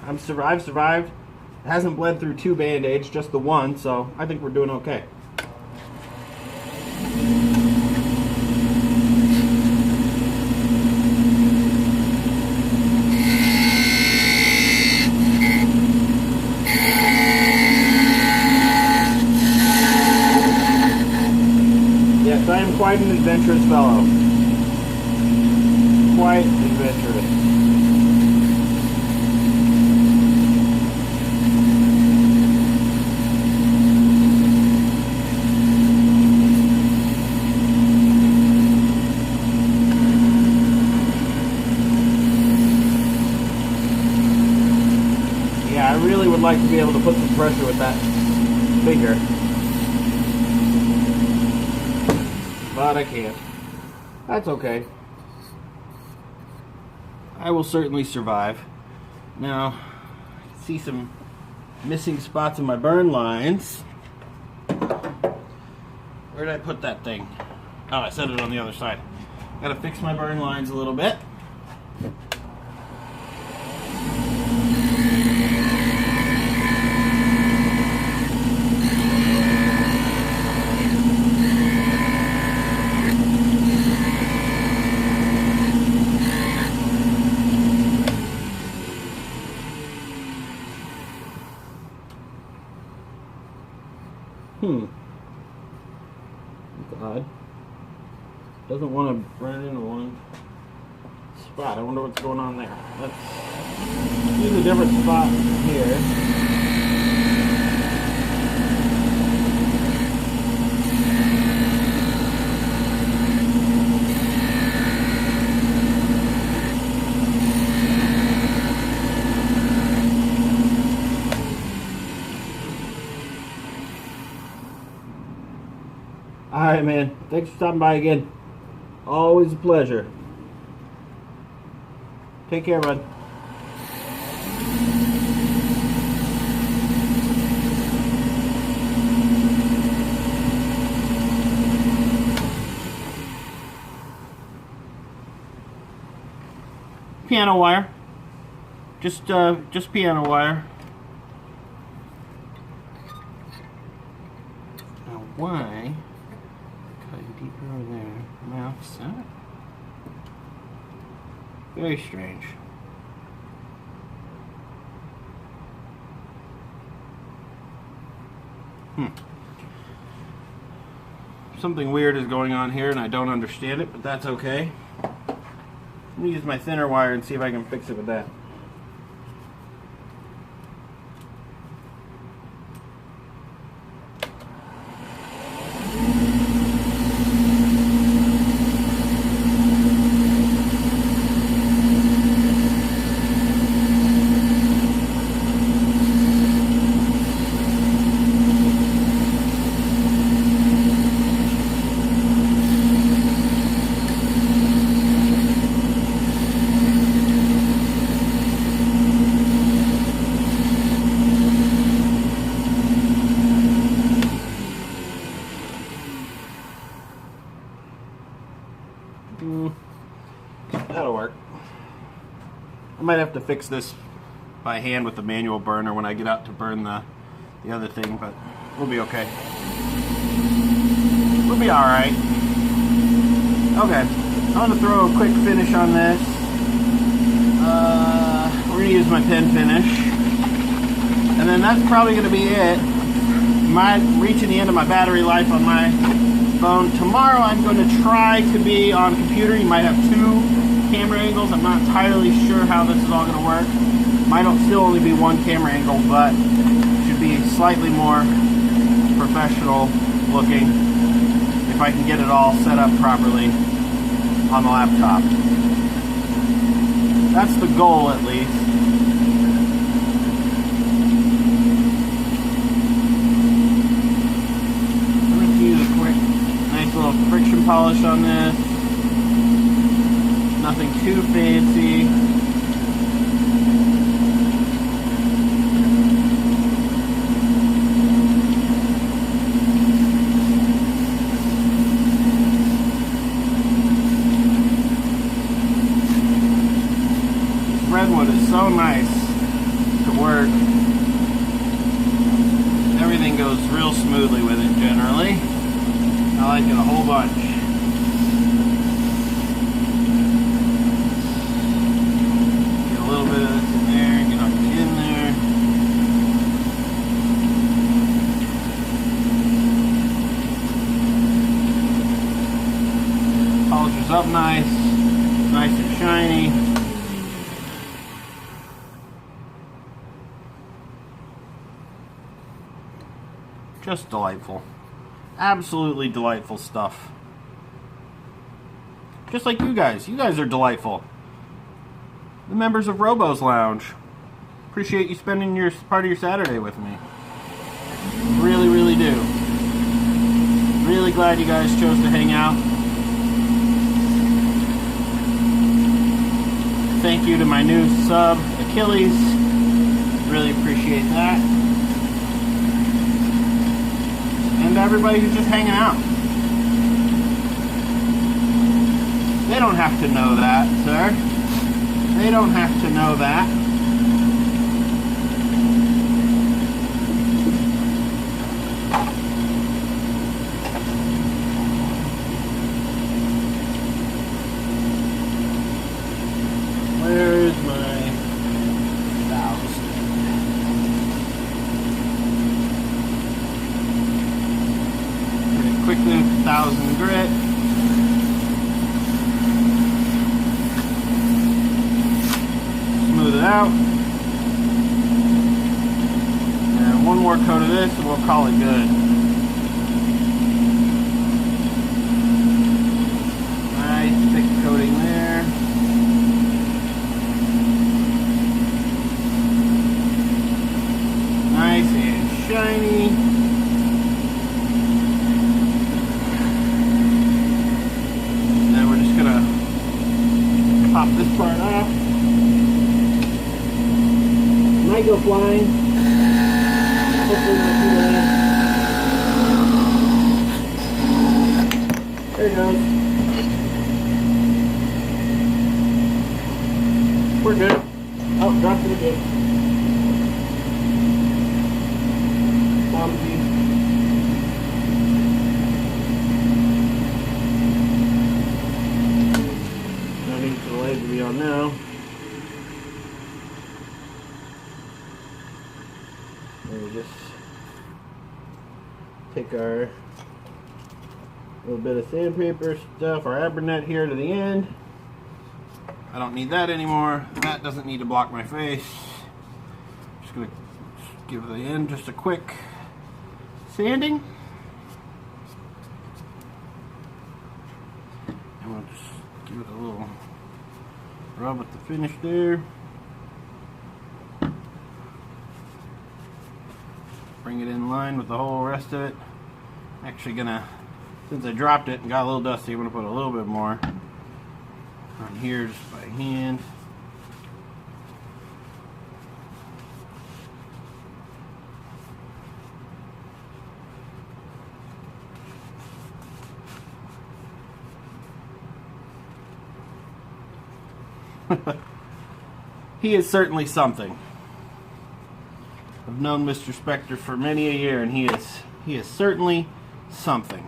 Speaker 1: I've survived. It hasn't bled through 2 band-aids, just the one, so I think we're doing okay. Yes, I am quite an adventurous fellow. Quite adventurous. Would like to be able to put some pressure with that finger, but I can't. That's okay. I will certainly survive. Now, I can see some missing spots in my burn lines. Where did I put that thing? Oh, I set it on the other side. Gotta fix my burn lines a little bit. That's odd. Doesn't want to run into one spot. I wonder what's going on there. Let's use a different spot here. Alright, man. Thanks for stopping by again. Always a pleasure. Take care, bud. Piano wire. Just piano wire. Now why? Cutting deeper over there. Am I offset? Very strange. Something weird is going on here and I don't understand it, but that's okay. Let me use my thinner wire and see if I can fix it with that. That'll work. I might have to fix this by hand with the manual burner when I get out to burn the other thing, but we'll be okay. We'll be alright. Okay, I'm going to throw a quick finish on this. We're going to use my pen finish. And then that's probably going to be it. Reaching the end of my battery life on my phone. Tomorrow I'm going to try to be on computer. You might have two camera angles. I'm not entirely sure how this is all going to work. Might still only be one camera angle, but should be slightly more professional looking if I can get it all set up properly on the laptop. That's the goal, at least. I'm going to use a quick, nice little friction polish on this. Nothing too fancy. Redwood is so nice to work. Everything goes real smoothly with it generally. I like it a whole bunch. Get a little bit of this in there, get up in there. Polishes up nice and shiny. Just delightful. Absolutely delightful stuff. Just like you guys. You guys are delightful. The members of Robo's Lounge. Appreciate you spending your part of your Saturday with me. Really, really do. Really glad you guys chose to hang out. Thank you to my new sub, Achilles. Really appreciate that. And everybody who's just hanging out. They don't have to know that, sir. They don't have to know that. Where is my 1,000? Quickly 1,000 grit. Smooth it out. And one more coat of this and we'll call it good. Nice thick coating there. Nice and shiny. Pop this part off. Might go flying. Hopefully not too bad. There it goes. We're good. Oh, dropped it take our little bit of sandpaper stuff, our Abranet here to the end. I don't need that anymore. That doesn't need to block my face. Just gonna give the end just a quick sanding. And we'll just give it a little rub with the finish there. Bring it in line with the whole rest of it. Actually gonna, since I dropped it and got a little dusty, I'm gonna put a little bit more on here just by hand. He is certainly something. I've known Mr. Spector for many a year, and he is certainly something.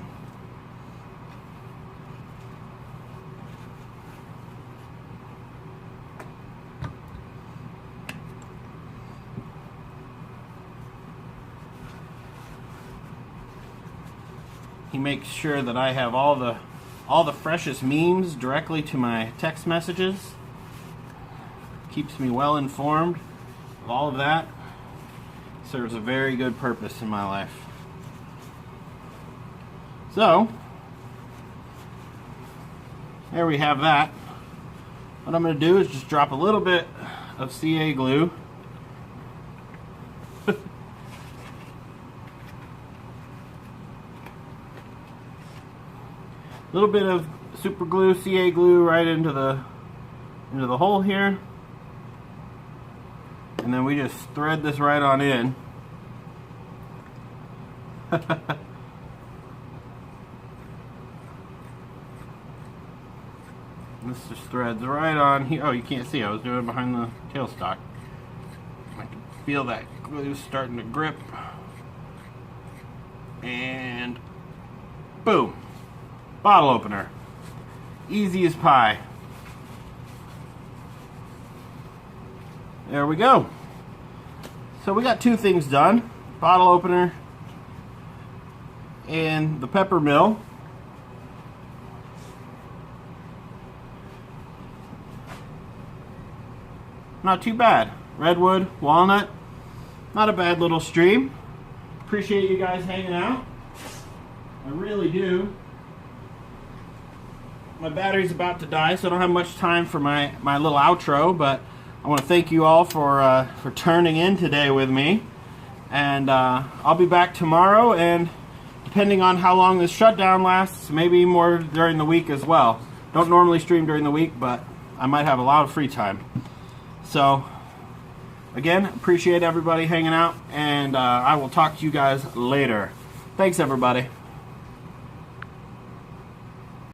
Speaker 1: He makes sure that I have all the freshest memes directly to my text messages. Keeps me well informed of all of that. Serves a very good purpose in my life. So, there we have that. What I'm going to do is just drop a little bit of CA glue. A little bit of super glue, CA glue right into the hole here. And then we just thread this right on in. This just threads right on here. Oh, you can't see. I was doing it behind the tailstock. I can feel that glue starting to grip. And boom. Bottle opener. Easy as pie. There we go. So we got two things done. Bottle opener and the pepper mill. Not too bad. Redwood, walnut. Not a bad little stream. Appreciate you guys hanging out. I really do. My battery's about to die, so I don't have much time for my little outro, but I want to thank you all for turning in today with me. And I'll be back tomorrow, and depending on how long this shutdown lasts, maybe more during the week as well. Don't normally stream during the week, but I might have a lot of free time. So, again, appreciate everybody hanging out, and I will talk to you guys later. Thanks, everybody.